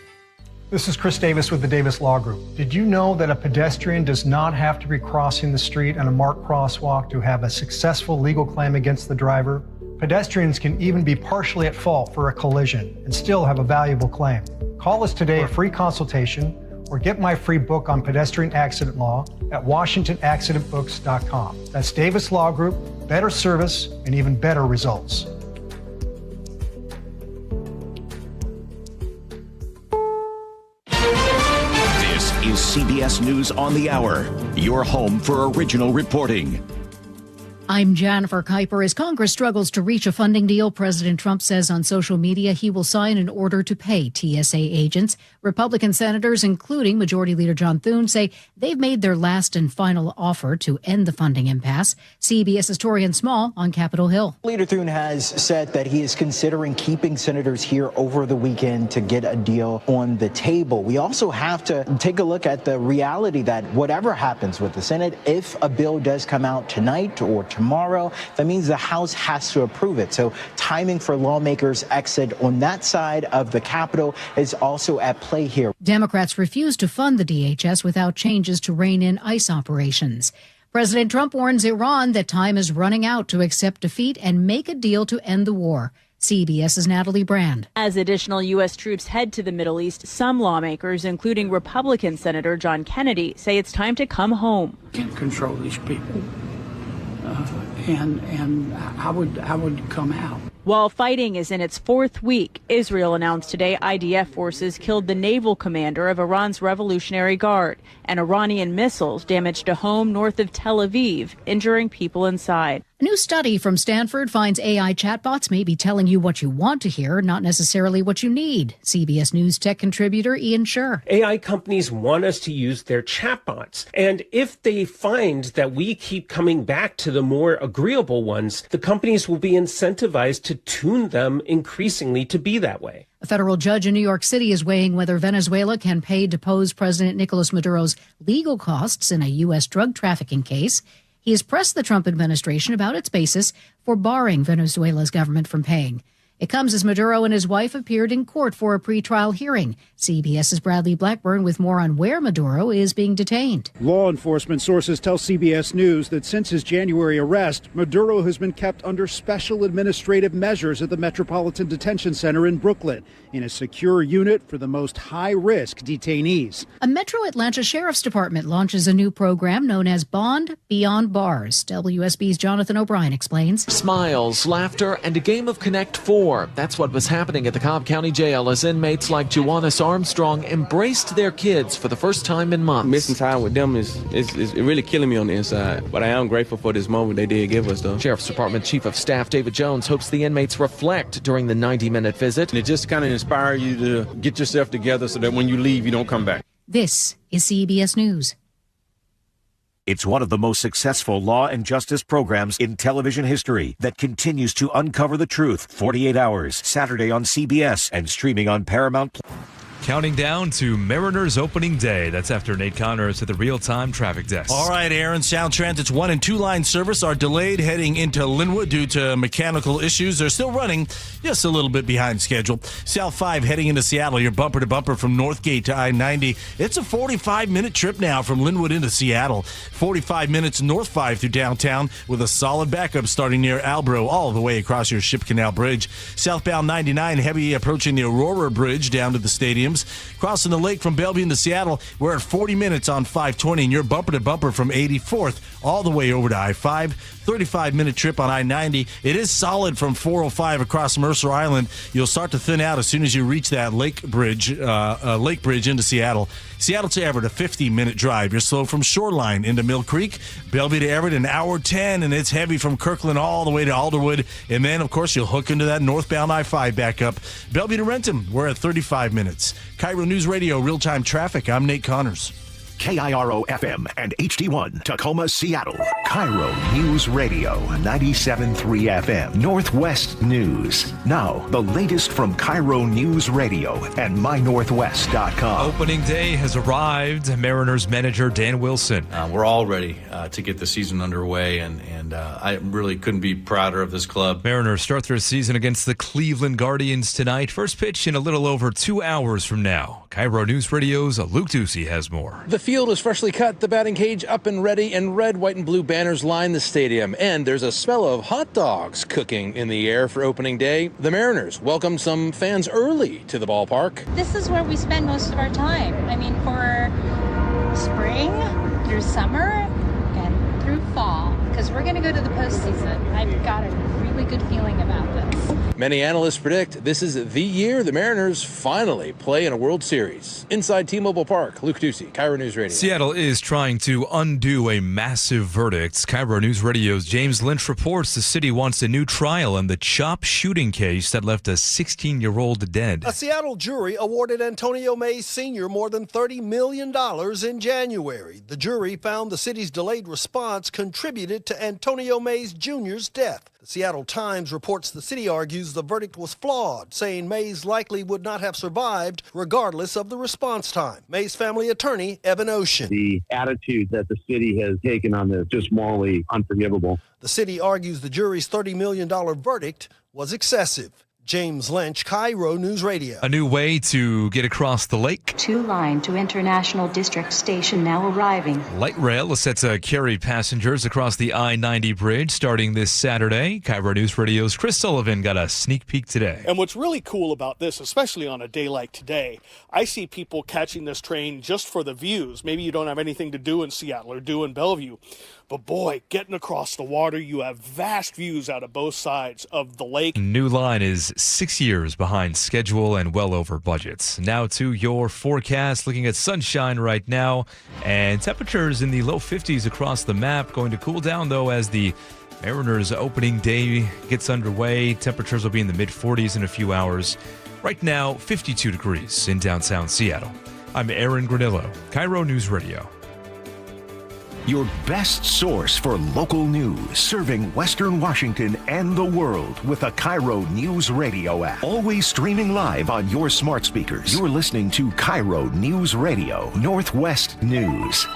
This is Chris Davis with the Davis Law Group. Did you know that a pedestrian does not have to be crossing the street on a marked crosswalk to have a successful legal claim against the driver? Pedestrians can even be partially at fault for a collision and still have a valuable claim. Call us today for a free consultation or get my free book on pedestrian accident law at WashingtonAccidentBooks.com. That's Davis Law Group, better service and even better results.
This is CBS News on the Hour, your home for original reporting.
I'm Jennifer Kuiper. As Congress struggles to reach a funding deal, President Trump says on social media he will sign an order to pay TSA agents. Republican senators, including Majority Leader John Thune, say they've made their last and final offer to end the funding impasse. CBS's Torian Small on Capitol Hill.
Leader Thune has said that he is considering keeping senators here over the weekend to get a deal on the table. We also have to take a look at the reality that whatever happens with the Senate, if a bill does come out tonight or tomorrow, that means the House has to approve it. So timing for lawmakers' exit on that side of the Capitol is also at play here.
Democrats refuse to fund the DHS without changes to rein in ICE operations. President Trump warns Iran that time is running out to accept defeat and make a deal to end the war. CBS's Natalie Brand.
As additional U.S. troops head to the Middle East, some lawmakers, including Republican Senator John Kennedy, say it's time to come home.
Can't control these people. And I would come out.
While fighting is in its 4th week, Israel announced today IDF forces killed the naval commander of Iran's Revolutionary Guard, and Iranian missiles damaged a home north of Tel Aviv, injuring people inside.
A new study from Stanford finds AI chatbots may be telling you what you want to hear, not necessarily what you need. CBS News tech contributor Ian Scher.
AI companies want us to use their chatbots. And if they find that we keep coming back to the more agreeable ones, the companies will be incentivized to tune them increasingly to be that way.
A federal judge in New York City is weighing whether Venezuela can pay deposed President Nicolas Maduro's legal costs in a U.S. drug trafficking case. He has pressed the Trump administration about its basis for barring Venezuela's government from paying. It comes as Maduro and his wife appeared in court for a pretrial hearing. CBS's Bradley Blackburn with more on where Maduro is being detained.
Law enforcement sources tell CBS News that since his January arrest, Maduro has been kept under special administrative measures at the Metropolitan Detention Center in Brooklyn in a secure unit for the most high-risk detainees.
A Metro Atlanta Sheriff's Department launches a new program known as Bond Beyond Bars. WSB's Jonathan O'Brien explains.
Smiles, laughter, and a game of Connect 4. That's what was happening at the Cobb County Jail as inmates like Juanis Armstrong embraced their kids for the first time in months.
Missing time with them is really killing me on the inside, but I am grateful for this moment they did give us, though.
Sheriff's Department Chief of Staff David Jones hopes the inmates reflect during the 90-minute visit.
And it just kind of inspires you to get yourself together so that when you leave, you don't come back.
This is CBS News.
It's one of the most successful law and justice programs in television history that continues to uncover the truth. 48 Hours, Saturday on CBS and streaming on Paramount+.
Counting down to Mariners opening day. That's after Nate Connors at the real-time traffic desk.
All right, Aaron. Sound Transit's 1- and 2-line service are delayed heading into Linwood due to mechanical issues. They're still running, just a little bit behind schedule. South 5 heading into Seattle. You're bumper to bumper from Northgate to I-90. It's a 45-minute trip now from Linwood into Seattle. 45 minutes North 5 through downtown with a solid backup starting near Albro all the way across your Ship Canal Bridge. Southbound 99 heavy approaching the Aurora Bridge down to the stadiums. Crossing the lake from Bellevue into Seattle, we're at 40 minutes on 520, and you're bumper to bumper from 84th all the way over to I-5. 35-minute trip on I-90. It is solid from 405 across Mercer Island. You'll start to thin out as soon as you reach that lake bridge into Seattle. Seattle to Everett, a 50-minute drive. You're slow from Shoreline into Mill Creek. Bellevue to Everett, an hour 10, and it's heavy from Kirkland all the way to Alderwood. And then, of course, you'll hook into that northbound I-5 backup. Bellevue to Renton, we're at 35 minutes. KIRO News Radio, real-time traffic. I'm Nate Connors.
KIRO FM and HD1 Tacoma, Seattle. KIRO News Radio 97.3 FM. Northwest News. Now, the latest from KIRO News Radio and mynorthwest.com.
Opening day has arrived. Mariners manager Dan Wilson.
We're all ready to get the season underway, and I really couldn't be prouder of this club.
Mariners start their season against the Cleveland Guardians tonight. First pitch in a little over 2 hours from now. KIRO News Radio's Luke Ducey has more.
The field is freshly cut, the batting cage up and ready, and red, white, and blue banners line the stadium. And there's a smell of hot dogs cooking in the air for opening day. The Mariners welcomed some fans early to the ballpark.
This is where we spend most of our time. I mean, for spring, through summer, and through fall, because we're going to go to the postseason. I've got a really good feeling about this.
Many analysts predict this is the year the Mariners finally play in a World Series. Inside T-Mobile Park, Luke Ducey, KIRO News Radio.
Seattle is trying to undo a massive verdict. KIRO News Radio's James Lynch reports the city wants a new trial in the Chop shooting case that left a 16-year-old dead.
A Seattle jury awarded Antonio Mays Sr. more than $30 million in January. The jury found the city's delayed response contributed to Antonio Mays Jr.'s death. The Seattle Times reports the city argues the verdict was flawed, saying Mays likely would not have survived regardless of the response time. Mays' family attorney, Evan Ocean.
The attitude that the city has taken on this is just morally unforgivable.
The city argues the jury's $30 million verdict was excessive. James Lynch, KIRO News Radio.
A new way to get across the lake.
2-line to International District Station now arriving.
Light rail is set to carry passengers across the I-90 bridge starting this Saturday. KIRO News Radio's Chris Sullivan got a sneak peek today.
And what's really cool about this, especially on a day like today, I see people catching this train just for the views. Maybe you don't have anything to do in Seattle or do in Bellevue. But boy, getting across the water, you have vast views out of both sides of the lake.
New line is 6 years behind schedule and well over budgets. Now to your forecast, looking at sunshine right now and temperatures in the low 50s across the map. Going to cool down, though, as the Mariners opening day gets underway. Temperatures will be in the mid-40s in a few hours. Right now, 52 degrees in downtown Seattle. I'm Aaron Granillo, KIRO News Radio.
Your best source for local news, serving Western Washington and the world with a KIRO News Radio app. Always streaming live on your smart speakers. You're listening to KIRO News Radio, Northwest News.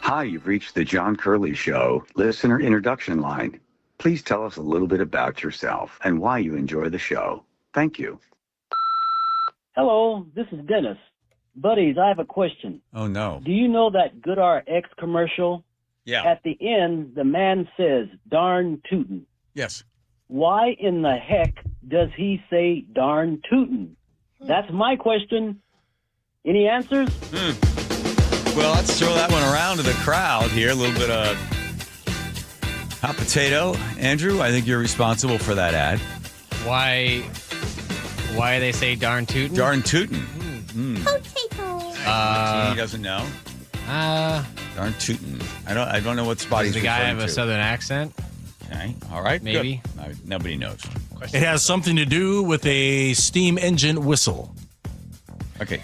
Hi, you've reached the John Curley Show listener introduction line. Please tell us a little bit about yourself and why you enjoy the show. Thank you.
Hello, this is Dennis. Buddies, I have a question.
Oh, no.
Do you know that Good RX commercial?
Yeah.
At the end, the man says, darn tootin'.
Yes.
Why in the heck does he say darn tootin'? That's my question. Any answers?
Well, let's throw that one around to the crowd here. A little bit of hot potato. Andrew, I think you're responsible for that ad.
Why they say darn tootin'?
Darn tootin'.
Potato.
He doesn't know. Darn tootin'. I don't know what spot he's
referring to. Does the guy have a southern accent?
Okay. All right.
Maybe.
Good. Nobody knows.
It has something to do with a steam engine whistle.
Okay.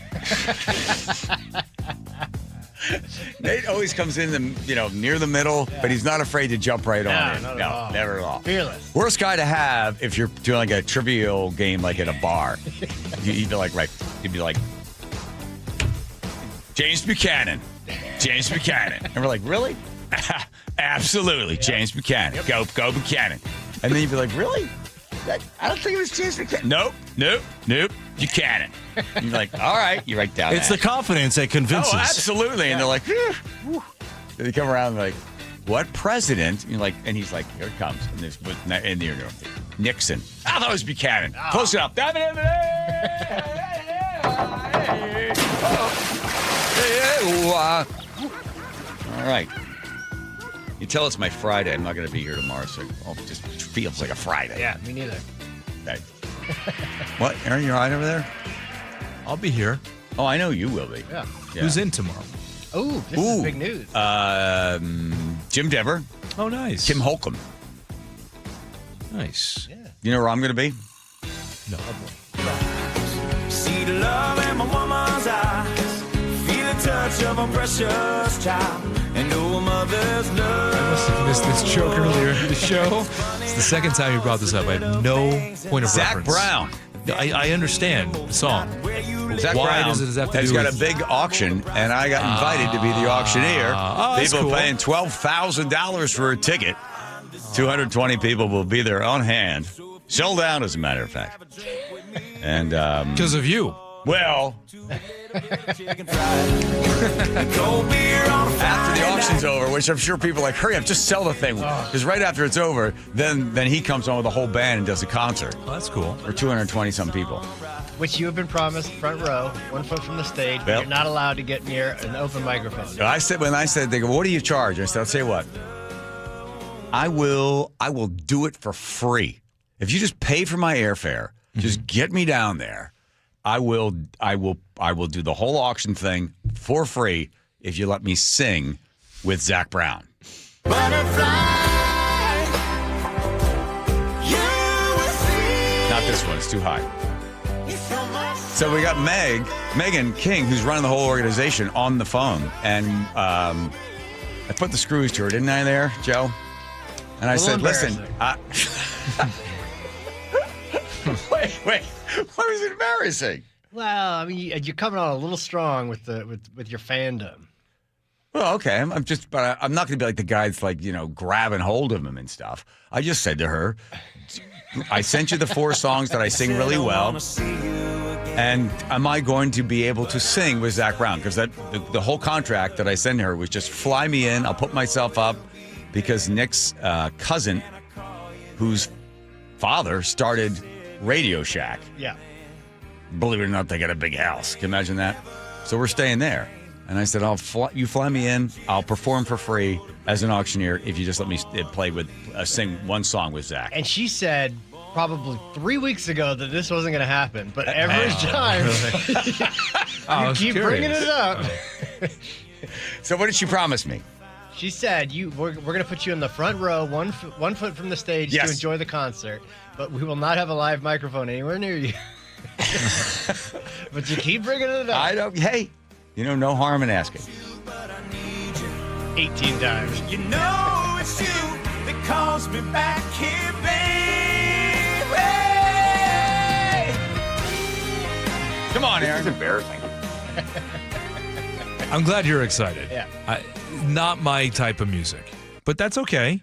Nate always comes in near the middle, but he's not afraid to jump right on it.
Not at
No,
all.
never at all.
Fearless.
Worst guy to have if you're doing like a trivial game like at a bar. You'd be like, James Buchanan. James Buchanan. And we're like, really? Absolutely, James Buchanan. Go Buchanan. And then you'd be like, really? I don't think it was James Buchanan. Nope. Buchanan. And you're like, all right. You write down
It's
that.
the confidence that convinces.
Oh, absolutely. And they're like, whew. They come around and they're like, what president? And you're like, and he's like, here it comes. And there's in the Nixon. I thought it was Buchanan. Close it up. All right. You tell it's my Friday. I'm not going to be here tomorrow, so it just feels like a Friday.
Yeah, me neither.
Okay. What? Aaron, you're all right over there?
I'll be here.
Oh, I know you will be.
Yeah.
Who's in tomorrow?
Oh, this is big news.
Jim Dever.
Oh, nice.
Kim Holcomb.
Nice.
Yeah.
You know where I'm going to be?
No.
See the love in my woman's eyes. Feel the touch of a precious child. And know a mother's love.
I must have missed this joke earlier in the show. It's the second time you brought this up. I have no point of
Zach
reference.
Brown.
I understand the song.
Zach
Why
Brown
does it have to
has
do
got
with...
a big auction, and I got invited to be the auctioneer.
that's
People
cool.
paying $12,000 for a ticket. 220 people will be there on hand. Sold out, as a matter of fact. And
because of you.
Well, after the auction's over, which I'm sure people are like, hurry up, just sell the thing. Because right after it's over, then he comes on with a whole band and does a concert.
Oh, that's cool.
For 220-some people.
Which you have been promised front row, 1 foot from the stage, but
Yep.
you're not allowed to get near an open microphone.
When I said, they go, what do you charge? I said, I'll tell you what. I will do it for free. If you just pay for my airfare, just get me down there. I will do the whole auction thing for free if you let me sing with Zach Brown. Not this one, it's too high. So we got Megan King, who's running the whole organization, on the phone. And I put the screws to her, didn't I, there, Joe? And I said, listen, wait, what was embarrassing?
Well, I mean, you're coming on a little strong with your fandom.
Well, okay, I'm not going to be like the guy that's like, grabbing hold of him and stuff. I just said to her, I sent you the 4 songs that I sing really well. And am I going to be able to sing with Zach Brown? Because the whole contract that I sent her was just fly me in. I'll put myself up because Nick's cousin, whose father started Radio Shack.
Yeah.
Believe it or not, they got a big house. Can you imagine that? So we're staying there. And I said, you fly me in. I'll perform for free as an auctioneer if you just let me sing one song with Zach.
And she said probably 3 weeks ago that this wasn't going to happen, but every time you keep bringing it up.
So what did she promise me?
She said we're going to put you in the front row, 1 foot from the stage to enjoy the concert, but we will not have a live microphone anywhere near you. But you keep bringing it up.
Hey, no harm in asking.
18 times.
You know it's you that calls me back here, baby.
Come on, Aaron.
This is embarrassing.
I'm glad you're excited.
Yeah.
Not my type of music, but that's okay.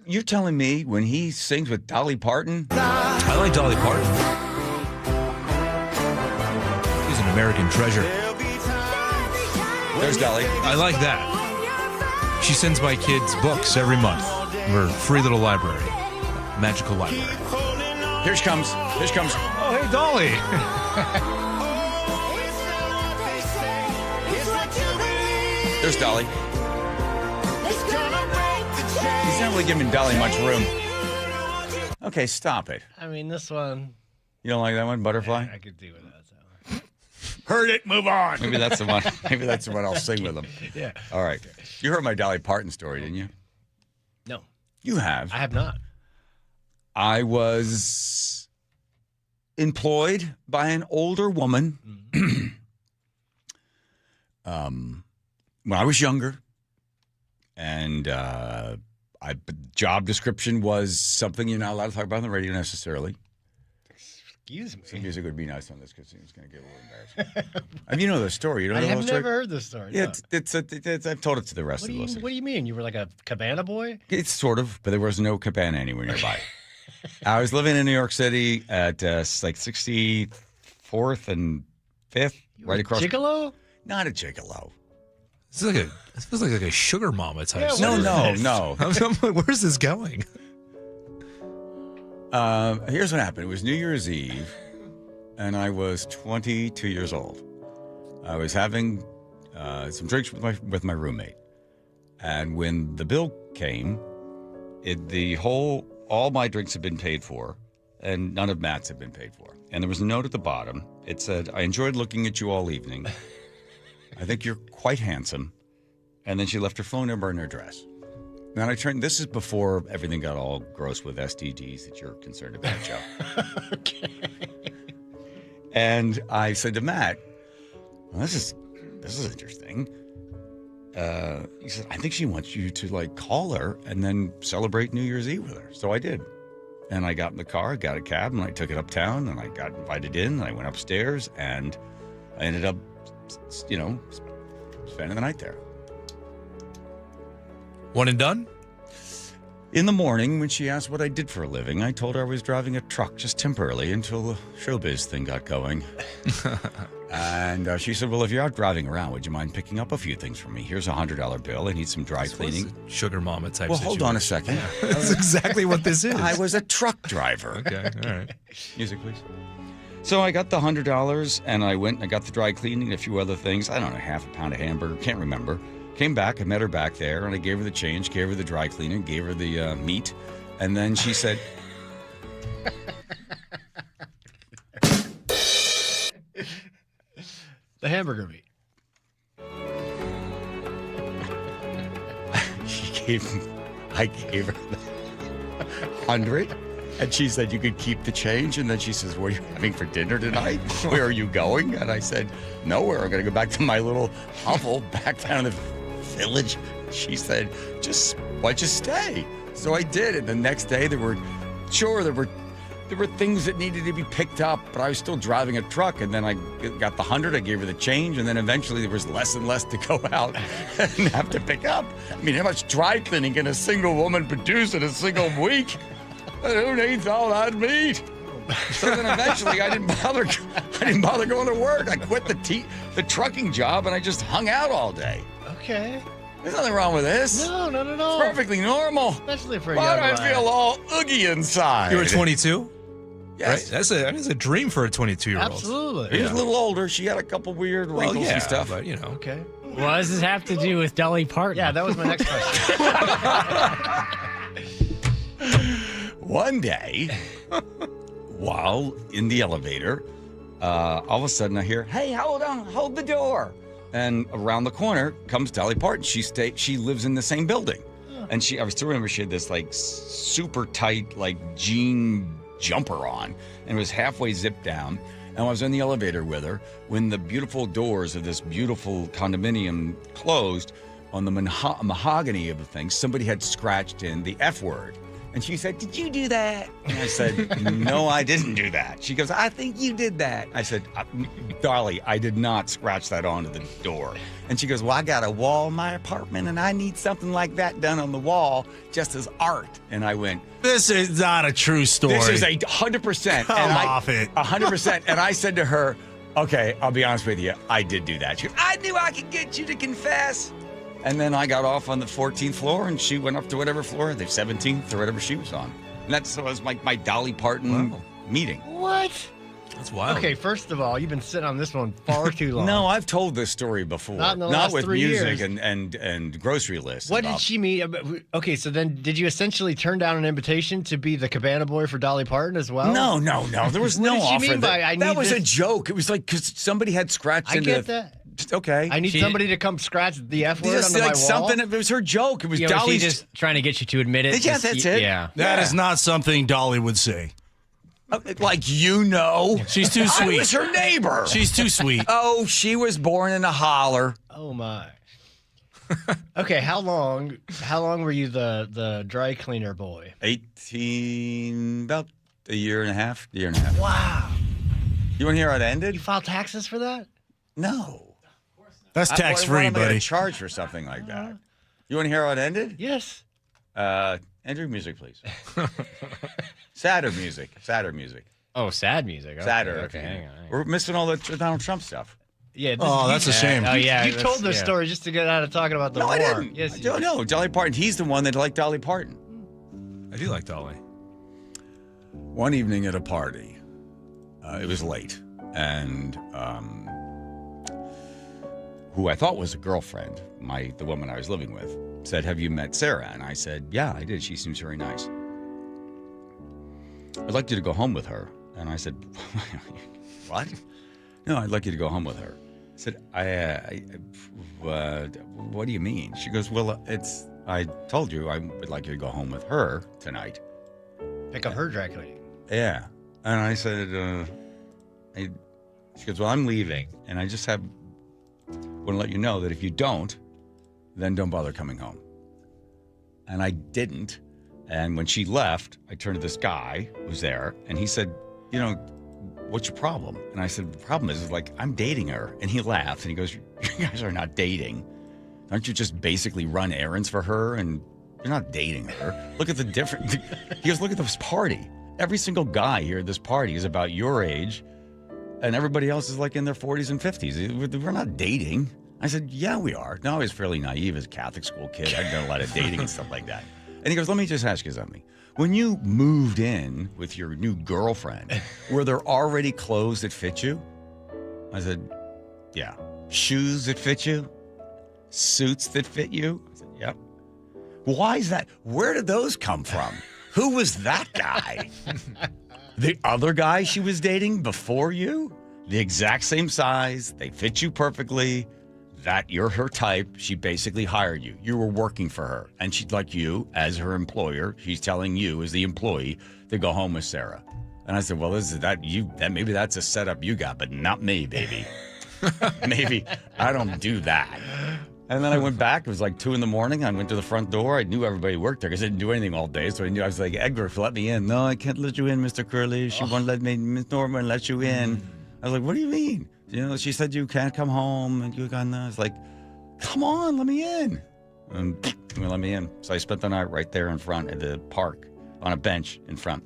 You're telling me when he sings with Dolly Parton?
I like Dolly Parton. She's an American treasure.
There's Dolly.
I like that. She sends my kids books every month. Her free little library. Magical library.
Here she comes.
Oh, hey, Dolly.
There's Dolly. He's not really giving Dolly much room. Okay, stop it.
I mean, this one.
You don't like that one, Butterfly?
I could do with that. So.
Heard it, move on. Maybe that's the one. Maybe that's the one I'll sing with him.
Yeah.
All right. You heard my Dolly Parton story, didn't you?
No.
You have.
I have not.
I was employed by an older woman when I was younger, and job description was something you're not allowed to talk about on the radio necessarily.
Excuse me.
Some music would be nice on this because it's going to get a little embarrassing. And you know the story. You don't
I
know the
have
whole story?
never heard this story.
Yeah,
no.
I've told it to the rest
What
of
do
the
you
listeners.
What do you mean? You were like a cabana boy?
It's sort of, but there was no cabana anywhere nearby. I was living in New York City at like 64th and 5th, right across.
Gigolo?
Not a gigolo.
This feels like a sugar mama type.
Yeah,
story.
no.
I'm like, where's this going?
Here's what happened. It was New Year's Eve, and I was 22 years old. I was having some drinks with my roommate, and when the bill came, all my drinks had been paid for, and none of Matt's had been paid for. And there was a note at the bottom. It said, "I enjoyed looking at you all evening. I think you're quite handsome." And then she left her phone number and her address. Then I turned. This is before everything got all gross with STDs that you're concerned about, Joe.
Okay.
And I said to Matt, well, "This is interesting." He said, "I think she wants you to like call her and then celebrate New Year's Eve with her." So I did, and I got in the car, got a cab, and I took it uptown, and I got invited in. And I went upstairs, and I ended up, spending the night there.
One and done?
In the morning, when she asked what I did for a living, I told her I was driving a truck just temporarily until the showbiz thing got going. And she said, "Well, if you're out driving around, would you mind picking up a few things for me? Here's a $100 bill. I need some dry cleaning."
Sugar mama type
Well,
situation.
hold on a second.
That's exactly what this is.
I was a truck driver.
Okay, all right.
Music, please. So I got the $100, and I went and I got the dry cleaning and a few other things. I don't know, half a pound of hamburger, can't remember. Came back, I met her back there, and I gave her the change, gave her the dry cleaning, gave her the meat, and then she said,
The hamburger meat.
I gave her the 100, and she said, "You could keep the change." And then she says, "What are you having for dinner tonight? Where are you going?" And I said, "Nowhere. I'm going to go back to my little hovel back down in the village." She said, "Why don't you stay?" So I did. And the next day there were things that needed to be picked up, but I was still driving a truck. And then I got the 100, I gave her the change, and then eventually there was less and less to go out and have to pick up. I mean, how much dry cleaning can a single woman produce in a single week? Who needs all that meat? So then eventually I didn't bother going to work. I quit the trucking job, and I just hung out all day.
Okay.
There's nothing wrong with this.
No, not at all.
It's perfectly normal.
Especially for a
Why
young
do I
lad.
feel all oogie inside?
You were 22?
Yes.
Right? That's a dream for a 22-year-old.
Absolutely.
He was a little older. She had a couple weird wrinkles and stuff.
But,
Okay.
What does this have to do with Dolly Parton?
Yeah, that was my next question.
One day, while in the elevator, all of a sudden I hear, "Hey, hold on, hold the door." And around the corner comes Dolly Parton. She lives in the same building. And I still remember she had this like super tight like jean jumper on, and it was halfway zipped down. And I was in the elevator with her when the beautiful doors of this beautiful condominium closed. On the mahogany of the thing, somebody had scratched in the F word. And she said, "Did you do that?" And I said, "No, I didn't do that." She goes, "I think you did that." I said, "Darlie, I did not scratch that onto the door." And she goes, "Well, I got a wall in my apartment, and I need something like that done on the wall just as art." And I went,
"This is not a true story.
This is 100%.
Come off it.
100%. And I said to her, "Okay, I'll be honest with you. I did do that." She goes, "I knew I could get you to confess." And then I got off on the 14th floor, and she went up to whatever floor, the 17th or whatever she was on. And that was my Dolly Parton meeting.
What?
That's wild.
Okay, first of all, you've been sitting on this one far too long.
No, I've told this story before.
Not in the last
with
3
music
years.
and grocery lists.
What did she mean? Okay, so then did you essentially turn down an invitation to be the cabana boy for Dolly Parton as well?
No. There was no
What did she
offer.
mean by,
that was a joke. It was like because somebody had scratched
I
into
get
the...
that.
Okay.
I need somebody to come scratch the F word
Just
onto my
like
wall.
something. It was her joke. It was
Was she
Dolly's.
just trying to get you to admit it?
Yeah, that's it.
Yeah.
That is not something Dolly would say.
Like
She's too sweet.
I was her neighbor.
She's too sweet.
Oh, she was born in a holler.
Oh my. Okay, how long were you the dry cleaner boy?
18, about a year and a half.
Wow.
You want to hear how it ended?
You filed taxes for that?
No.
That's tax-free,
Why am I
buddy.
gonna charge for something like that? You want to hear how it ended?
Yes.
Andrew, music, please. Sadder music.
Oh, sad music. Okay,
Sadder.
Okay, hang on.
We're missing all the Donald Trump stuff.
Yeah.
That's a shame.
Oh, yeah.
You told this story just to get out of talking about the war.
I didn't.
Yes,
No, Dolly Parton. He's the one that liked Dolly Parton.
I do like Dolly.
One evening at a party, it was late, and who I thought was a girlfriend, the woman I was living with, said, "Have you met Sarah?" And I said, "Yeah, I did. She seems very nice. I'd like you to go home with her." And I said, "What?" "No, I'd like you to go home with her." I said, what do you mean?" She goes, "Well, I told you I would like you to go home with her tonight.
Pick up her dry cleaning."
Yeah. And I said, she goes, "Well, I'm leaving. And I just want to let you know that if you don't, then don't bother coming home." And I didn't. And when she left, I turned to this guy who was there, and he said, "What's your problem?" And I said, "The problem is like, I'm dating her." And he laughed, and he goes, "You guys are not dating. Aren't you just basically run errands for her? And you're not dating her. Look at the difference." He goes, "Look at this party. Every single guy here at this party is about your age, and everybody else is like in their 40s and 50s. We're not dating." I said, "Yeah, we are." Now, I was fairly naive as a Catholic school kid. I'd done a lot of dating and stuff like that. And he goes, "Let me just ask you something. When you moved in with your new girlfriend, were there already clothes that fit you?" I said, "Yeah." "Shoes that fit you? Suits that fit you?" I said, "Yep." "Why is that? Where did those come from? Who was that guy?" "The other guy she was dating before you? The exact same size. They fit you perfectly. That you're her type. She basically hired you. You were working for her. And she'd like you as her employer. She's telling you as the employee to go home with Sarah." And I said, "Well, maybe that's a setup you got, but not me, baby." Maybe I don't do that. And then I went back. It was like 2 a.m. I went to the front door. I knew everybody worked there because I didn't do anything all day. So I was like, "Edgar, let me in." "No, I can't let you in, Mr. Curley. She won't let me. Miss Norman let you in." I was like, "What do you mean?" She said you can't come home. And you got. I was like, "Come on, let me in." And let me in. So I spent the night right there in front at the park on a bench in front.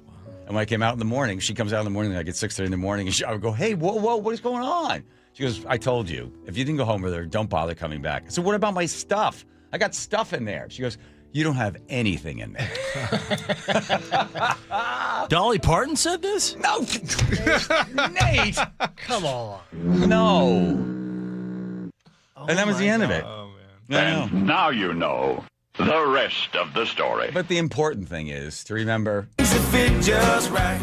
And when I came out in the morning, she comes out in the morning, like at 6:30 in the morning, and I would go, "Hey, whoa, what is going on?" She goes, "I told you, if you didn't go home with her, don't bother coming back." I said, "What about my stuff? I got stuff in there." She goes, "You don't have anything in there."
Dolly Parton said this?
No. Nate.
Come on.
No. And that was the end of it.
Oh, man.
And now you know the rest of the story.
But the important thing is to remember.
Things that fit just right.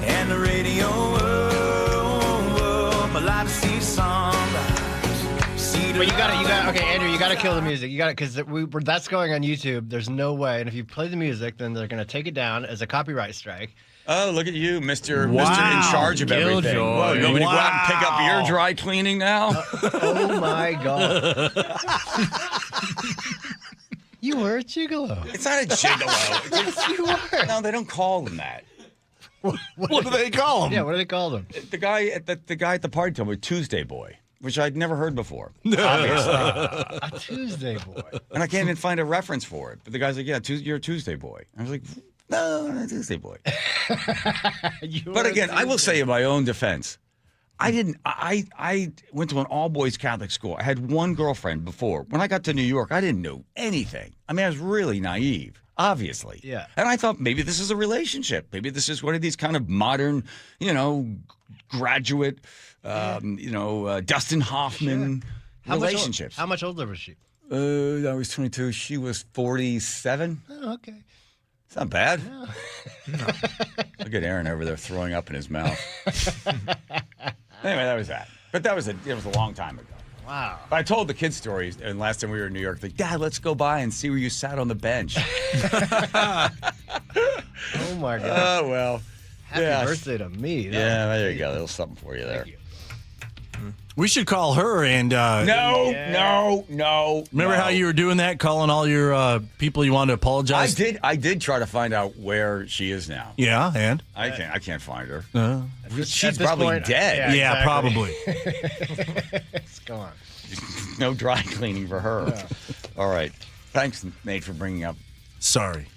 And the radio up, a lot to see sunrise.
But you gotta, okay, Andrew, you gotta kill the music. You gotta, because that's going on YouTube. There's no way. And if you play the music, then they're gonna take it down as a copyright strike.
Oh, look at you, Mr. In charge of everything. Whoa, you want me to go out and pick up your dry cleaning now?
Oh my God. You were a gigolo.
It's not a gigolo.
Yes, you were.
No, they don't call them that.
What do they call him?
Yeah, what do they call them?
The guy at the party told me Tuesday boy, which I'd never heard before. Obviously.
A Tuesday boy.
And I can't even find a reference for it. But the guy's like, "Yeah, you're a Tuesday boy." I was like, "No, I'm not a Tuesday boy." But again, I will say in my own defense, I went to an all-boys Catholic school. I had one girlfriend before. When I got to New York, I didn't know anything. I mean, I was really naive, obviously.
Yeah.
And I thought maybe this is a relationship. Maybe this is one of these kind of modern, graduate, Dustin Hoffman relationships.
How much older was she?
I was 22. She was 47.
Oh, okay.
It's not bad.
No.
Look at Aaron over there throwing up in his mouth. Anyway, that was that. But it was a long time ago.
Wow.
But I told the kids stories, and last time we were in New York, like, "Dad, let's go by and see where you sat on the bench."
Oh my God.
Oh, well.
Happy birthday to me.
Yeah, there you go. A little something for you there.
You.
We should call her and...
No.
Remember how you were doing that, calling all your people you wanted to apologize?
I did try to find out where she is now.
Yeah, and?
I can't find her.
At
She's
this
probably
point,
dead.
Yeah, probably.
Let's go on.
No dry cleaning for her. Yeah. All right. Thanks, Nate, for bringing up.
Sorry.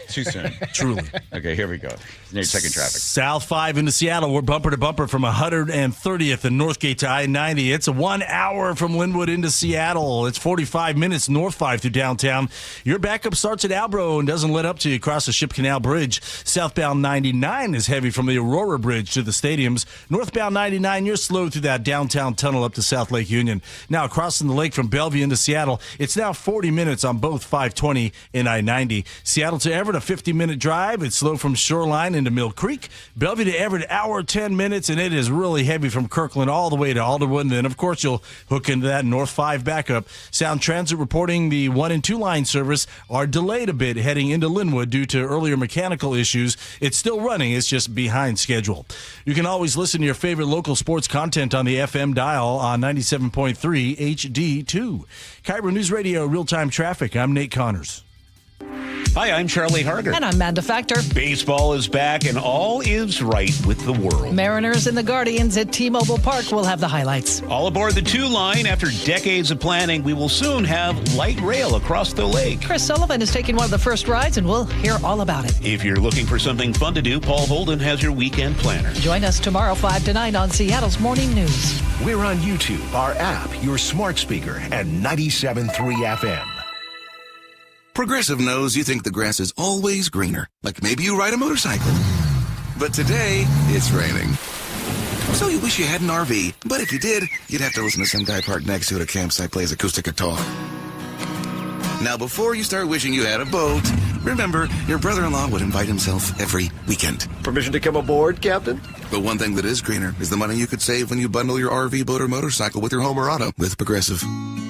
Too soon.
Truly.
Okay, here we go. Nate, checking traffic.
South 5 into Seattle. We're bumper to bumper from 130th and Northgate to I-90. It's a 1 hour from Linwood into Seattle. It's 45 minutes North 5 through downtown. Your backup starts at Albro and doesn't let up till you cross the Ship Canal Bridge. Southbound 99 is heavy from the Aurora Bridge to the stadiums. Northbound 99, you're slow through that downtown tunnel up to South Lake Union. Now, crossing the lake from Bellevue into Seattle, it's now 40 minutes on both 520 and I-90. Seattle to Everett, a 50-minute drive. It's slow from Shoreline into Mill Creek. Bellevue to Everett, hour 10 minutes, and it is really heavy from Kirkland all the way to Alderwood. And then, of course, you'll hook into that North 5 backup. Sound Transit reporting the 1 and 2 line service are delayed a bit heading into Linwood due to earlier mechanical issues. It's still running. It's just behind schedule. You can always listen to your favorite local sports content on the FM dial on 97.3 HD2. KIRO News Radio Real-Time Traffic. I'm Nate Connors.
Hi, I'm Charlie Harger.
And I'm Amanda Factor.
Baseball is back and all is right with the world.
Mariners and the Guardians at T-Mobile Park will have the highlights.
All aboard the 2 line. After decades of planning, we will soon have light rail across the lake.
Chris Sullivan is taking one of the first rides, and we'll hear all about it.
If you're looking for something fun to do, Paul Holden has your weekend planner.
Join us tomorrow 5 to 9 on Seattle's Morning News.
We're on YouTube, our app, your smart speaker, and 97.3 FM.
Progressive knows you think the grass is always greener, like maybe you ride a motorcycle. But today, it's raining. So you wish you had an RV, but if you did, you'd have to listen to some guy parked next to it at a campsite plays acoustic guitar. Now, before you start wishing you had a boat, remember, your brother-in-law would invite himself every weekend.
Permission to come aboard, Captain?
But one thing that is greener is the money you could save when you bundle your RV, boat, or motorcycle with your home or auto with Progressive.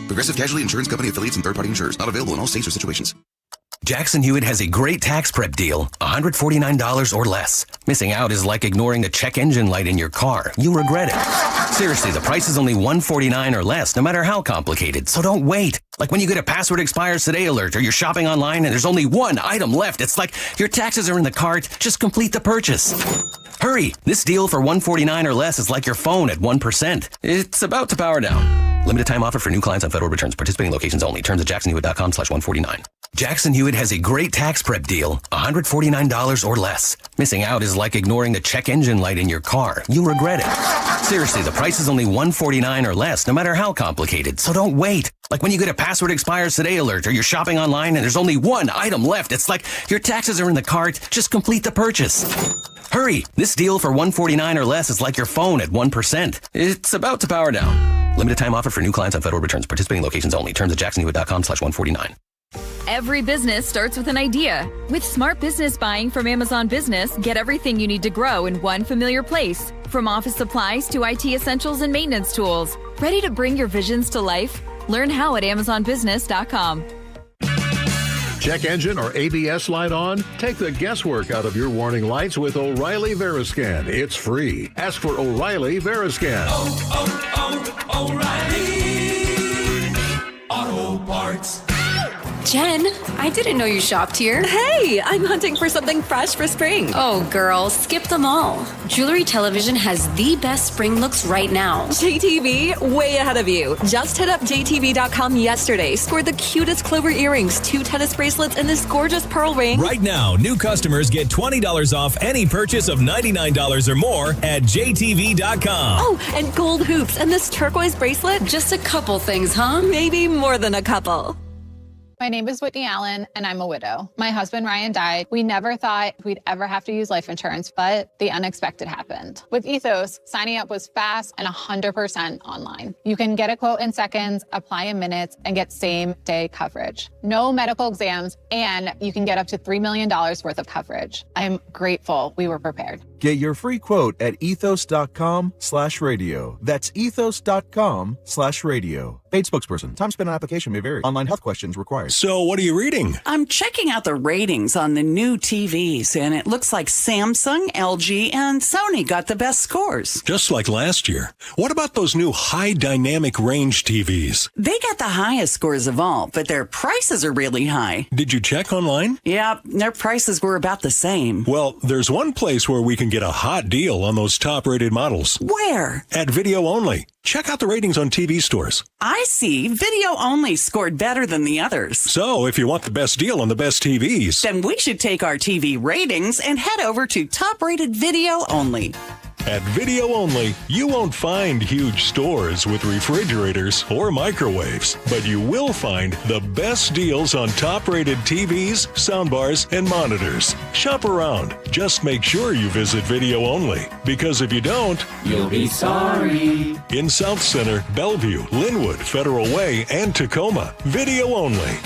Progressive Casualty Insurance Company affiliates and third-party insurers. Not available in all states or situations.
Jackson Hewitt has a great tax prep deal, $149 or less. Missing out is like ignoring the check engine light in your car. You'll regret it. Seriously, the price is only $149 or less, no matter how complicated. So don't wait. Like when you get a password expires today alert, or you're shopping online and there's only one item left. It's like your taxes are in the cart. Just complete the purchase. Hurry! This deal for $149 or less is like your phone at 1%. It's about to power down. Limited time offer for new clients on federal returns. Participating locations only. Terms at jacksonhewitt.com/149. Jackson Hewitt has a great tax prep deal, $149 or less. Missing out is like ignoring the check engine light in your car. You'll regret it. Seriously, the price is only $149 or less, no matter how complicated. So don't wait. Like when you get a password expires today alert, or you're shopping online and there's only one item left. It's like your taxes are in the cart. Just complete the purchase. Hurry! This deal for $149 or less is like your phone at 1%. It's about to power down. Limited time offer for new clients on federal returns. Participating locations only. Terms at jacksonhewitt.com/149.
Every business starts with an idea. With smart business buying from Amazon Business, get everything you need to grow in one familiar place. From office supplies to IT essentials and maintenance tools. Ready to bring your visions to life? Learn how at amazonbusiness.com.
Check engine or ABS light on? Take the guesswork out of your warning lights with O'Reilly Veriscan. It's free. Ask for O'Reilly Veriscan.
O'Reilly Auto Parts.
Jen, I didn't know you shopped here.
Hey, I'm hunting for something fresh for spring.
Oh, girl, skip them all. Jewelry Television has the best spring looks right now.
JTV, way ahead of you. Just hit up JTV.com yesterday, scored the cutest clover earrings, 2 tennis bracelets, and this gorgeous pearl ring.
Right now, new customers get $20 off any purchase of $99 or more at JTV.com.
Oh, and gold hoops and this turquoise bracelet.
Just a couple things, huh?
Maybe more than a couple.
My name is Whitney Allen, and I'm a widow. My husband, Ryan, died. We never thought we'd ever have to use life insurance, but the unexpected happened. With Ethos, signing up was fast and 100% online. You can get a quote in seconds, apply in minutes, and get same-day coverage. No medical exams, and you can get up to $3 million worth of coverage. I'm grateful we were prepared.
Get your free quote at ethos.com/radio. That's ethos.com/radio. Paid spokesperson. Time spent on application may vary. Online health questions required.
So what are you reading?
I'm checking out the ratings on the new TVs, and it looks like Samsung, LG, and Sony got the best scores.
Just like last year. What about those new high dynamic range TVs?
They got the highest scores of all, but their prices are really high.
Did you check online?
Yeah, their prices were about the same.
Well, there's one place where we can get a hot deal on those top-rated models.
Where?
At Video Only. Check out the ratings on TV stores.
I see. Video Only scored better than the others.
So, if you want the best deal on the best TVs,
then we should take our TV ratings and head over to top-rated Video Only.
At Video Only, you won't find huge stores with refrigerators or microwaves, but you will find the best deals on top-rated TVs, soundbars, and monitors. Shop around. Just make sure you visit Video Only, because if you don't,
you'll be sorry.
In South Center, Bellevue, Linwood, Federal Way, and Tacoma, Video Only.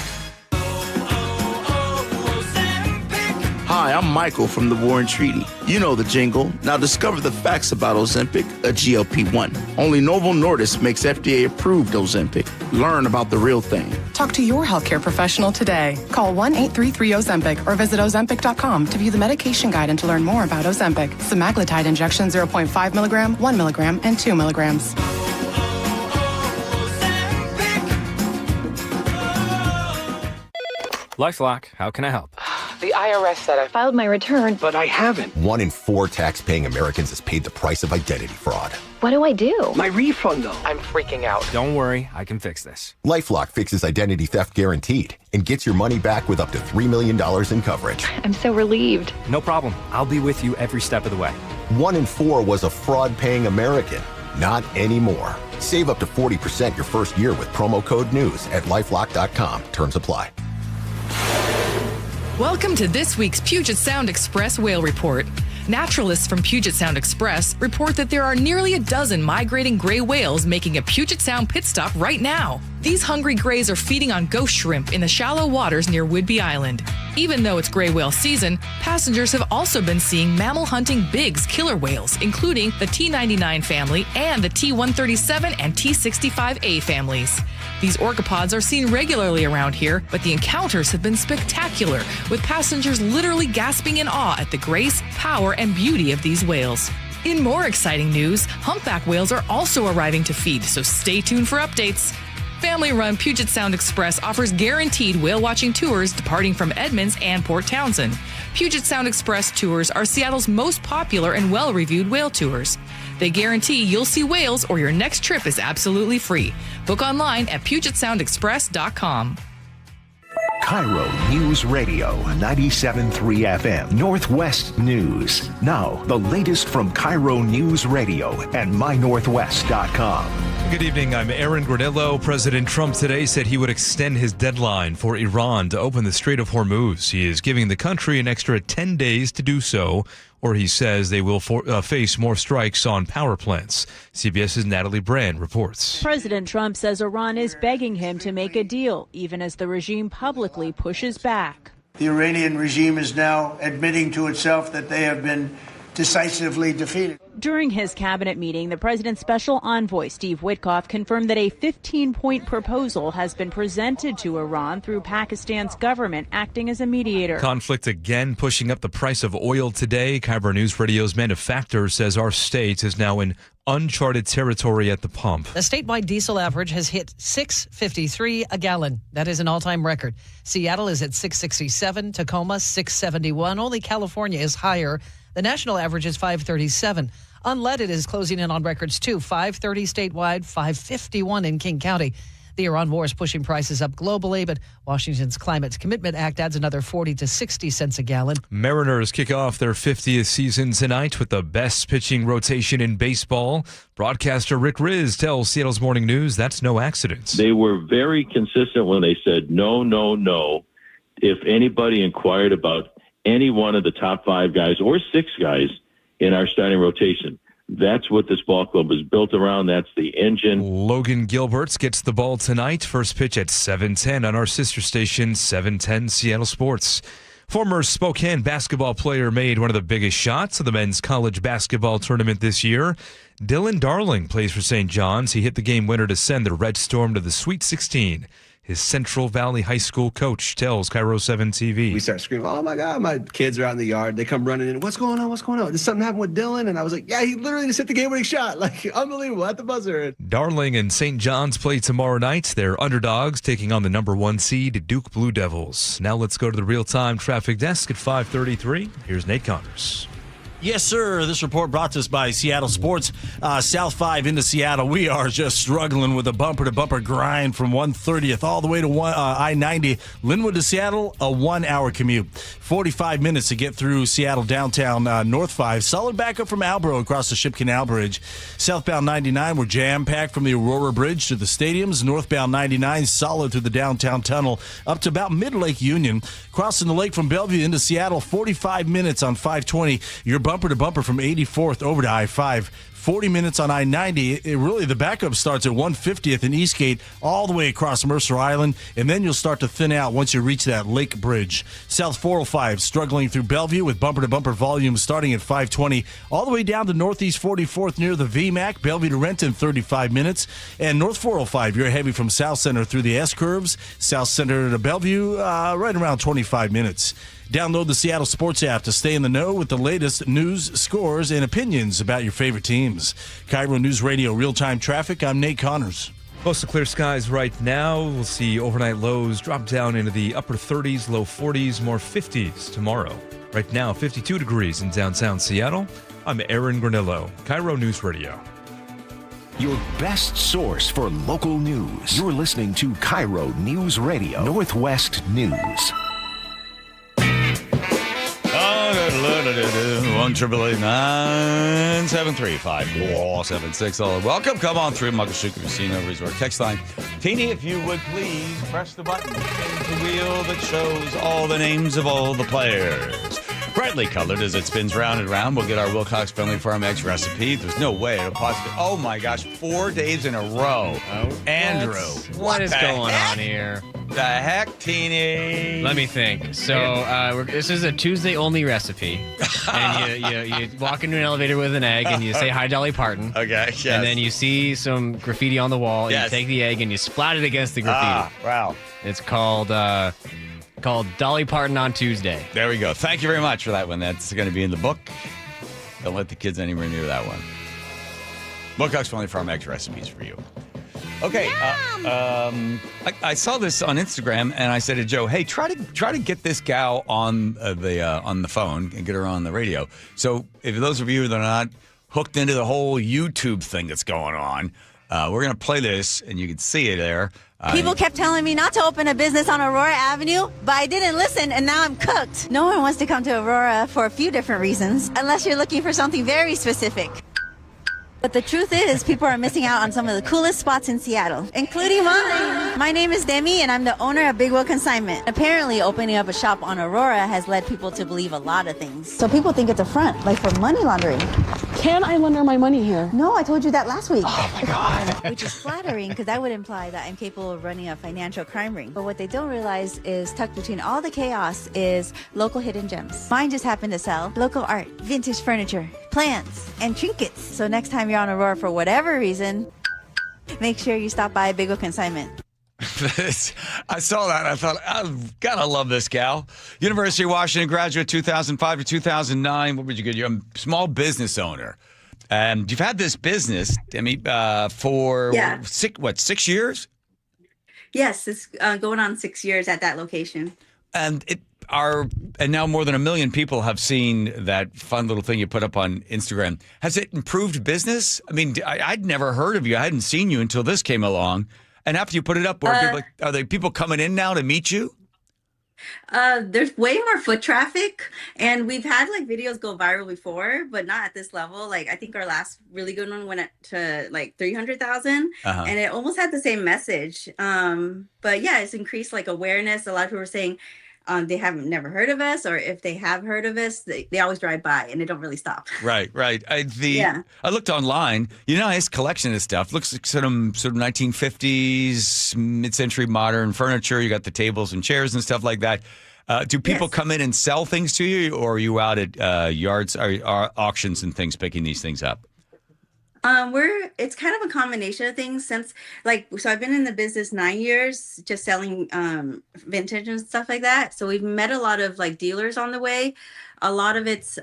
Hi, I'm Michael from the War and Treaty. You know the jingle. Now discover the facts about Ozempic, a GLP-1. Only Novo Nordisk makes FDA-approved Ozempic. Learn about the real thing.
Talk to your healthcare professional today. Call 1-833-OZEMPIC or visit Ozempic.com to view the medication guide and to learn more about Ozempic. Semaglutide injection 0.5 milligram, 1 milligram, and 2 milligrams.
LifeLock, how can I help?
The IRS said I filed my return, but I haven't.
1 in 4 tax-paying Americans has paid the price of identity fraud.
What do I do? My refund, though. I'm freaking out.
Don't worry, I can fix this.
LifeLock fixes identity theft guaranteed and gets your money back with up to $3 million in coverage.
I'm so relieved.
No problem. I'll be with you every step of the way.
1 in 4 was a fraud-paying American. Not anymore. Save up to 40% your first year with promo code NEWS at LifeLock.com. Terms apply.
Welcome to this week's Puget Sound Express Whale Report. Naturalists from Puget Sound Express report that there are nearly a dozen migrating gray whales making a Puget Sound pit stop right now. These hungry grays are feeding on ghost shrimp in the shallow waters near Whidbey Island. Even though it's gray whale season, passengers have also been seeing mammal-hunting Biggs killer whales, including the T99 family and the T137 and T65A families. These orcapods are seen regularly around here, but the encounters have been spectacular, with passengers literally gasping in awe at the grace, power, and beauty of these whales. In more exciting news, humpback whales are also arriving to feed, so stay tuned for updates. Family-run Puget Sound Express offers guaranteed whale-watching tours departing from Edmonds and Port Townsend. Puget Sound Express tours are Seattle's most popular and well-reviewed whale tours. They guarantee you'll see whales or your next trip is absolutely free. Book online at PugetSoundExpress.com.
KIRO Newsradio 97.3 FM Northwest News. Now, the latest from KIRO Newsradio and MyNorthwest.com.
Good evening. I'm Aaron Granillo. President Trump today said he would extend his deadline for Iran to open the Strait of Hormuz. He is giving the country an extra 10 days to do so, or he says they will face more strikes on power plants. CBS's Natalie Brand reports.
President Trump says Iran is begging him to make a deal, even as the regime publicly pushes back.
The Iranian regime is now admitting to itself that they have been decisively defeated.
During his cabinet meeting, the president's special envoy, Steve Witkoff, confirmed that a 15-point proposal has been presented to Iran through Pakistan's government acting as a mediator.
Conflict again pushing up the price of oil today. KIRO News Radio's manufacturer says our state is now in uncharted territory at the pump.
The statewide diesel average has hit $6.53 a gallon. That is an all-time record. Seattle is at $6.67, Tacoma $6.71. Only California is higher. The national average is $5.37. Unleaded is closing in on records too. $5.30 statewide, $5.51 in King County. The Iran war is pushing prices up globally, but Washington's Climate Commitment Act adds another 40 to 60 cents a gallon.
Mariners kick off their 50th season tonight with the best pitching rotation in baseball. Broadcaster Rick Riz tells Seattle's Morning News that's no accident.
They were very consistent when they said no, no, no. If anybody inquired about any one of the top 5 guys or 6 guys in our starting rotation. That's what this ball club is built around. That's the engine.
Logan Gilberts gets the ball tonight. First pitch at 7:10 on our sister station, 710 Seattle Sports. Former Spokane basketball player made one of the biggest shots of the men's college basketball tournament this year. Dylan Darling plays for St. John's. He hit the game winner to send the Red Storm to the Sweet 16. His Central Valley High School coach tells KIRO 7 TV.
We start screaming, "Oh my God, my kids are out in the yard." They come running in. "What's going on? What's going on? Did something happen with Dylan?" And I was like, "Yeah, he literally just hit the game-winning shot. Like, unbelievable, at the buzzer."
Darling and St. John's play tomorrow night. They're underdogs taking on the number 1 seed Duke Blue Devils. Now let's go to the real-time traffic desk at 5:33. Here's Nate Connors.
Yes, sir. This report brought to us by Seattle Sports. South 5 into Seattle. We are just struggling with a bumper-to-bumper grind from 130th all the way to I-90. Linwood to Seattle, a 1-hour commute. 45 minutes to get through Seattle downtown North 5. Solid backup from Albro across the Ship Canal Bridge. Southbound 99, we're jam-packed from the Aurora Bridge to the stadiums. Northbound 99, solid through the downtown tunnel up to about mid-Lake Union. Crossing the lake from Bellevue into Seattle, 45 minutes on 520. You're bumper-to-bumper from 84th over to I-5. 40 minutes on I-90. Really, the backup starts at 150th and Eastgate all the way across Mercer Island, and then you'll start to thin out once you reach that Lake Bridge. South 405 struggling through Bellevue with bumper-to-bumper volume starting at 520 all the way down to Northeast 44th near the VMAC. Bellevue to Renton, 35 minutes. And North 405, you're heavy from South Center through the S-curves. South Center to Bellevue, right around 25 minutes. Download the Seattle Sports app to stay in the know with the latest news, scores, and opinions about your favorite teams. KIRO Newsradio real-time traffic. I'm Nate Connors.
Close to clear skies right now. We'll see overnight lows drop down into the upper 30s, low 40s, more 50s tomorrow. Right now, 52 degrees in downtown Seattle. I'm Aaron Granillo, KIRO News Radio.
Your best source for local news. You're listening to KIRO News Radio, Northwest News.
1-888-973-5476. Welcome. Come on through Muckleshoot Casino Resort. Text line. Teeny, if you would please press the button. Change the wheel that shows all the names of all the players. Brightly colored as it spins round and round. We'll get our Wilcox Friendly Farm Eggs recipe. There's no way it'll possibly. Oh my gosh, 4 days in a row. Oh, Andrew.
What is going on here?
The heck, Teeny?
Let me think. So this is a Tuesday-only recipe. And you walk into an elevator with an egg and you say, "Hi, Dolly Parton."
Okay, yes.
And then you see some graffiti on the wall.
Yes.
And you take the egg and you splat it against the graffiti.
Wow.
It's called Dolly Parton on Tuesday.
There we go. Thank you very much for that one. That's going to be in the book. Don't let the kids anywhere near that one. Wilcox Friendly Farm Eggs recipes for you. Okay, I saw this on Instagram, and I said to Joe, "Hey, try to get this gal on the phone and get her on the radio." So, if those of you that are not hooked into the whole YouTube thing that's going on, we're going to play this, and you can see it there.
People kept telling me not to open a business on Aurora Avenue, but I didn't listen, and now I'm cooked. No one wants to come to Aurora for a few different reasons, unless you're looking for something very specific. But the truth is, people are missing out on some of the coolest spots in Seattle, including mine. My name is Demi, and I'm the owner of Big Wheel Consignment. Apparently, opening up a shop on Aurora has led people to believe a lot of things. So people think it's a front, like for money laundering.
Can I launder my money here?
No, I told you that last week.
Oh, my God.
Which is flattering, because that would imply that I'm capable of running a financial crime ring. But what they don't realize is tucked between all the chaos is local hidden gems. Mine just happened to sell local art, vintage furniture, plants, and trinkets. So next time you're on Aurora for whatever reason, make sure you stop by Big O Consignment.
I saw that. I thought, I've got to love this gal. University of Washington graduate 2005 to 2009. What would you get? You're a small business owner. And you've had this business, Demi, for 6 years?
Yes, it's going on 6 years at that location.
And now more than 1 million people have seen that fun little thing you put up on Instagram. Has it improved business? I mean, I'd never heard of you. I hadn't seen you until this came along. And after you put it up, are there people coming in now to meet you?
There's way more foot traffic, and we've had like videos go viral before, but not at this level. Like I think our last really good one went up to like 300,000, and it almost had the same message. But yeah, it's increased like awareness. A lot of people are saying they haven't never heard of us, or if they have heard of us, they always drive by and they don't really stop.
Right. I looked online. Nice collection of stuff. Looks like sort of 1950s, mid-century modern furniture. You got the tables and chairs and stuff like that. Do people come in and sell things to you, or are you out at yards or auctions and things picking these things up?
It's kind of a combination of things so I've been in the business 9 years, just selling vintage and stuff like that. So we've met a lot of like dealers on the way. A lot of it's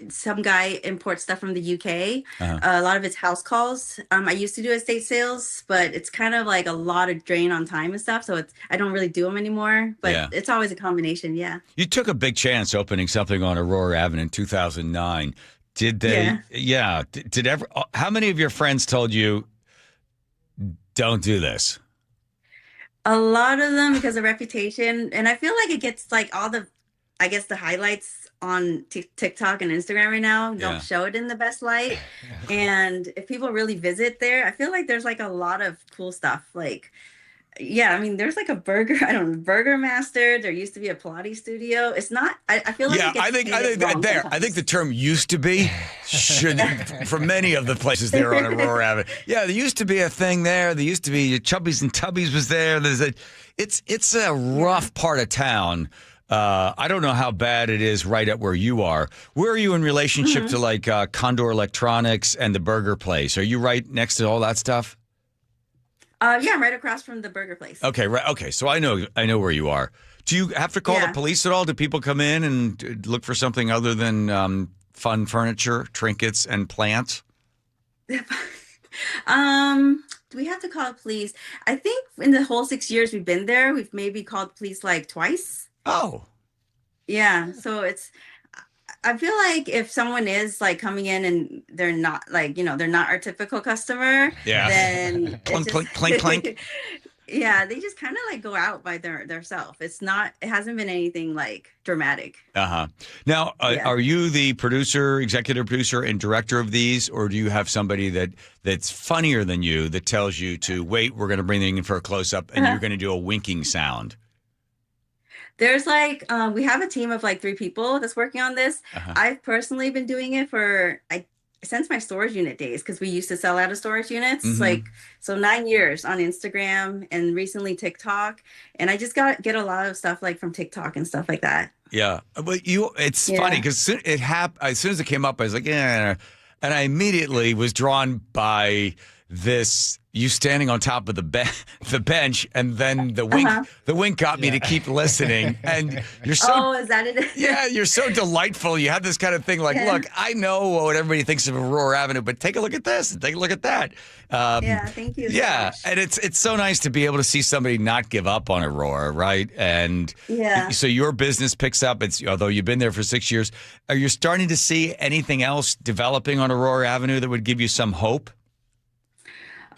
some guy imports stuff from the UK. A lot of it's house calls. I used to do estate sales, but it's kind of like a lot of drain on time and stuff. So I don't really do them anymore, but it's always a combination. Yeah.
You took a big chance opening something on Aurora Avenue in 2009. Did they? Yeah. Did ever? How many of your friends told you, "Don't do this"?
A lot of them because of reputation, and I feel like it gets like all the, I guess the highlights on TikTok and Instagram right now don't show it in the best light. And if people really visit there, I feel like there's like a lot of cool stuff. Like, I mean, there's like a Burger Master. There used to be a Pilates studio. It's not. I feel like
I think the term "used to be" should for many of the places there on Aurora Avenue. Yeah, there used to be a thing there. There used to be Chubbies and Tubbies was there. It's a rough part of town. I don't know how bad it is right at where you are. Where are you in relationship to like Condor Electronics and the burger place? Are you right next to all that stuff?
Yeah, I'm right across from the burger place.
Okay, right. Okay, so I know where you are. Do you have to call the police at all? Do people come in and look for something other than fun furniture, trinkets, and plants?
Do we have to call the police? I think in the whole 6 years we've been there, we've maybe called police like twice.
Oh.
Yeah, so I feel like if someone is like coming in and they're not like, they're not our typical customer, then
clink, clink, clink.
Yeah, they just kind of like go out by their self. It hasn't been anything like dramatic.
Now, are you the producer, executive producer, and director of these, or do you have somebody that's funnier than you that tells you to wait, we're going to bring them in for a close-up, and you're going to do a winking sound?
There's like, we have a team of like 3 people that's working on this. I've personally been doing it since my storage unit days, because we used to sell out of storage units. So 9 years on Instagram and recently TikTok. And I just get a lot of stuff like from TikTok and stuff like that.
Yeah. But it's funny because it happened as soon as it came up, I was like, and I immediately was drawn by this, you standing on top of the bench, and then the wink got me to keep listening. And you're so
is that it?
Yeah, you're so delightful. You have this kind of thing like, look, I know what everybody thinks of Aurora Avenue, but take a look at this and take a look at that.
Thank you.
Yeah, so and it's so nice to be able to see somebody not give up on Aurora, right? And so your business picks up. Although you've been there for 6 years, are you starting to see anything else developing on Aurora Avenue that would give you some hope?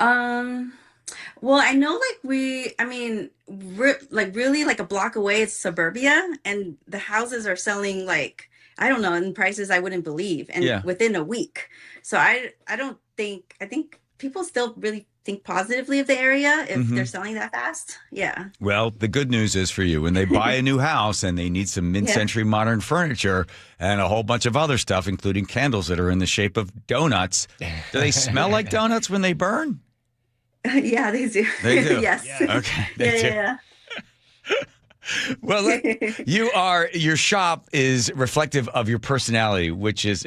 Well, I know really like a block away, it's suburbia, and the houses are selling like, I don't know, in prices I wouldn't believe, and within a week. So I think people still really think positively of the area if they're selling that fast. Yeah.
Well, the good news is for you, when they buy a new house and they need some mid-century modern furniture and a whole bunch of other stuff, including candles that are in the shape of donuts, do they smell like donuts when they burn?
Yeah, they do.
They do?
Yes.
Okay.
Yeah.
Well, look, your shop is reflective of your personality, which is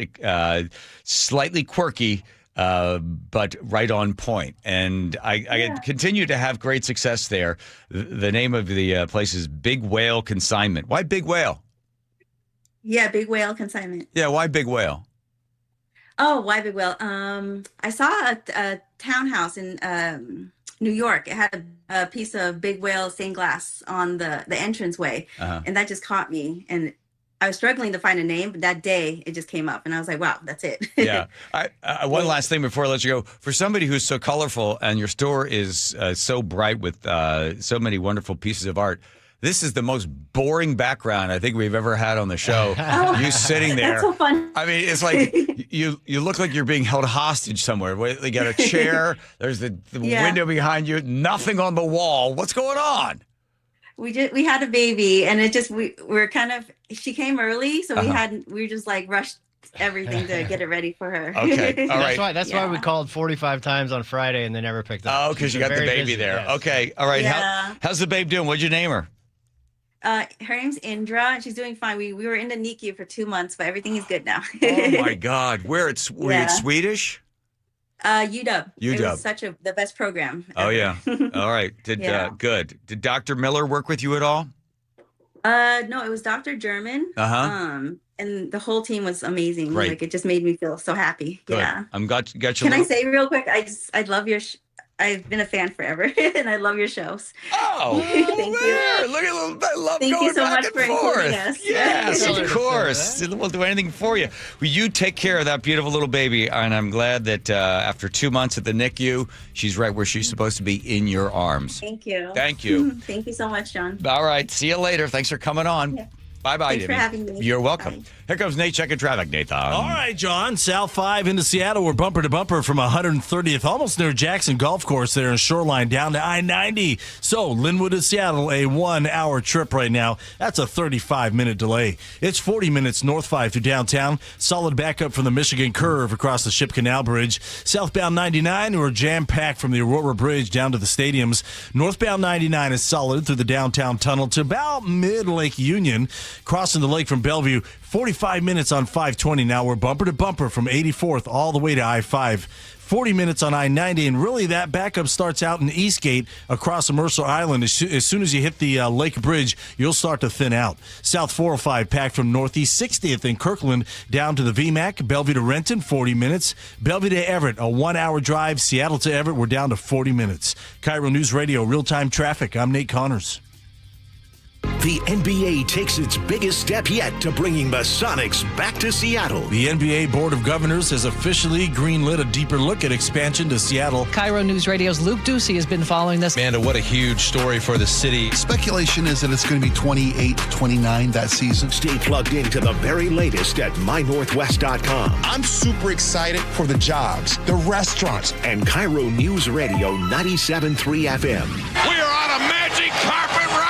slightly quirky, but right on point. And I continue to have great success there. The name of the place is Big Whale Consignment. Why Big Whale?
Yeah, Big Whale Consignment.
Yeah, why Big Whale?
Oh, why Big Whale? I saw a townhouse in New York. It had a piece of Big Whale stained glass on the entranceway, and that just caught me. And I was struggling to find a name, but that day it just came up, and I was like, "Wow, that's it."
Yeah. One last thing before I let you go. For somebody who's so colorful and your store is so bright with so many wonderful pieces of art, this is the most boring background I think we've ever had on the show. You sitting there.
That's so fun.
I mean, it's like you look like you're being held hostage somewhere. They got a chair. There's the window behind you. Nothing on the wall. What's going on?
We had a baby, and it just we're kind of. She came early, so we just like rushed everything to get it ready for her.
Okay, all right.
That's why we called 45 times on Friday and they never picked up.
Oh, because you got the baby there. Yes. Okay, all right.
Yeah.
How's the babe doing? What'd you name her?
Her name's Indra, and she's doing fine. We were in the NICU for 2 months, but everything is good now.
Oh my God. Were you Swedish?
UW. It
UW.
was the best program.
Oh
ever.
yeah. All right. Good. Did Dr. Miller work with you at all?
No, it was Dr. German. And the whole team was amazing.
Right.
Like, it just made me feel so happy.
Good.
Yeah.
I'm got you.
Can I say real quick? I love your. I've been a fan forever, and I love your shows.
Oh,
thank you.
Look at I love
Thank
going
you so
back
much
and
for including
forth.
us.
Yes,
Yeah.
of course. We'll do anything for you. Well, you take care of that beautiful little baby, and I'm glad that after 2 months at the NICU, she's right where she's supposed to be, in your arms.
Thank you.
Thank you.
Thank you so much, John.
All right. See you later. Thanks for coming on.
Yeah.
Bye-bye.
Thanks for having me.
You're welcome. Here comes Nate checking traffic, Nathan.
All right, John. South 5 into Seattle. We're bumper to bumper from 130th, almost near Jackson Golf Course there in Shoreline, down to I-90. So, Linwood to Seattle, a 1-hour trip right now. That's a 35-minute delay. It's 40 minutes north 5 through downtown. Solid backup from the Michigan Curve across the Ship Canal Bridge. Southbound 99, we're jam-packed from the Aurora Bridge down to the stadiums. Northbound 99 is solid through the downtown tunnel to about mid-Lake Union. Crossing the lake from Bellevue, 45 minutes on 520. Now we're bumper to bumper from 84th all the way to I-5. 40 minutes on I-90, and really that backup starts out in Eastgate across Mercer Island. As soon as you hit the Lake Bridge, you'll start to thin out. South 405 packed from Northeast 60th in Kirkland down to the VMAC. Bellevue to Renton, 40 minutes. Bellevue to Everett, a 1-hour drive. Seattle to Everett, we're down to 40 minutes. KIRO News Radio, real-time traffic. I'm Nate Connors.
The NBA takes its biggest step yet to bringing the Sonics back to Seattle.
The NBA Board of Governors has officially greenlit a deeper look at expansion to Seattle.
KIRO News Radio's Luke Ducey has been following this.
Amanda, what a huge story for the city.
Speculation is that it's going to be 28-29 that season.
Stay plugged into the very latest at mynorthwest.com.
I'm super excited for the jobs, the restaurants.
And KIRO News Radio 97.3 FM.
We are on a magic carpet ride.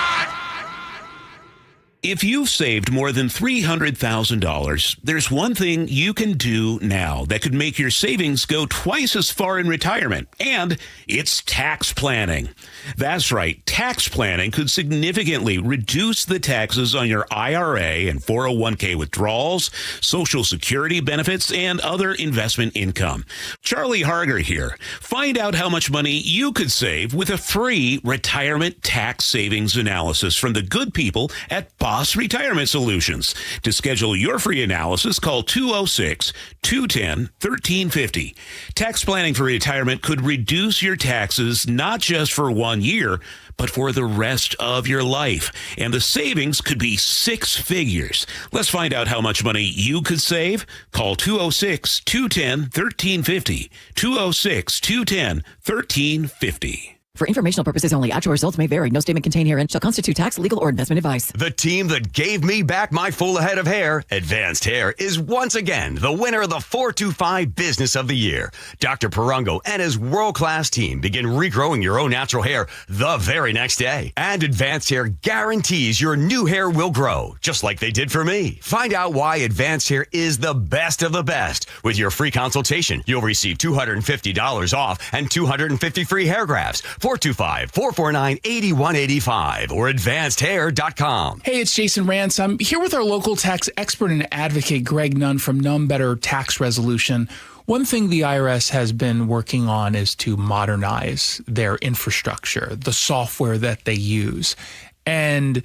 If you've saved more than $300,000, there's one thing you can do now that could make your savings go twice as far in retirement, and it's tax planning. That's right, tax planning could significantly reduce the taxes on your IRA and 401k withdrawals, Social Security benefits, and other investment income. Charlie Harger here. Find out how much money you could save with a free retirement tax savings analysis from the good people at Boss Retirement Solutions. To schedule your free analysis, call 206-210-1350. Tax planning for retirement could reduce your taxes not just for 1 year, but for the rest of your life. And the savings could be 6 figures. Let's find out how much money you could save. Call 206-210-1350. 206-210-1350.
For informational purposes only, actual results may vary. No statement contained herein shall constitute tax, legal, or investment advice.
The team that gave me back my full head of hair, Advanced Hair, is once again the winner of the 425 Business of the Year. Dr. Parango and his world-class team begin regrowing your own natural hair the very next day. And Advanced Hair guarantees your new hair will grow, just like they did for me. Find out why Advanced Hair is the best of the best. With your free consultation, you'll receive $250 off and 250 free hair grafts. 425-449-8185 or advancedhair.com.
Hey, it's Jason Rance. I'm here with our local tax expert and advocate, Greg Nunn from None Better Tax Resolution. One thing the IRS has been working on is to modernize their infrastructure, the software that they use. And,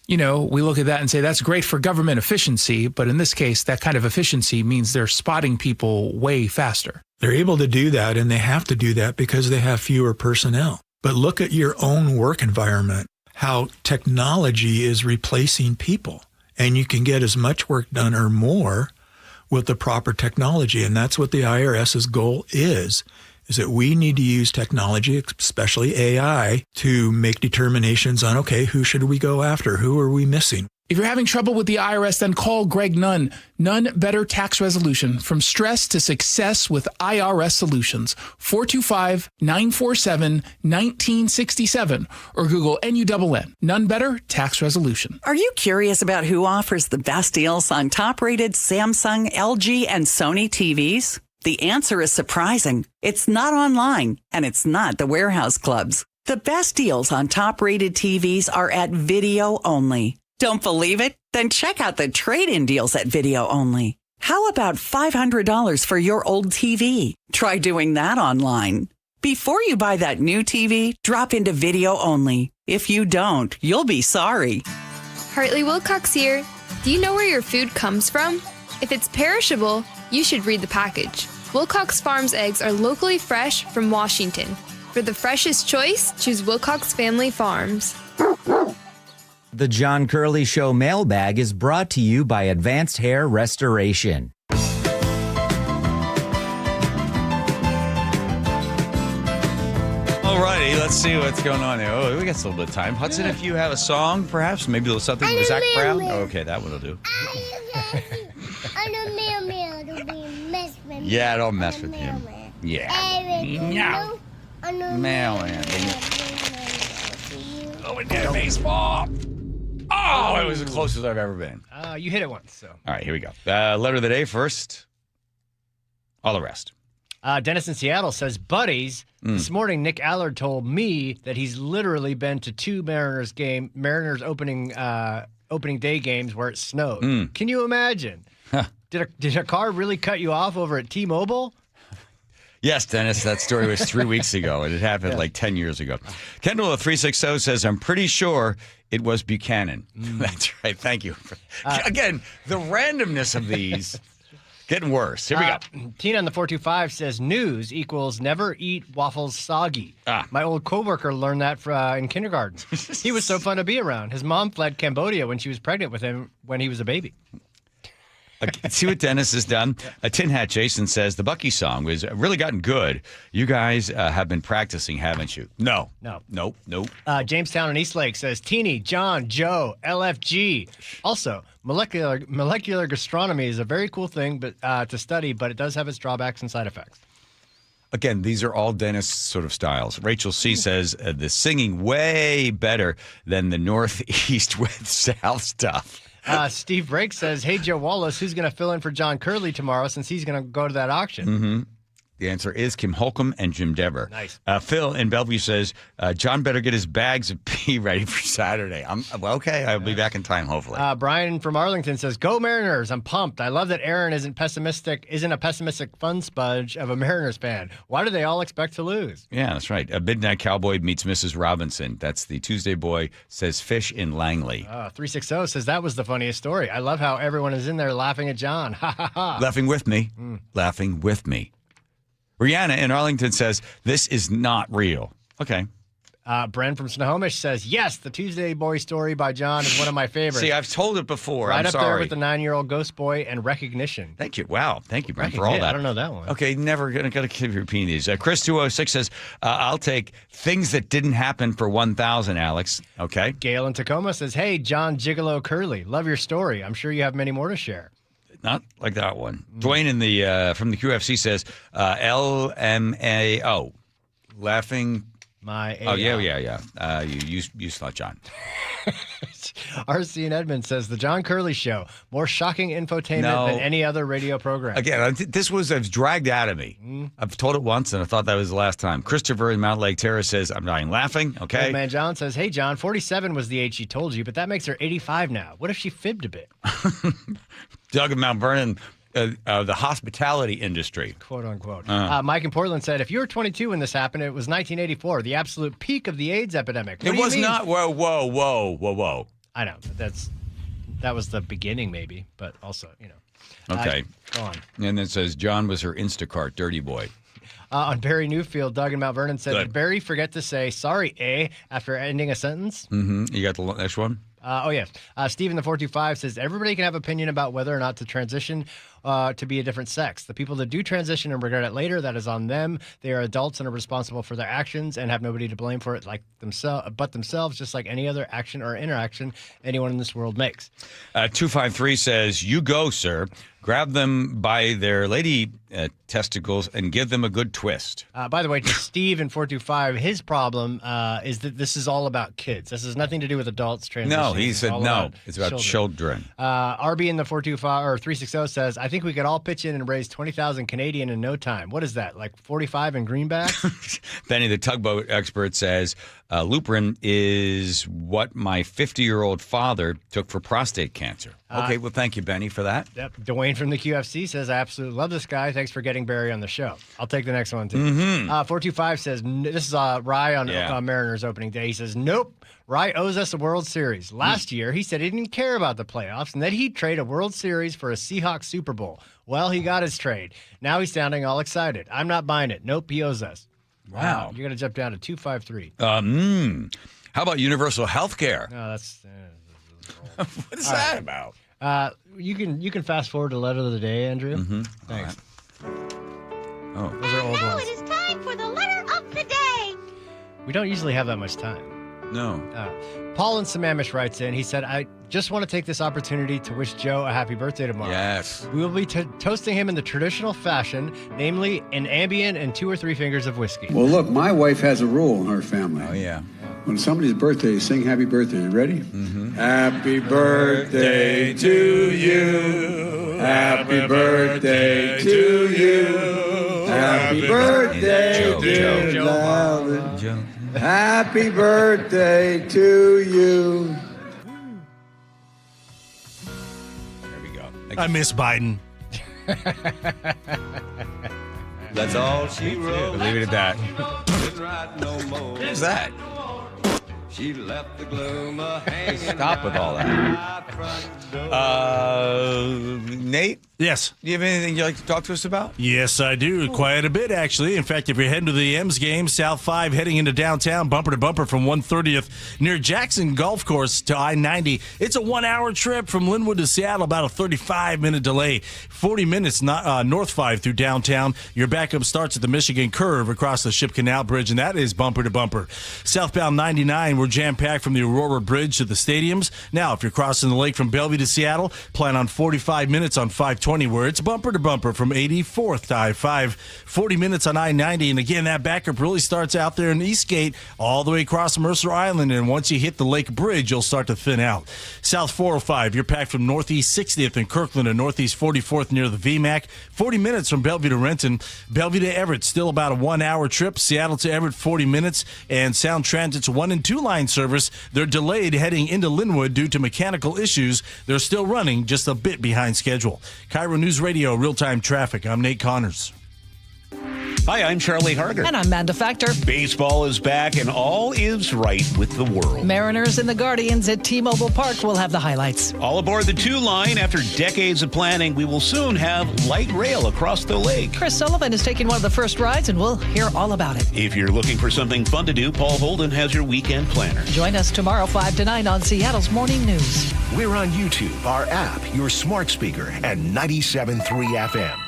you know, we look at that and say that's great for government efficiency, but in this case, that kind of efficiency means they're spotting people way faster.
They're able to do that, and they have to do that because they have fewer personnel. But look at your own work environment, how technology is replacing people, and you can get as much work done or more with the proper technology. And that's what the IRS's goal is that we need to use technology, especially AI, to make determinations on, okay, who should we go after? Who are we missing?
If you're having trouble with the IRS, then call Greg Nunn. None Better Tax Resolution. From stress to success with IRS Solutions. 425-947-1967 or Google NUNN. None Better Tax Resolution.
Are you curious about who offers the best deals on top-rated Samsung, LG, and Sony TVs? The answer is surprising. It's not online, and it's not the warehouse clubs. The best deals on top-rated TVs are at Video Only. Don't believe it? Then check out the trade-in deals at Video Only. How about $500 for your old TV? Try doing that online. Before you buy that new TV, drop into Video Only. If you don't, you'll be sorry.
Hartley Wilcox here. Do you know where your food comes from? If it's perishable, you should read the package. Wilcox Farms eggs are locally fresh from Washington. For the freshest choice, choose Wilcox Family Farms.
The John Curley Show mailbag is brought to you by Advanced Hair Restoration.
Alrighty, let's see what's going on there. Oh, we got a little bit of time. Hudson, if you have a song, perhaps, maybe a little something with Zach Brown. Okay, that one will do. Yeah, don't mess with him. Yeah. Man. Oh, we did baseball. Oh, it was the closest I've ever been.
You hit it once, so.
All right, here we go. Letter of the day first. All the rest.
Dennis in Seattle says, buddies, this morning Nick Allard told me that he's literally been to two Mariners opening day games where it snowed. Can you imagine? Did a car really cut you off over at T-Mobile?
Yes, Dennis, that story was 3 weeks ago, and it happened like 10 years ago. Kendall of 360 says, I'm pretty sure it was Buchanan. That's right. Thank you. Again, the randomness of these getting worse. Here we go.
Tina on the 425 says, news equals never eat waffles soggy. My old coworker learned that in kindergarten. He was so fun to be around. His mom fled Cambodia when she was pregnant with him when he was a baby.
See what Dennis has done? A Tin Hat Jason says, the Bucky song has really gotten good. You guys have been practicing, haven't you? No. Nope.
Jamestown and Eastlake says, Teeny, John, Joe, LFG. Also, molecular gastronomy is a very cool thing to study, but it does have its drawbacks and side effects.
Again, these are all Dennis sort of styles. Rachel C. says, the singing way better than the Northeast with South stuff.
Steve Brake says, hey, Joe Wallace, who's going to fill in for John Curley tomorrow since he's going to go to that auction?
Mm-hmm. The answer is Kim Holcomb and Jim Dever.
Nice.
Phil in Bellevue says, John better get his bags of pee ready for Saturday. Okay, I'll be back in time, hopefully.
Brian from Arlington says, go Mariners. I'm pumped. I love that Aaron isn't a pessimistic fun spunge of a Mariners fan. Why do they all expect to lose?
Yeah, that's right. A Midnight Cowboy meets Mrs. Robinson. That's the Tuesday Boy says fish in Langley.
360 says, that was the funniest story. I love how everyone is in there laughing at John. Ha, ha, ha.
Laughing with me. Laughing with me. Rihanna in Arlington says, this is not real. Okay.
Bren from Snohomish says, yes, the Tuesday Boy story by John is one of my favorites.
See, I've told it before.
Right
I'm
up
sorry.
there with the 9-year-old Ghost Boy and Recognition.
Thank you. Wow. Thank you, Brent, for all that.
I don't know that one.
Okay, never going to keep repeating these. Chris 206 says, I'll take things that didn't happen for 1,000, Alex. Okay.
Gail in Tacoma says, hey, John Gigolo Curley, love your story. I'm sure you have many more to share.
Not like that one. Dwayne in the from the QFC says LMAO, laughing.
My
oh yeah. You saw John.
RC and Edmund says the John Curley Show, more shocking infotainment than any other radio program.
Again, this was dragged out of me. I've told it once, and I thought that was the last time. Christopher in Mount Lake Terrace says, I'm dying laughing. Okay.
Old Man John says, hey, John, 47 was the age she told you, but that makes her 85 now. What if she fibbed a bit?
Doug in Mount Vernon, the hospitality industry.
Quote, unquote. Mike in Portland said, if you were 22 when this happened, it was 1984, the absolute peak of the AIDS epidemic.
It was not. Whoa.
I know. That was the beginning, maybe, but also,
Okay.
Go on.
And then it says, John was her Instacart dirty boy.
On Barry Newfield, Doug in Mount Vernon said, did Barry forget to say, sorry, after ending a sentence?
Mm-hmm. You got the next one?
Oh, yes. Steve in the 425 says, everybody can have opinion about whether or not to transition to be a different sex. The people that do transition and regret it later, that is on them. They are adults and are responsible for their actions and have nobody to blame for it but themselves, just like any other action or interaction anyone in this world makes.
253 says, you go, sir. grab them by their lady testicles and give them a good twist.
By the way, to Steve in 425, his problem is that this is all about kids. This has nothing to do with adults transitioning.
No, he said no. It's about children.
RB in the 425 or 360 says, I think we could all pitch in and raise 20,000 Canadian in no time. What is that? Like 45 in greenbacks?
Benny, the tugboat expert, says Lupron is what my 50-year-old father took for prostate cancer. Okay, well, thank you, Benny, for that.
Yep. Dwayne from the QFC says, I absolutely love this guy. Thanks for getting Barry on the show. I'll take the next one, too. 425 says, this is Rye on Mariners opening day. He says, nope. Rye owes us a World Series. Last year, he said he didn't care about the playoffs and that he'd trade a World Series for a Seahawks Super Bowl. Well, he got his trade. Now he's sounding all excited. I'm not buying it. Nope, he owes us.
Wow.
You're going to jump down to 253.
How about universal health care?
No, that's...
what is that about?
You can fast forward to letter of the day, Andrew. Thanks.
Oh,
those are old ones.
It is time for the letter of the day.
We don't usually have that much time.
No.
Paul in Sammamish writes in. He said, I just want to take this opportunity to wish Joe a happy birthday tomorrow.
Yes.
We will be toasting him in the traditional fashion, namely an Ambien and 2 or 3 fingers of whiskey.
Well, look, my wife has a rule in her family.
Oh, yeah.
When somebody's birthday, sing happy birthday. You ready? Happy birthday to you. Happy birthday to you. Happy birthday, dear Joe. Happy birthday to you.
There we go.
I miss Biden.
That's all she wrote. Leave it at that. Who's that?
She left the gloom hanging.
Stop with all that. Nate?
Yes.
Do you have anything you'd like to talk to us about?
Yes, I do. Quite a bit, actually. In fact, if you're heading to the M's game, South 5 heading into downtown, bumper to bumper from 130th near Jackson Golf Course to I-90. It's a 1-hour trip from Linwood to Seattle, about a 35-minute delay. 40 minutes north 5 through downtown. Your backup starts at the Michigan Curve across the Ship Canal Bridge, and that is bumper to bumper. Southbound 99, we're jam-packed from the Aurora Bridge to the stadiums. Now, if you're crossing the lake from Bellevue to Seattle, plan on 45 minutes on 520, where it's bumper to bumper from 84th to I-5, 40 minutes on I-90. And again, that backup really starts out there in Eastgate all the way across Mercer Island. And once you hit the Lake Bridge, you'll start to thin out. South 405, you're packed from Northeast 60th in Kirkland to Northeast 44th near the VMAC. 40 minutes from Bellevue to Renton. Bellevue to Everett, still about a 1-hour trip. Seattle to Everett, 40 minutes. And Sound Transit's 1 and 2 line service, they're delayed heading into Linwood due to mechanical issues. They're still running just a bit behind schedule. KIRO Newsradio real-time traffic. I'm Nate Connors.
Hi, I'm Charlie Harder.
And I'm Amanda Factor.
Baseball is back and all is right with the world.
Mariners and the Guardians at T-Mobile Park will have the highlights.
All aboard the 2 line. After decades of planning, we will soon have light rail across the lake.
Chris Sullivan is taking one of the first rides, and we'll hear all about it.
If you're looking for something fun to do, Paul Holden has your weekend planner.
Join us tomorrow 5 to 9 on Seattle's Morning News.
We're on YouTube, our app, your smart speaker, and 97.3 FM.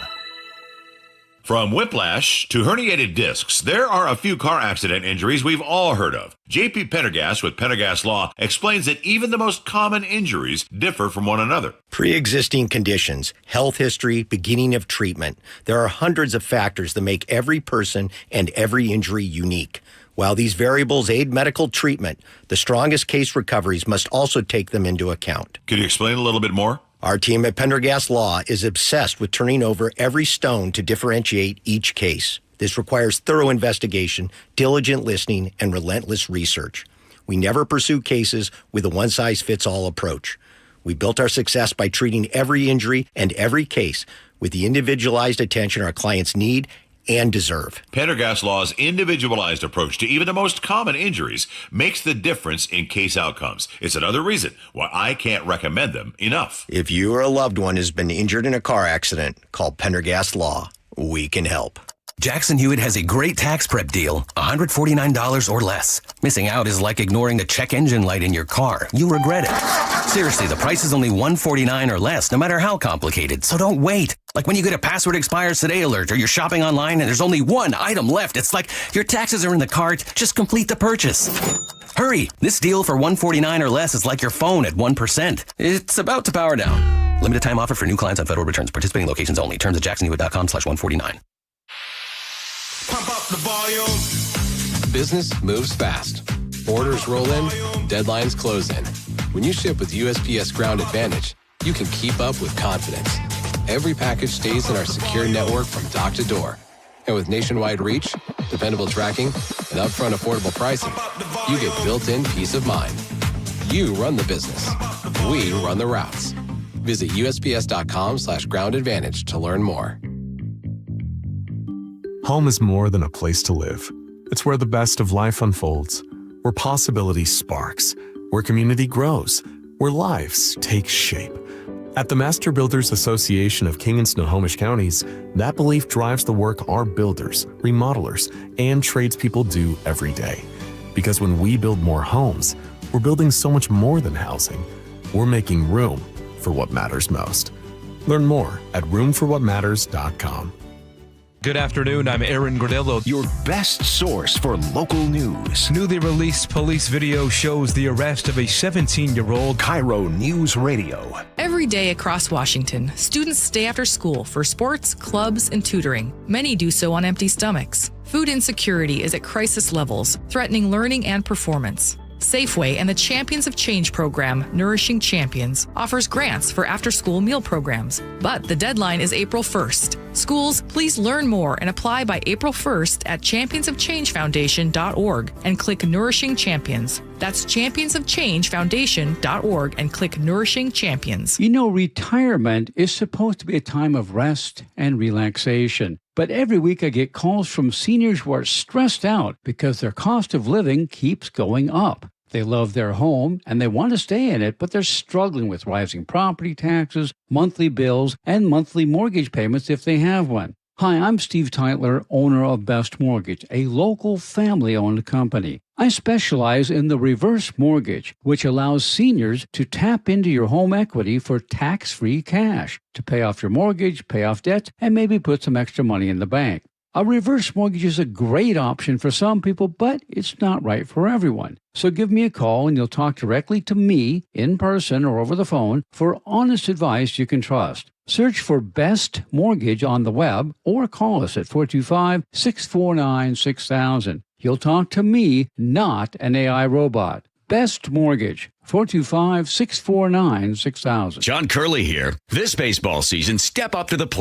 From whiplash to herniated discs, there are a few car accident injuries we've all heard of. JP Pendergast with Pendergast Law explains that even the most common injuries differ from one another.
Pre-existing conditions, health history, beginning of treatment. There are hundreds of factors that make every person and every injury unique. While these variables aid medical treatment, the strongest case recoveries must also take them into account.
Could you explain a little bit more?
Our team at Pendergast Law is obsessed with turning over every stone to differentiate each case. This requires thorough investigation, diligent listening, and relentless research. We never pursue cases with a one-size-fits-all approach. We built our success by treating every injury and every case with the individualized attention our clients need and deserve.
Pendergast Law's individualized approach to even the most common injuries makes the difference in case outcomes. It's another reason why I can't recommend them enough.
If you or a loved one has been injured in a car accident, call Pendergast Law. We can help.
Jackson Hewitt has a great tax prep deal, $149 or less. Missing out is like ignoring the check engine light in your car. You'll regret it. Seriously, the price is only $149 or less, no matter how complicated, so don't wait. Like when you get a password expires today alert or you're shopping online and there's only one item left. It's like your taxes are in the cart, just complete the purchase. Hurry, this deal for $149 or less is like your phone at 1%. It's about to power down. Limited time offer for new clients on federal returns. Participating locations only. Terms at jacksonhewitt.com/149.
Pump up the volume. Business moves fast. Orders roll in, deadlines close in. When you ship with USPS Ground Advantage, you can keep up with confidence. Every package stays in our secure network from dock to door. And with nationwide reach, dependable tracking, and upfront affordable pricing, you get built-in peace of mind. You run the business. We run the routes. Visit USPS.com/Ground Advantage to learn more.
Home is more than a place to live. It's where the best of life unfolds, where possibility sparks, where community grows, where lives take shape. At the Master Builders Association of King and Snohomish Counties, that belief drives the work our builders, remodelers, and tradespeople do every day. Because when we build more homes, we're building so much more than housing. We're making room for what matters most. Learn more at roomforwhatmatters.com.
Good afternoon, I'm Aaron Granillo.
Your best source for local news.
Newly released police video shows the arrest of a 17-year-old.
KIRO Newsradio.
Every day across Washington, students stay after school for sports, clubs, and tutoring. Many do so on empty stomachs. Food insecurity is at crisis levels, threatening learning and performance. Safeway and the Champions of Change program, Nourishing Champions, offers grants for after-school meal programs. But the deadline is April 1st. Schools, please learn more and apply by April 1st at championsofchangefoundation.org and click Nourishing Champions. That's championsofchangefoundation.org and click Nourishing Champions.
You know, retirement is supposed to be a time of rest and relaxation. But every week I get calls from seniors who are stressed out because their cost of living keeps going up. They love their home and they want to stay in it, but they're struggling with rising property taxes, monthly bills, and monthly mortgage payments if they have one. Hi, I'm Steve Teitler, owner of Best Mortgage, a local family-owned company. I specialize in the reverse mortgage, which allows seniors to tap into your home equity for tax-free cash to pay off your mortgage, pay off debts, and maybe put some extra money in the bank. A reverse mortgage is a great option for some people, but it's not right for everyone. So give me a call and you'll talk directly to me in person or over the phone for honest advice you can trust. Search for Best Mortgage on the web or call us at 425-649-6000. You'll talk to me, not an AI robot. Best Mortgage, 425-649-6000.
John Curley here. This baseball season, step up to the plate